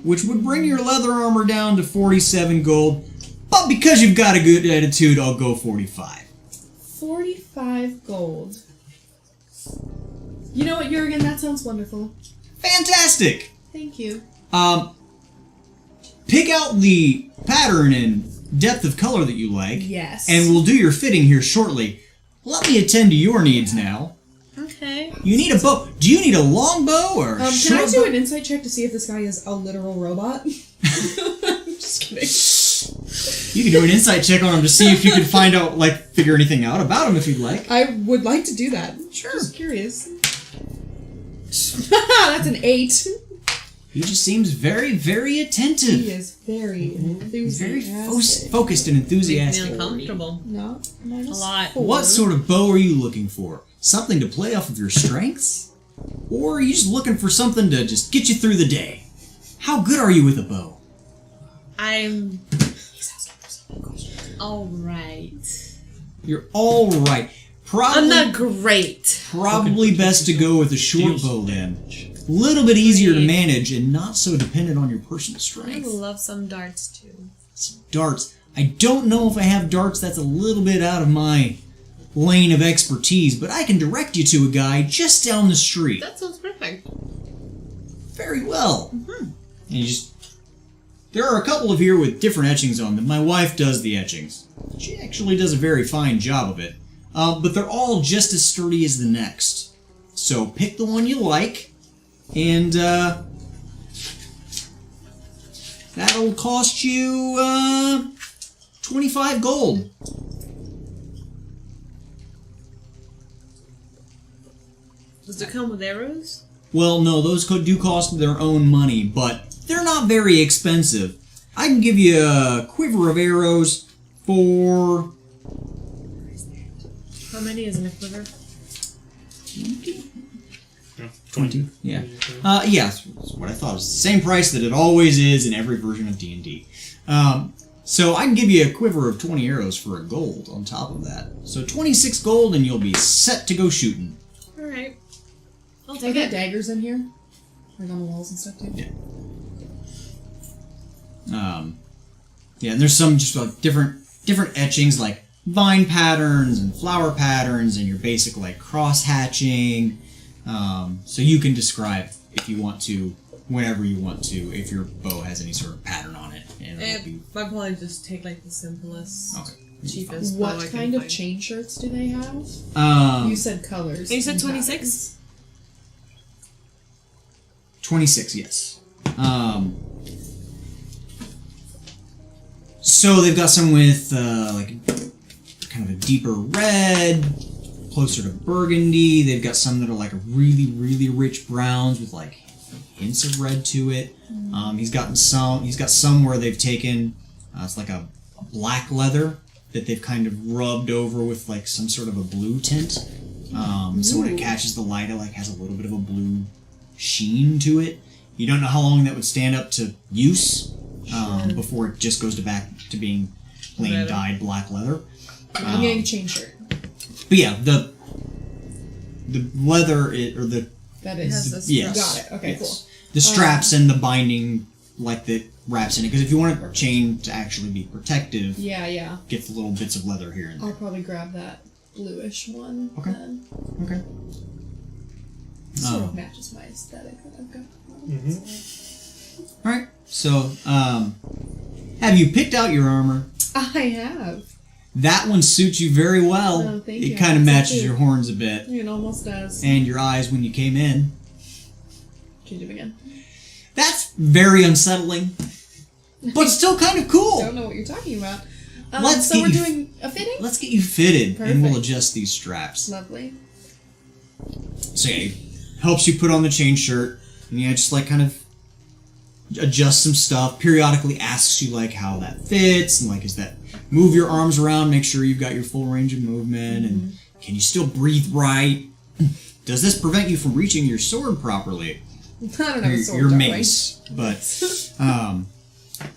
which would bring your leather armor down to 47 gold. But because you've got a good attitude, I'll go 45. 45 gold. You know what, Jurgen? That sounds wonderful. Fantastic! Thank you. Pick out the pattern and depth of color that you like. Yes. And we'll do your fitting here shortly. Let me attend to your needs now. Okay. You need a bow. Do you need a long bow or a can short I do bow? an insight check to see if this guy is a literal robot? Just kidding. You can do an insight check on him to see if you can find out, figure anything out about him if you'd like. I would like to do that. Sure. Just curious. That's an 8. He just seems very, very attentive. He is very Very enthusiastic. focused and Makes me enthusiastic. uncomfortable. No, A lot. What sort of bow are you looking for? Something to play off of your strengths? Or are you just looking for something to just get you through the day? How good are you with a bow? I'm alright. You're all right. I'm not great. Probably best to go with a short bow then. A little bit easier to manage and not so dependent on your personal I strength. love some darts too. Darts. I don't know if I have darts. That's a little bit out of my lane of expertise, but I can direct you to a guy just down the street. That sounds perfect. Very well. And you just... There are a couple of here with different etchings on them. My wife does the etchings. She actually does a very fine job of it. But they're all just as sturdy as the next. So pick the one you like, and that'll cost you 25 gold. Does it come with arrows? Well, no, those do cost their own money, but they're not very expensive. I can give you a quiver of arrows for... How many is in a quiver? 20. Yeah. Yeah, that's what I thought. It's the same price that it always is in every version of D&D. So I can give you a quiver of 20 arrows for a gold on top of that. So 26 gold and you'll be set to go shooting. Alright. I'll I take got it. daggers in here, like on the walls and stuff too. Yeah. Yeah, and there's some just different etchings like vine patterns and flower patterns and your basic cross hatching. So you can describe if you want to, whenever you want to, if your bow has any sort of pattern on it. And it'll be... I'd probably just take the simplest, Okay. cheapest bow I What can kind of find. chain shirts do they have? You said colors. And you said and 26? 26, yes. So they've got some with kind of a deeper red, closer to burgundy. They've got some that are really, really rich browns with hints of red to it. He's got some where they've taken it's like a black leather that they've kind of rubbed over with some sort of a blue tint. So when it catches the light, it has a little bit of a blue sheen to it. You don't know how long that would stand up to use before it just goes back to being plain Leather. dyed black leather. I'm getting a chain shirt. But yeah, the leather That has is. the yes, Got it. Okay, yes. The straps and the binding that wraps in it. Because if you want a chain to actually be protective, Yeah. get the little bits of leather here and there. I'll probably grab that bluish one. Okay. Then. Okay. Sort of matches my aesthetic that I've got. All right. So, have you picked out your armor? I have. That one suits you very well. Oh, thank it you. kind of So matches cute. your horns a bit, It almost does. and your eyes when you came in. Change it again. That's very unsettling, but still kind of cool. Don't know what you're talking about. Let's so get we're you- doing a fitting? Let's get you fitted, and we'll Perfect. adjust these straps. Lovely. So yeah, it helps you put on the chain shirt, and yeah, just kind of adjust some stuff. Periodically asks you how that fits, and is that move your arms around, make sure you've got your full range of movement, and can you still breathe right? Does this prevent you from reaching your sword properly? I don't have a sword, Your darling. mace, but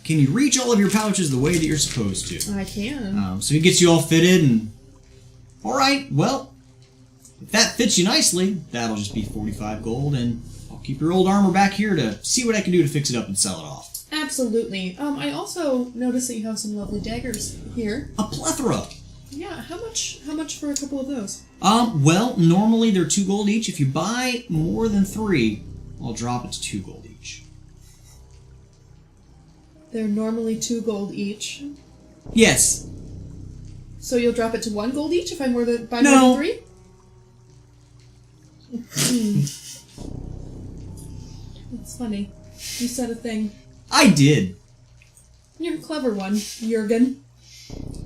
can you reach all of your pouches the way that you're supposed to? I can. So he gets you all fitted, and Alright, well, if that fits you nicely, that'll just be 45 gold, and I'll keep your old armor back here to see what I can do to fix it up and sell it off. Absolutely. I also noticed that you have some lovely daggers here. A plethora! Yeah, how much for a couple of those? Well, normally they're 2 gold each. If you buy more than 3, I'll drop it to 2 gold each. They're normally 2 gold each. Yes. So you'll drop it to 1 gold each if I buy more than 3? That's funny. You said a thing. I did. You're a clever one, Jurgen.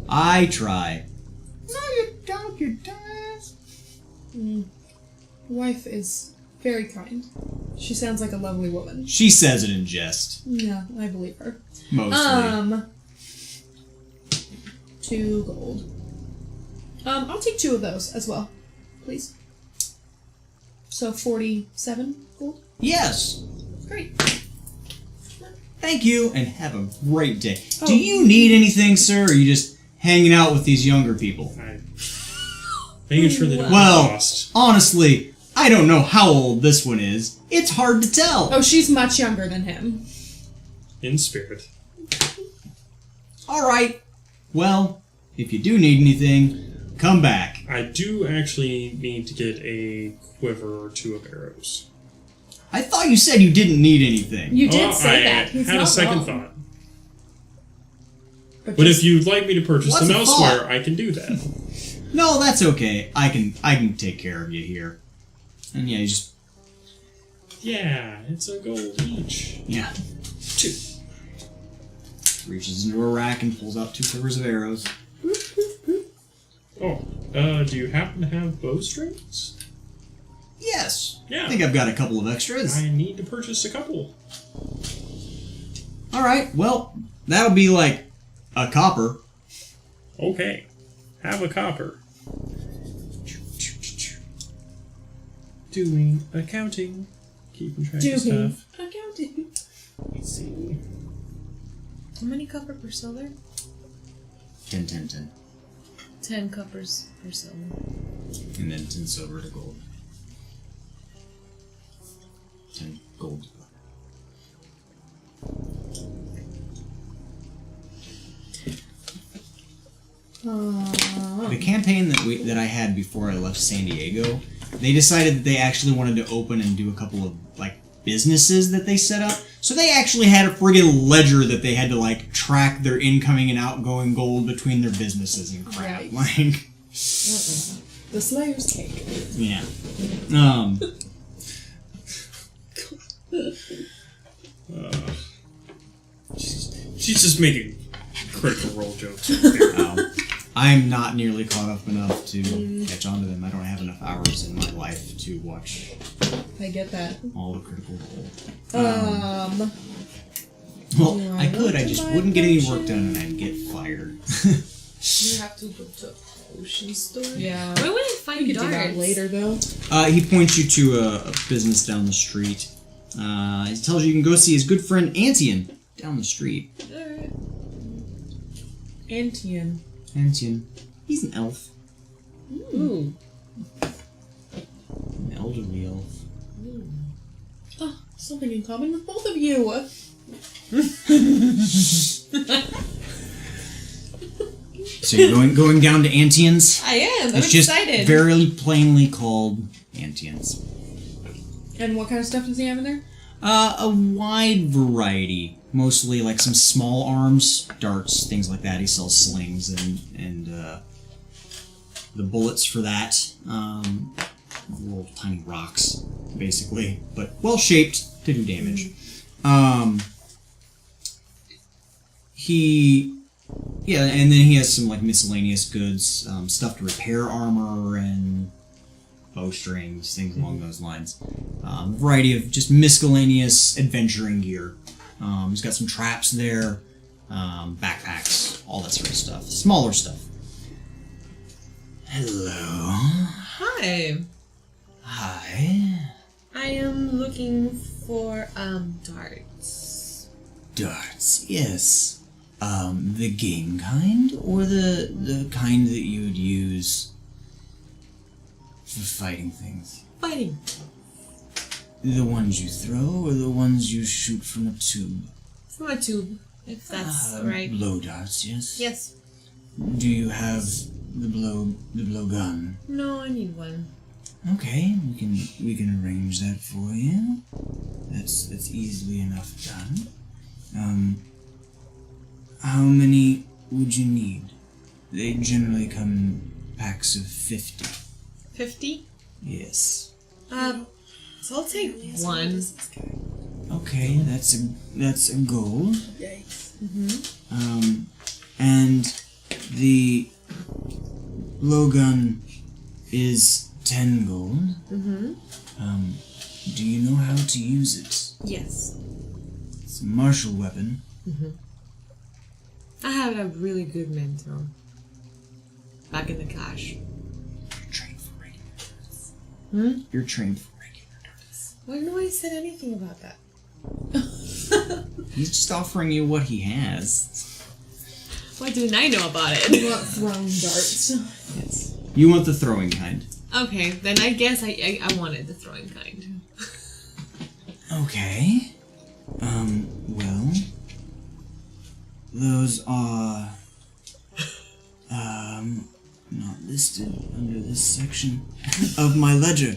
I try. No, you don't, you dumbass. Wife is very kind. She sounds like a lovely woman. She says it in jest. Yeah, I believe her. Mostly. 2 gold. I'll take 2 of those as well, please. So 47 gold? Yes. Great. Thank you, and have a great day. Oh. Do you need anything, sir, or are you just hanging out with these younger people? Making sure they don't Well, get lost. honestly, I don't know how old this one is. It's hard to tell. Oh, she's much younger than him. In spirit. Alright. Well, if you do need anything, come back. I do actually need to get a quiver or 2 of arrows. I thought you said you didn't need anything. You did I say that. He's had not a second wrong. thought. But But just- if you'd like me to purchase What's them a elsewhere, thought? I can do that. No, that's okay. I can take care of you here. And yeah, you just Yeah, it's a gold each. 2. Reaches into a rack and pulls out 2 quivers of arrows. Oh, do you happen to have bowstrings? Yes. Yeah. I think I've got a couple of extras. I need to purchase a couple. Alright, well, that'll be like a copper. Okay. Have a copper. Doing accounting. Keeping track of Doing stuff. accounting. Let's see. How many copper per silver? 10, 10, 10. 10 coppers per silver. And then 10 silver to gold. 10 gold to copper. The campaign that I had before I left San Diego, they decided that they actually wanted to open and do a couple of like businesses that they set up. So they actually had a friggin' ledger that they had to like track their incoming and outgoing gold between their businesses and crap. Right. Like, The Slayer's cake. yeah. She's just making critical role jokes. over here. I'm not nearly caught up enough to catch on to them. I don't have enough hours in my life to watch I get that. all the critical role. Well, do I I could, want I to just buy wouldn't get any potions? work done and I'd get fired. You have to go to a potion store? Yeah. Why would I We find could do that darts? later, though. He points you to a business down the street. He tells you can go see his good friend Antian down the street. Alright. Antian. Antian. He's an elf. Ooh. An elderly elf. Oh, something in common with both of you. So you're going down to Antian's? I am. I'm It's just excited. very plainly called Antian's. And what kind of stuff does he have in there? A wide variety. Mostly like some small arms, darts, things like that. He sells slings and the bullets for that. Little tiny rocks, basically. But well shaped to do damage. And then he has some like miscellaneous goods, stuff to repair armor and bowstrings, things along those lines. A variety of just miscellaneous adventuring gear. He's got some traps there, backpacks, all that sort of stuff. Smaller stuff. Hello. Hi. Hi. I am looking for darts. Darts, yes. The game kind, or the kind that you'd use for fighting things? Fighting. The ones you throw or the ones you shoot from a tube? From a tube, if that's right. Blow darts, yes? Yes. Do you have the blow gun? No, I need one. Okay, we can arrange that for you. That's easily enough done. How many would you need? They generally come in packs of 50. 50? Yes. So I'll take one. Okay, that's a goal. Yikes. And the blowgun is 10 gold. Do you know how to use it? Yes. It's a martial weapon. I had a really good mentor. Back in the cache. You're trained for regular darts. You're trained for regular darts. Why didn't I said anything about that? He's just offering you what he has. What didn't I know about it? You want thrown darts. Yes. You want the throwing kind. Okay, then I guess I wanted the throwing kind. Okay. Well, those are, not listed under this section of my ledger.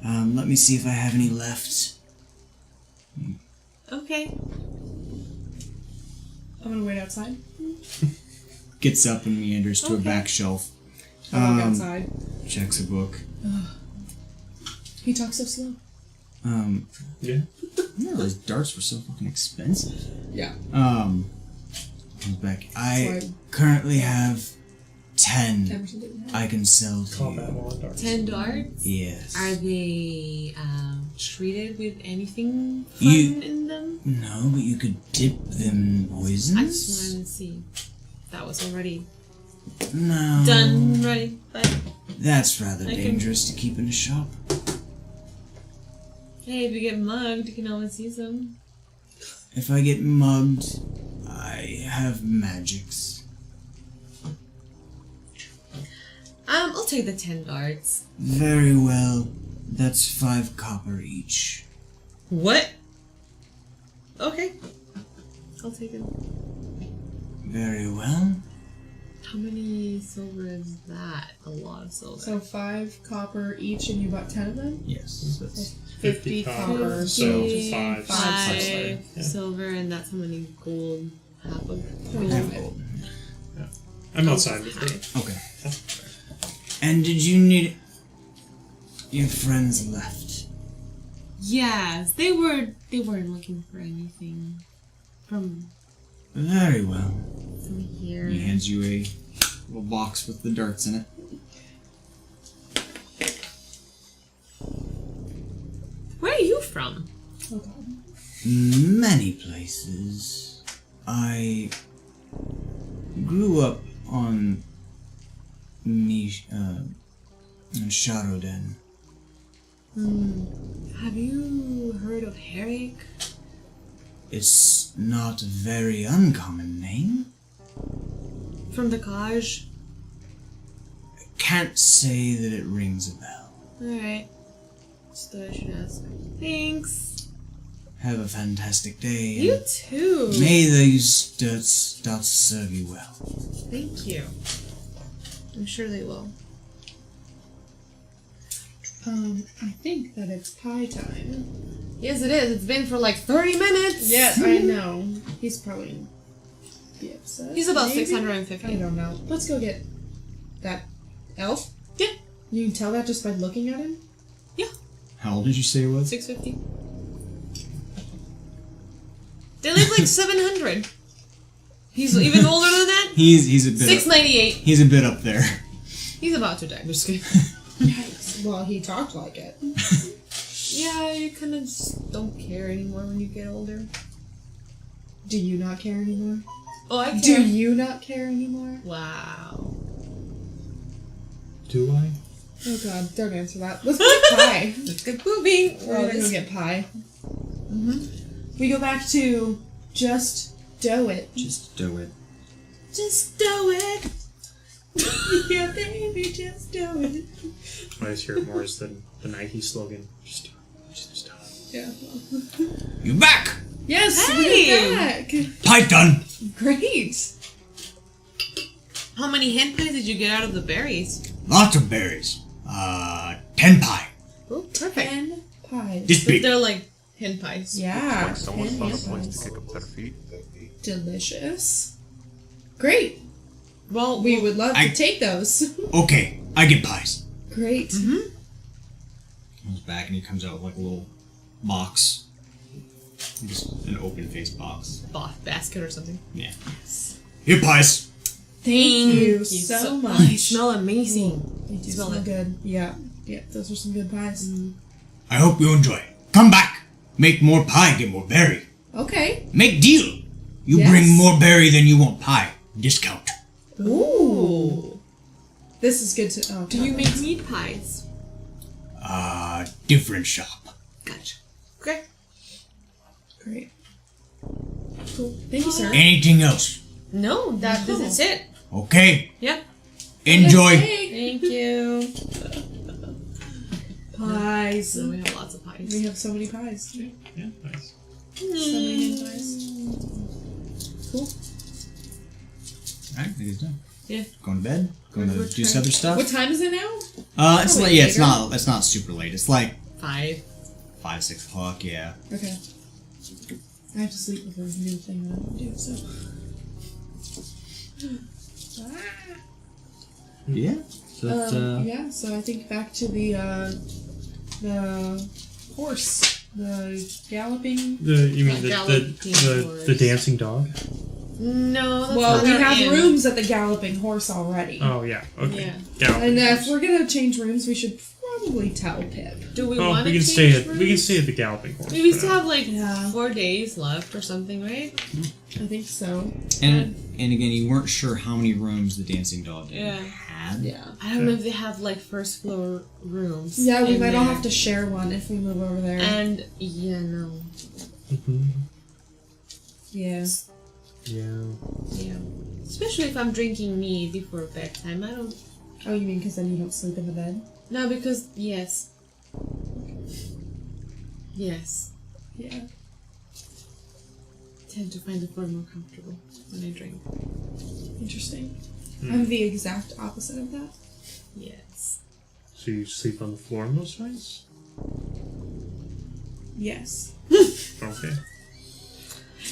Let me see if I have any left. Okay. I'm gonna wait outside. Gets up and meanders to a back shelf. I'll walk outside. Checks a book. He talks so slow. Yeah. I didn't realize darts were so fucking expensive. Yeah. Comes back. I So currently have 10 Emerson didn't have. I can sell to Combat you. wall darts. 10 darts? Yes. Are they treated with anything fun You- in them? No, but you could dip them in poisons. I just wanted to see if that was already No. done right, but That's rather I can- dangerous to keep in a shop. hey, if you get mugged, you can always use them. If I get mugged, I have magics. I'll take the 10 darts. Very well. That's 5 copper each. What? Okay. I'll take it. Very well. How many silver is that? A lot of silver. So 5 copper each, and you bought 10 of them? Yes. That's 50 copper. So 50, 5. five Yeah. silver, and that's how many gold? Half of half gold. I'm outside with you. Okay. And did you need your friends left? Yes, they weren't looking for anything from Very well. here. He hands you a little box with the darts in it. Where are you from? Oh god. Many places. I grew up on Shadoden. Have you heard of Herrick? It's not a very uncommon name. From the Kaj? Can't say that it rings a bell. Alright. Just thought I should ask. Thanks. Have a fantastic day. You and too. May these darts serve you well. Thank you. I'm sure they will. I think that it's pie time. Yes, it is. It's been for like 30 minutes. Yeah, I know. He's probably be upset. He's about maybe? 650. I don't know. Let's go get that elf. Yeah. You can tell that just by looking at him. How old did you say it was? 650. They live like 700. He's even older than that? He's a bit 698. he's a bit up there. He's about to die. I'm just kidding. Yikes. Well, he talked like it. Yeah, you kind of just don't care anymore when you get older. Do you not care anymore? Oh, I care. Do you not care anymore? Wow. Do I? Oh god, don't answer that. Let's get pie. Let's get moving. We're gonna go get pie. We go back to just do it. Just do it. Just do it. Yeah, baby, just do it. I just hear it more as the Nike slogan. Just do it. Yeah. You back? Yes, Hey! we're back. Pie done. Great. How many hen pies did you get out of the berries? Lots of berries. 10 pie. Oh, perfect. 10 pies. This big. They're like hen pies. Yeah. Like someone 10 found a pies. place to kick up their feet. Delicious. Great. Well, We would love I- to take those. Okay, I get pies. Great. Comes back and he comes out with like a little box. Just an open face box. basket or something. Yeah. Here, pies. Thank you so They much. smell amazing. They do Smell smell it. good. Yeah. Yeah, those are some good pies. I hope you enjoy. Come back. Make more pie, get more berry. Okay. Make deal. You Yes. bring more berry than you want pie. Discount. Ooh. This is good to. Oh, Do you make meat pies? Different shop. Gotcha. Okay. Great. Cool. Thank you, sir. Anything else? No, this is it. Okay. Yep. Enjoy. Hey. Thank you. Pies. So we have lots of pies. We have so many pies. Yeah, nice. So many pies. Cool. Alright, I think it's done. Yeah. Going to bed. Going to We're do some other stuff. What time is it now? It's Probably like yeah, it's later. not super late. It's like 5. 5, 6 o'clock. Yeah. Okay. I have to sleep before I can do the thing that I want to do, so. Yeah. So that's, Yeah, so I think back to the horse. The galloping. You mean Like the galloping the dancing dog? No, that's Well, not we our have inn. rooms at the galloping horse already. Oh yeah. Okay. Yeah. Galloping And if horse. we're gonna change rooms, we should probably tell Pip. Do we Oh, want to we can change stay at the galloping horse. We for still now. have like Yeah. 4 days left or something, right? I think so. and again, you weren't sure how many rooms the dancing dog Yeah. had. Yeah. I don't know if they have like first floor rooms. Yeah, we in might all there. have to share one if we move over there. And yeah, no. Yeah. Yeah. Yeah. Especially if I'm drinking mead before bedtime. I don't. Oh, you mean because then you don't sleep in the bed? No, because yes. Yes. Yeah. Tend to find the floor more comfortable when I drink. Interesting. I'm the exact opposite of that. Yes. So you sleep on the floor most nights? Yes. Okay.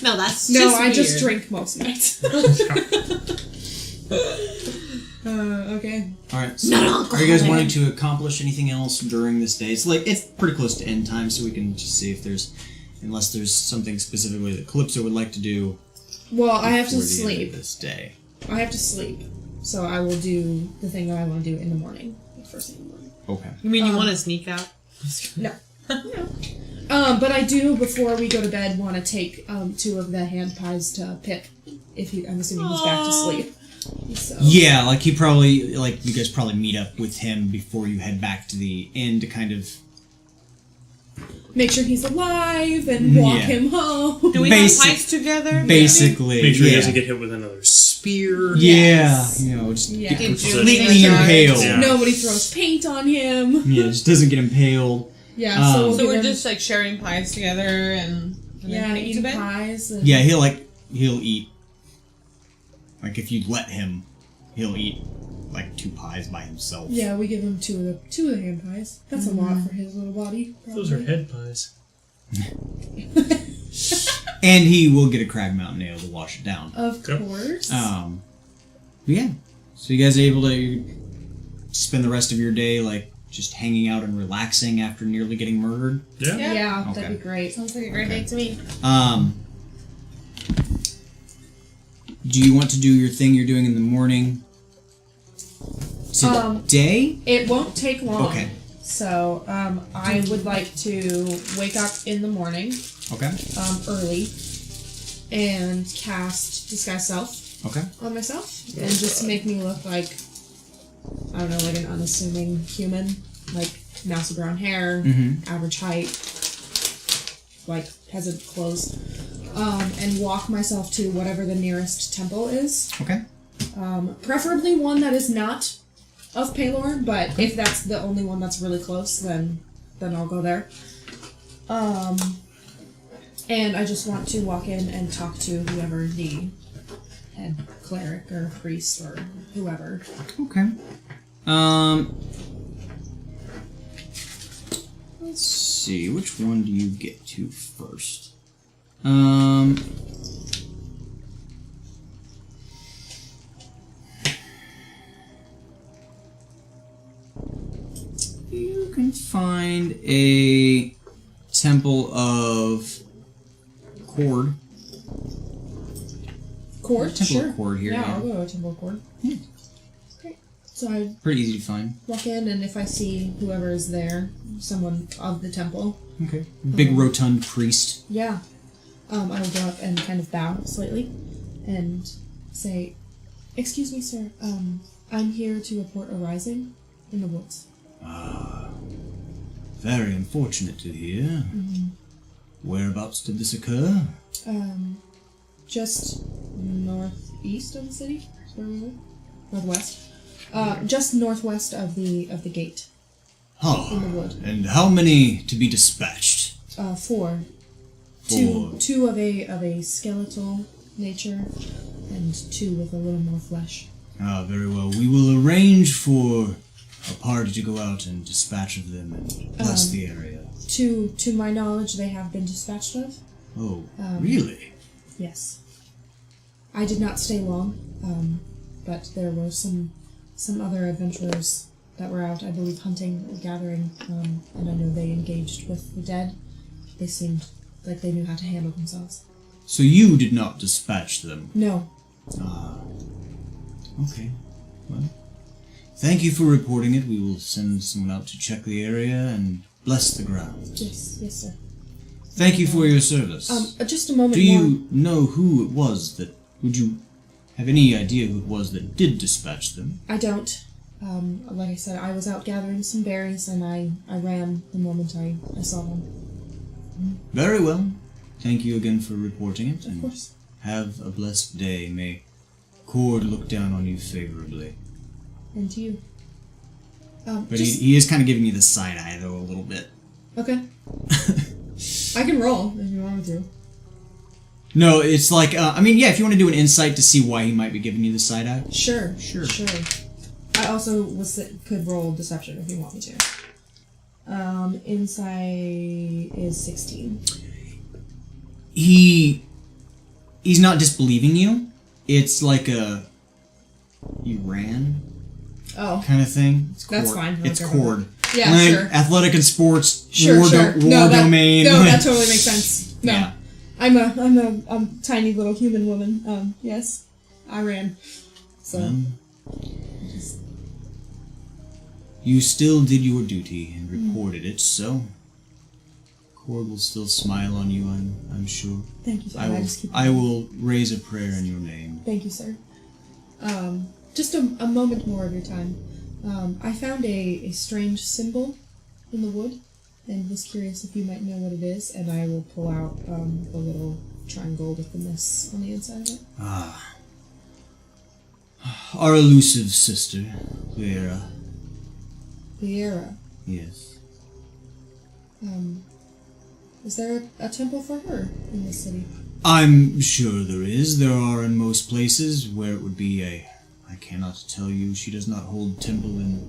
No, that's No, just I just weird. drink most nights. Okay. All right. So are you guys wanting to accomplish anything else during this day? It's pretty close to end time, so we can just see if there's, unless there's something specifically that Calypso would like to do. Well, I have to before the end of sleep. this day. I have to sleep. So I will do the thing that I want to do in the morning. Like first thing in the morning. Okay. You mean you want to sneak out? No. No. But I do, before we go to bed, want to take 2 of the hand pies to Pip. I'm assuming he's back to sleep. So. Yeah, like you guys probably meet up with him before you head back to the inn to kind of. Make sure he's alive and walk Yeah. him home. Do we Basic- have pies together? Basically, Make sure yeah. he doesn't get hit with another spear. Yeah, just Yeah. get Get completely Julie impaled. Yeah. Nobody throws paint on him. Yeah, just doesn't get impaled. Yeah, so, we'll So give we're him, just like sharing pies together and then heading to eating bed? pies. And, Yeah, he'll eat. Like if you let him, he'll eat like 2 pies by himself. Yeah, we give him 2 of the hand pies. That's a lot for his little body. Those are head pies. And he will get a crag mountain ale to wash it down. Of Yep. course. Yeah. So you guys are able to spend the rest of your day like just hanging out and relaxing after nearly getting murdered. Yeah. yeah, Okay. that'd be great. Sounds like a great day to me. Do you want to do your thing you're doing in the morning today? It won't take long. Okay. So, I would like to wake up in the morning, Okay. early, and cast Disguise Self Okay. on myself, and just make me look like, I don't know, like an unassuming human, like mousy brown hair, average height, like peasant clothes, and walk myself to whatever the nearest temple is. Okay. Preferably one that is not of Paylor, but if that's the only one that's really close, then I'll go there. And I just want to walk in and talk to whoever the head cleric or priest or whoever. Okay. Let's see, which one do you get to first? You can find a temple of Cord. Cord? Temple Sure. of Cord here. Yeah, Yeah. I'll go to Temple of Cord. Yeah. Great. So I Pretty easy to find. walk in, and if I see whoever is there, someone of the temple, Okay. Big rotund priest. yeah, I will go up and kind of bow slightly and say, "Excuse me, sir. I'm here to report a rising in the woods." Very unfortunate to hear. Whereabouts did this occur? Just northeast of the city. Is where we live. Northwest. Just northwest of the gate in the wood. And how many to be dispatched? 4. Four. Two of a skeletal nature, and 2 with a little more flesh. Very well. We will arrange for a party to go out and dispatch of them and bless the area. To my knowledge, they have been dispatched of. Oh, really? Yes. I did not stay long, but there were some other adventurers that were out, I believe, hunting or gathering, and I know they engaged with the dead. They seemed like they knew how to handle themselves. So you did not dispatch them? No. Okay. Well, thank you for reporting it. We will send someone out to check the area and bless the ground. Yes, sir. Thank you for your service. Just a moment Do more. you know who it was that... Would you have any idea who it was that did dispatch them? I don't. Like I said, I was out gathering some berries, and I ran the moment I saw them. Very well. Thank you again for reporting it. Of course. Have a blessed day. May Cord look down on you favorably. And to you. But he is kind of giving you the side eye, though, a little bit. Okay. I can roll if you want me to. No, it's like, if you want to do an insight to see why he might be giving you the side eye. Sure. I also could roll deception if you want me to. Insight is 16. He's not disbelieving you. It's like you ran kind of thing. It's That's cord. fine. It's Okay. cord. Yeah, Like, sure. athletic and sports, Sure. war domain. No, that totally makes sense. No. Yeah. I'm a tiny little human woman. Yes. I ran. So You still did your duty and reported it, so Cord will still smile on you, I'm sure. thank you, sir. I will raise a prayer in your name. Thank you, sir. Just a moment more of your time. I found a strange symbol in the wood, and was curious if you might know what it is, and I will pull out the little triangle with the miss on the inside of it. Our elusive sister, Clara. Liera. Yes. Is there a temple for her in this city? I'm sure there is. There are in most places where it would be I cannot tell you. She does not hold temple in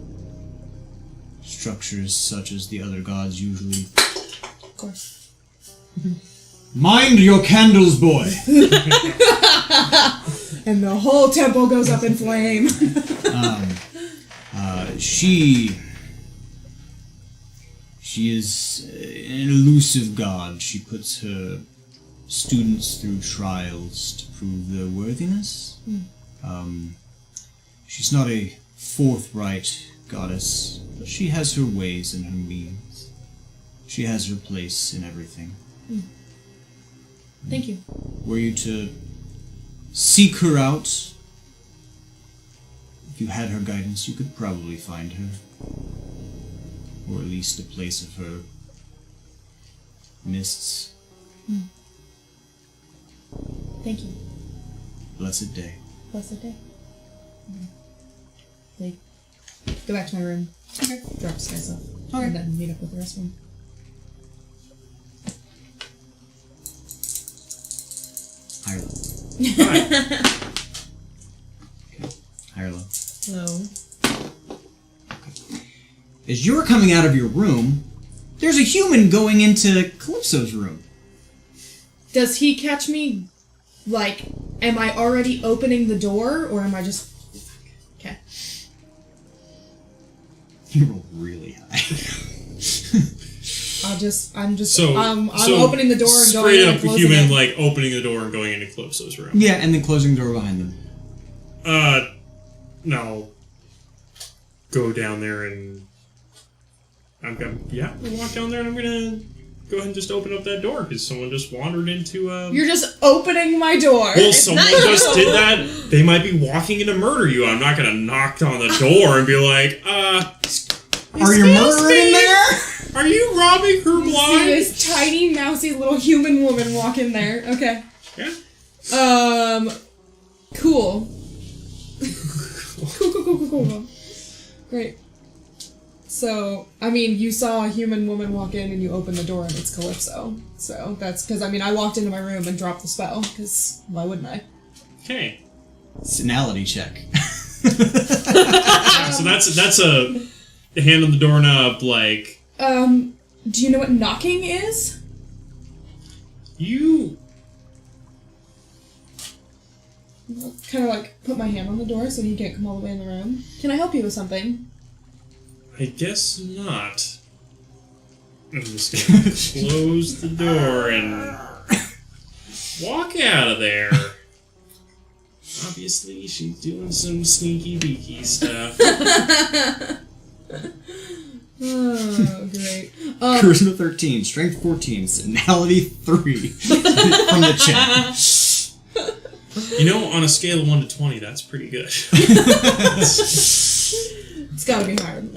structures such as the other gods usually. Of course. Mind your candles, boy! And the whole temple goes up in flame. She is an elusive god. She puts her students through trials to prove their worthiness. She's not a forthright goddess, but she has her ways and her means. She has her place in everything. Thank you. Were you to seek her out, if you had her guidance, you could probably find her. Or at least a place of her mists. Thank you. Blessed day. Blessed day. like, go back to my room. Okay. Drop this guy stuff. Okay. And then meet up with the rest of them. Higher low. Hi. Higher low. No. As you're coming out of your room, there's a human going into Calypso's room. Does he catch me, like, am I already opening the door, or am I just... Okay. You roll really high. I'm opening the door and going straight in up and closing human it. like opening the door and going into Calypso's room. Yeah, and then closing the door behind them. No. Go down there and we'll walk down there and I'm gonna go ahead and just open up that door because someone just wandered into. You're just opening my door. Well, someone not just you. did that. They might be walking in to murder you. I'm not gonna knock on the door and be like, Are you murdered in there? are you robbing her See blind? this tiny, mousy little human woman walk in there. Okay. Yeah. Cool. Cool. Great. So, I mean, you saw a human woman walk in and you opened the door and it's Calypso. So, that's because, I mean, I walked into my room and dropped the spell, because why wouldn't I? Okay. Personality check. So that's a hand on the doorknob, like Do you know what knocking is? you. Kind of like put my hand on the door so he can't come all the way in the room. Can I help you with something? I guess not. I'm just gonna close the door and walk out of there. Obviously, she's doing some sneaky beaky stuff. Oh, great. Charisma 13, Strength 14, Personality 3 from the chat. You know, on a scale of 1 to 20, that's pretty good. It's gotta be higher than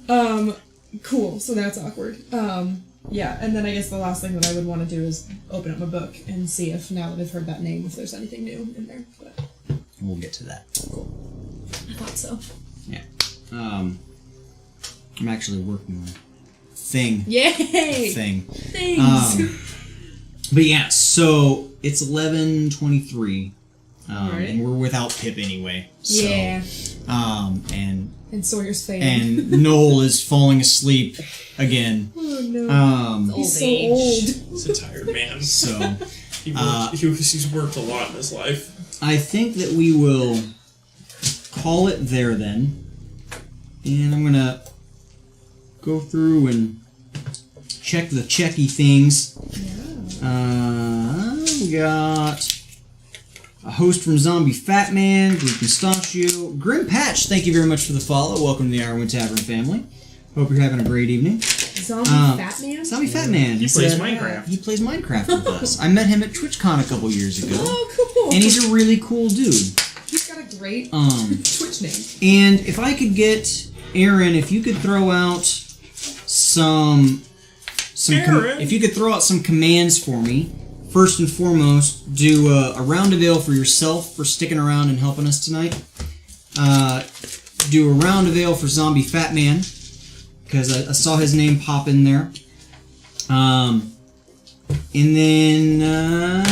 that. Cool, so that's awkward. Yeah, and then I guess the last thing that I would want to do is open up my book and see if, now that I've heard that name, if there's anything new in there. But We'll get to that. cool. I thought so. Yeah. I'm actually working on a thing. Yay! Thanks. But yeah, so it's 11:23, Alright. and we're without Pip anyway. So, Yeah. And Sawyer's fading. and Noel is falling asleep again. Oh no. Old He's so age. old. He's a tired man. So He's worked a lot in his life. I think that we will call it there then, and I'm gonna go through and check the checky things. We got a host from Zombie Fat Man, Group Mustachio, Grim Patch. Thank you very much for the follow. Welcome to the Ironwood Tavern family. Hope you're having a great evening. Zombie Fat Man? Zombie Fat Man. He plays Minecraft. He plays Minecraft with us. I met him at TwitchCon a couple years ago, Oh, cool. and he's a really cool dude. He's got a great Twitch name. And if I could get Aaron, if you could throw out some Aaron? if you could throw out some commands for me. First and foremost, do a round of ale for yourself for sticking around and helping us tonight. Do a round of ale for Zombie Fat Man, because I saw his name pop in there. And then I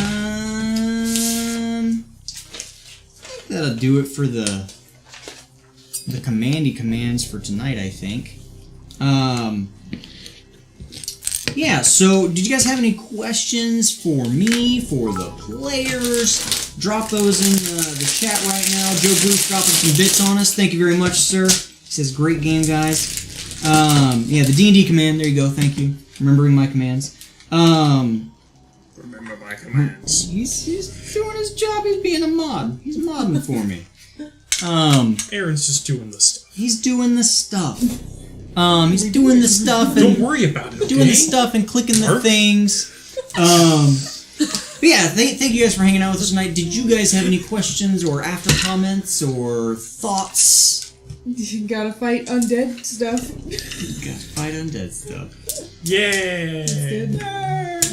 think that'll do it for the commandy commands for tonight, I think. Yeah, so did you guys have any questions for me, for the players? Drop those in the chat right now. Joe Goose dropping some bits on us. Thank you very much, sir. He says, great game, guys. Yeah, the D&D command. There you go. Thank you. Remembering my commands. Remember my commands. He's doing his job. He's being a mod. He's modding for me. Aaron's just doing the stuff. He's doing the stuff. He's doing the stuff and Don't worry about it. doing the stuff and clicking the things. But yeah, thank you guys for hanging out with us tonight. Did you guys have any questions or after comments or thoughts? You gotta fight undead stuff. Gotta fight undead stuff. Yay! Good.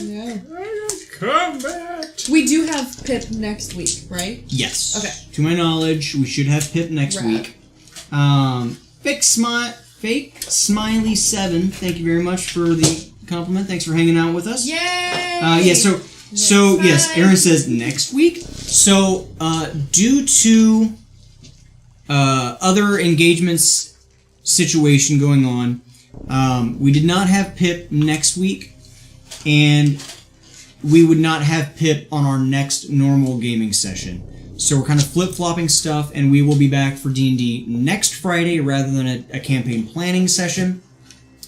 Yeah. Combat! We do have Pip next week, right? Yes. Okay. To my knowledge, we should have Pip next Rad. week. Fake Smiley 7. Thank you very much for the compliment. Thanks for hanging out with us. Yay! Yeah. So yes, Aaron says next week. So due to other engagements situation going on, we did not have Pip next week, and we would not have Pip on our next normal gaming session. So we're kind of flip-flopping stuff, and we will be back for D&D next Friday rather than a campaign planning session.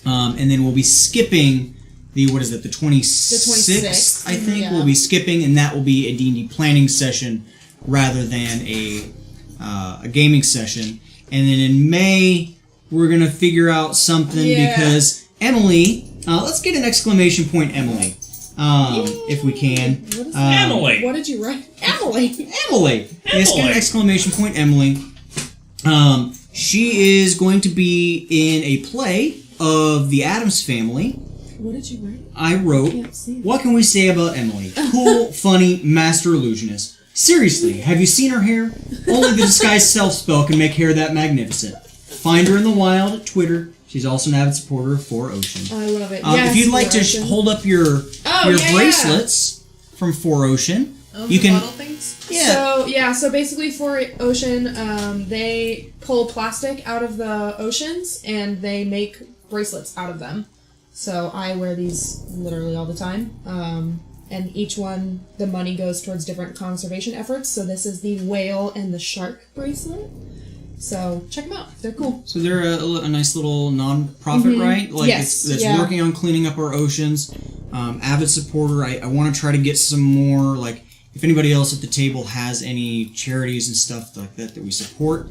And then we'll be skipping the 26th, The 26th, I think. yeah. We'll be skipping, and that will be a D&D planning session rather than a gaming session. And then in May, we're going to figure out something because Emily, let's get an exclamation point, Emily. If we can. What is Emily. What did you write? Emily. Emily. Yes, get an exclamation point, Emily. She is going to be in a play of the Addams Family. What did you write? I wrote, Can't see it. what can we say about Emily? Cool, funny, master illusionist. Seriously, have you seen her hair? Only the disguised self spell can make hair that magnificent. Find her in the wild at Twitter. She's also an avid supporter of 4 Ocean. I love it. Yes, If you'd like to Ocean. hold up your bracelets from 4 Ocean, you the can. bottle things? So basically for Ocean, they pull plastic out of the oceans and they make bracelets out of them. So I wear these literally all the time. And each one, the money goes towards different conservation efforts. So this is the whale and the shark bracelet. So check them out. They're cool. So they're a nice little non-profit, right? Like Yes, that's yeah. working on cleaning up our oceans. Avid supporter. I want to try to get some more, like, if anybody else at the table has any charities and stuff like that we support,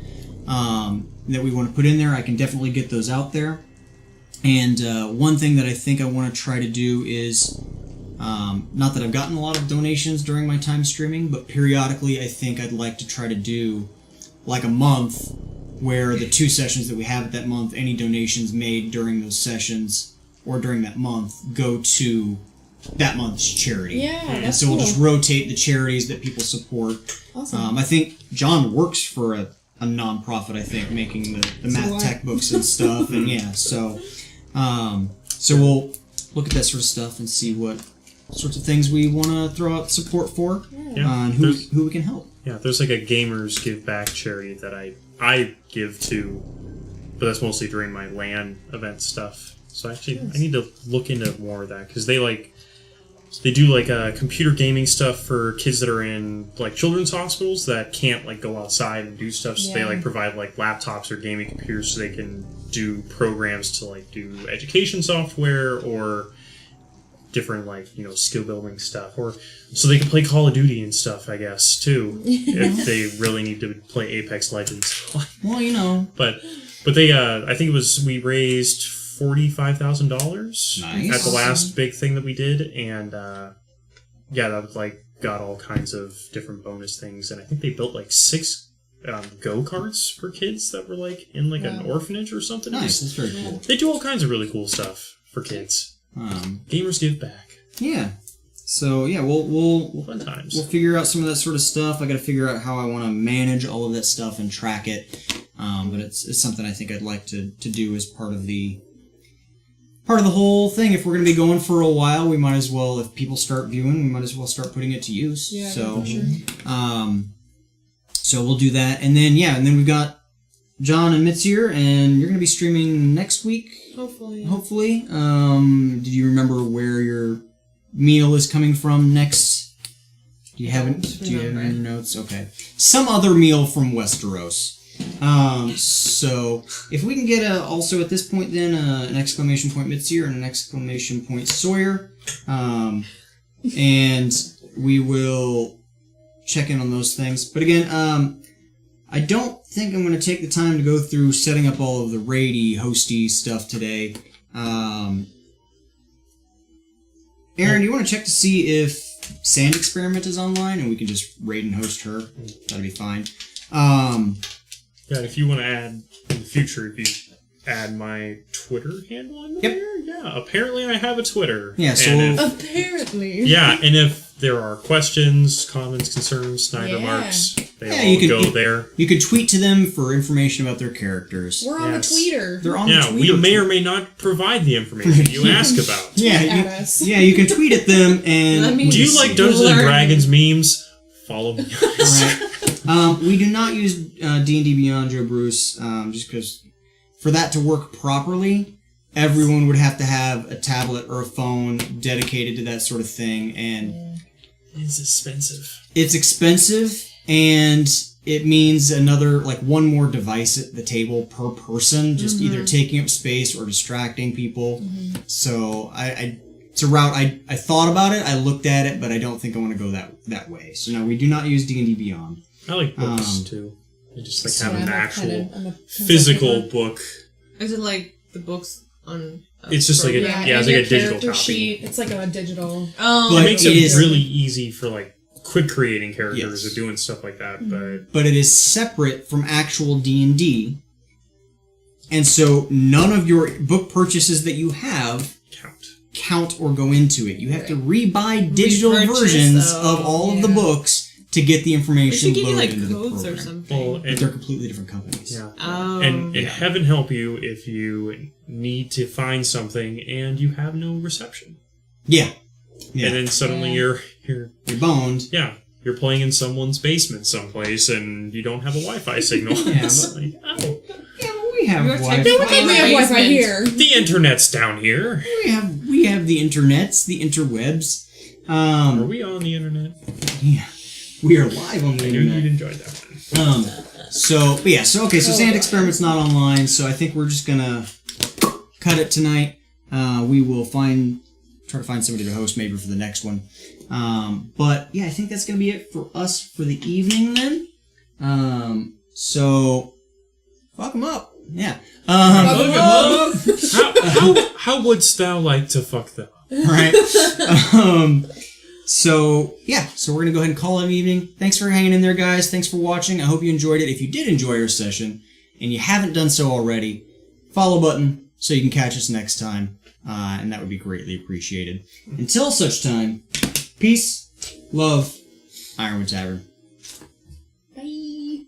that we want to put in there, I can definitely get those out there. And one thing that I think I want to try to do is, not that I've gotten a lot of donations during my time streaming, but periodically I think I'd like to try to do like a month where the 2 sessions that we have at that month, any donations made during those sessions or during that month go to that month's charity. Yeah, And that's so we'll cool. just rotate the charities that people support. Awesome. I think John works for a non-profit, I think, making the math what? tech books and stuff. And yeah, so we'll look at that sort of stuff and see what sorts of things we want to throw out support for, and who we can help. Yeah, there's like a gamers give back charity that I give to, but that's mostly during my LAN event stuff. So actually, I need to look into more of that because they do like computer gaming stuff for kids that are in like children's hospitals that can't like go outside and do stuff. So they like provide like laptops or gaming computers so they can do programs to like do education software or different like skill building stuff, or so they can play Call of Duty and stuff, I guess, too, if they really need to play Apex Legends. Well, but they I think we raised $45,000 Nice. at the last big thing that we did, and that was like got all kinds of different bonus things, and I think they built like 6 go-karts for kids that were like in like an orphanage or something. nice. That's very cool. They do all kinds of really cool stuff for kids. Gamers give back. Yeah. So yeah, we'll Fun times. we'll figure out some of that sort of stuff. I got to figure out how I want to manage all of that stuff and track it. But it's something I think I'd like to do as part of the whole thing. If we're going to be going for a while, we might as well, if people start viewing, we might as well start putting it to use. Yeah, So, for sure. So we'll do that, and then we've got John and Mitzier, and you're going to be streaming next week. Hopefully. Did you remember where your meal is coming from next? Do you have it in your notes? Okay. Some other meal from Westeros. So if we can get also at this point then an exclamation point Mitzier and an exclamation point Sawyer, and we will check in on those things. But again, I don't think I'm going to take the time to go through setting up all of the raidy, hosty stuff today. Aaron, do you want to check to see if Sand Experiment is online and we can just raid and host her? That'd be fine. Yeah, if you want to add in the future, if you add my Twitter handle on Yep. there. Yeah, apparently I have a Twitter. Yeah, so- And Apparently. and if there are questions, comments, concerns, snide Yeah. remarks, they Yeah, all you can- go you- there. You could tweet to them for information about their characters. We're on Yes. the tweeter. They're on the Yeah, we Twitter. may or may not provide the information you ask about. Yeah, at you, us. yeah, you can tweet at them and. Let me Do you see. like Dungeons and Learn. Dragons memes? Follow me. Right. We do not use D&D Beyond Joe Bruce, just because for that to work properly, everyone would have to have a tablet or a phone dedicated to that sort of thing, and It's expensive. it's expensive, and it means one more device at the table per person, just either taking up space or distracting people. So it's a route I thought about it, I looked at it, but I don't think I want to go that way. So no, we do not use D&D Beyond. I like books Um, too. I just like Yeah, have I'm an a actual pen- I'm a pencil physical paper. book. Is it like the books on? It's just like a- program? Yeah, it's and like a your digital character copy. sheet. It's like a digital. Oh, But It makes it it is- really easy for like quick creating characters Yes. or doing stuff like that. But But it is separate from actual D&D, and so none of your book purchases that you have count or go into it. You have to rebuy digital Repurchase, versions of all of the yeah. books to get the they information should give you loaded like into the codes program. or something. well, But they're and completely different companies. yeah. Oh, And heaven help you if you need to find something and you have no reception. Yeah. Yeah. And then suddenly you're You're boned. you're playing in someone's basement someplace and you don't have a Wi-Fi signal. Yeah, It's but- like, oh, Yeah, but we have You're Wi-Fi. technically- We have Wi-Fi basement. here. the internet's down here. We have the internets, the interwebs. Are we on the internet? Yeah, we are live on the I knew internet. you'd enjoy that one. So Sand Experiment's not online, so I think we're just gonna cut it tonight. We will try to find somebody to host maybe for the next one. But yeah, I think that's gonna be it for us for the evening then. So fuck them up. Yeah. How wouldst thou like to fuck them? Right. So we're gonna go ahead and call it an evening. Thanks for hanging in there, guys. Thanks for watching. I hope you enjoyed it. If you did enjoy our session and you haven't done so already, follow button so you can catch us next time, and that would be greatly appreciated. Until such time, peace, love, Ironwood Tavern. Bye.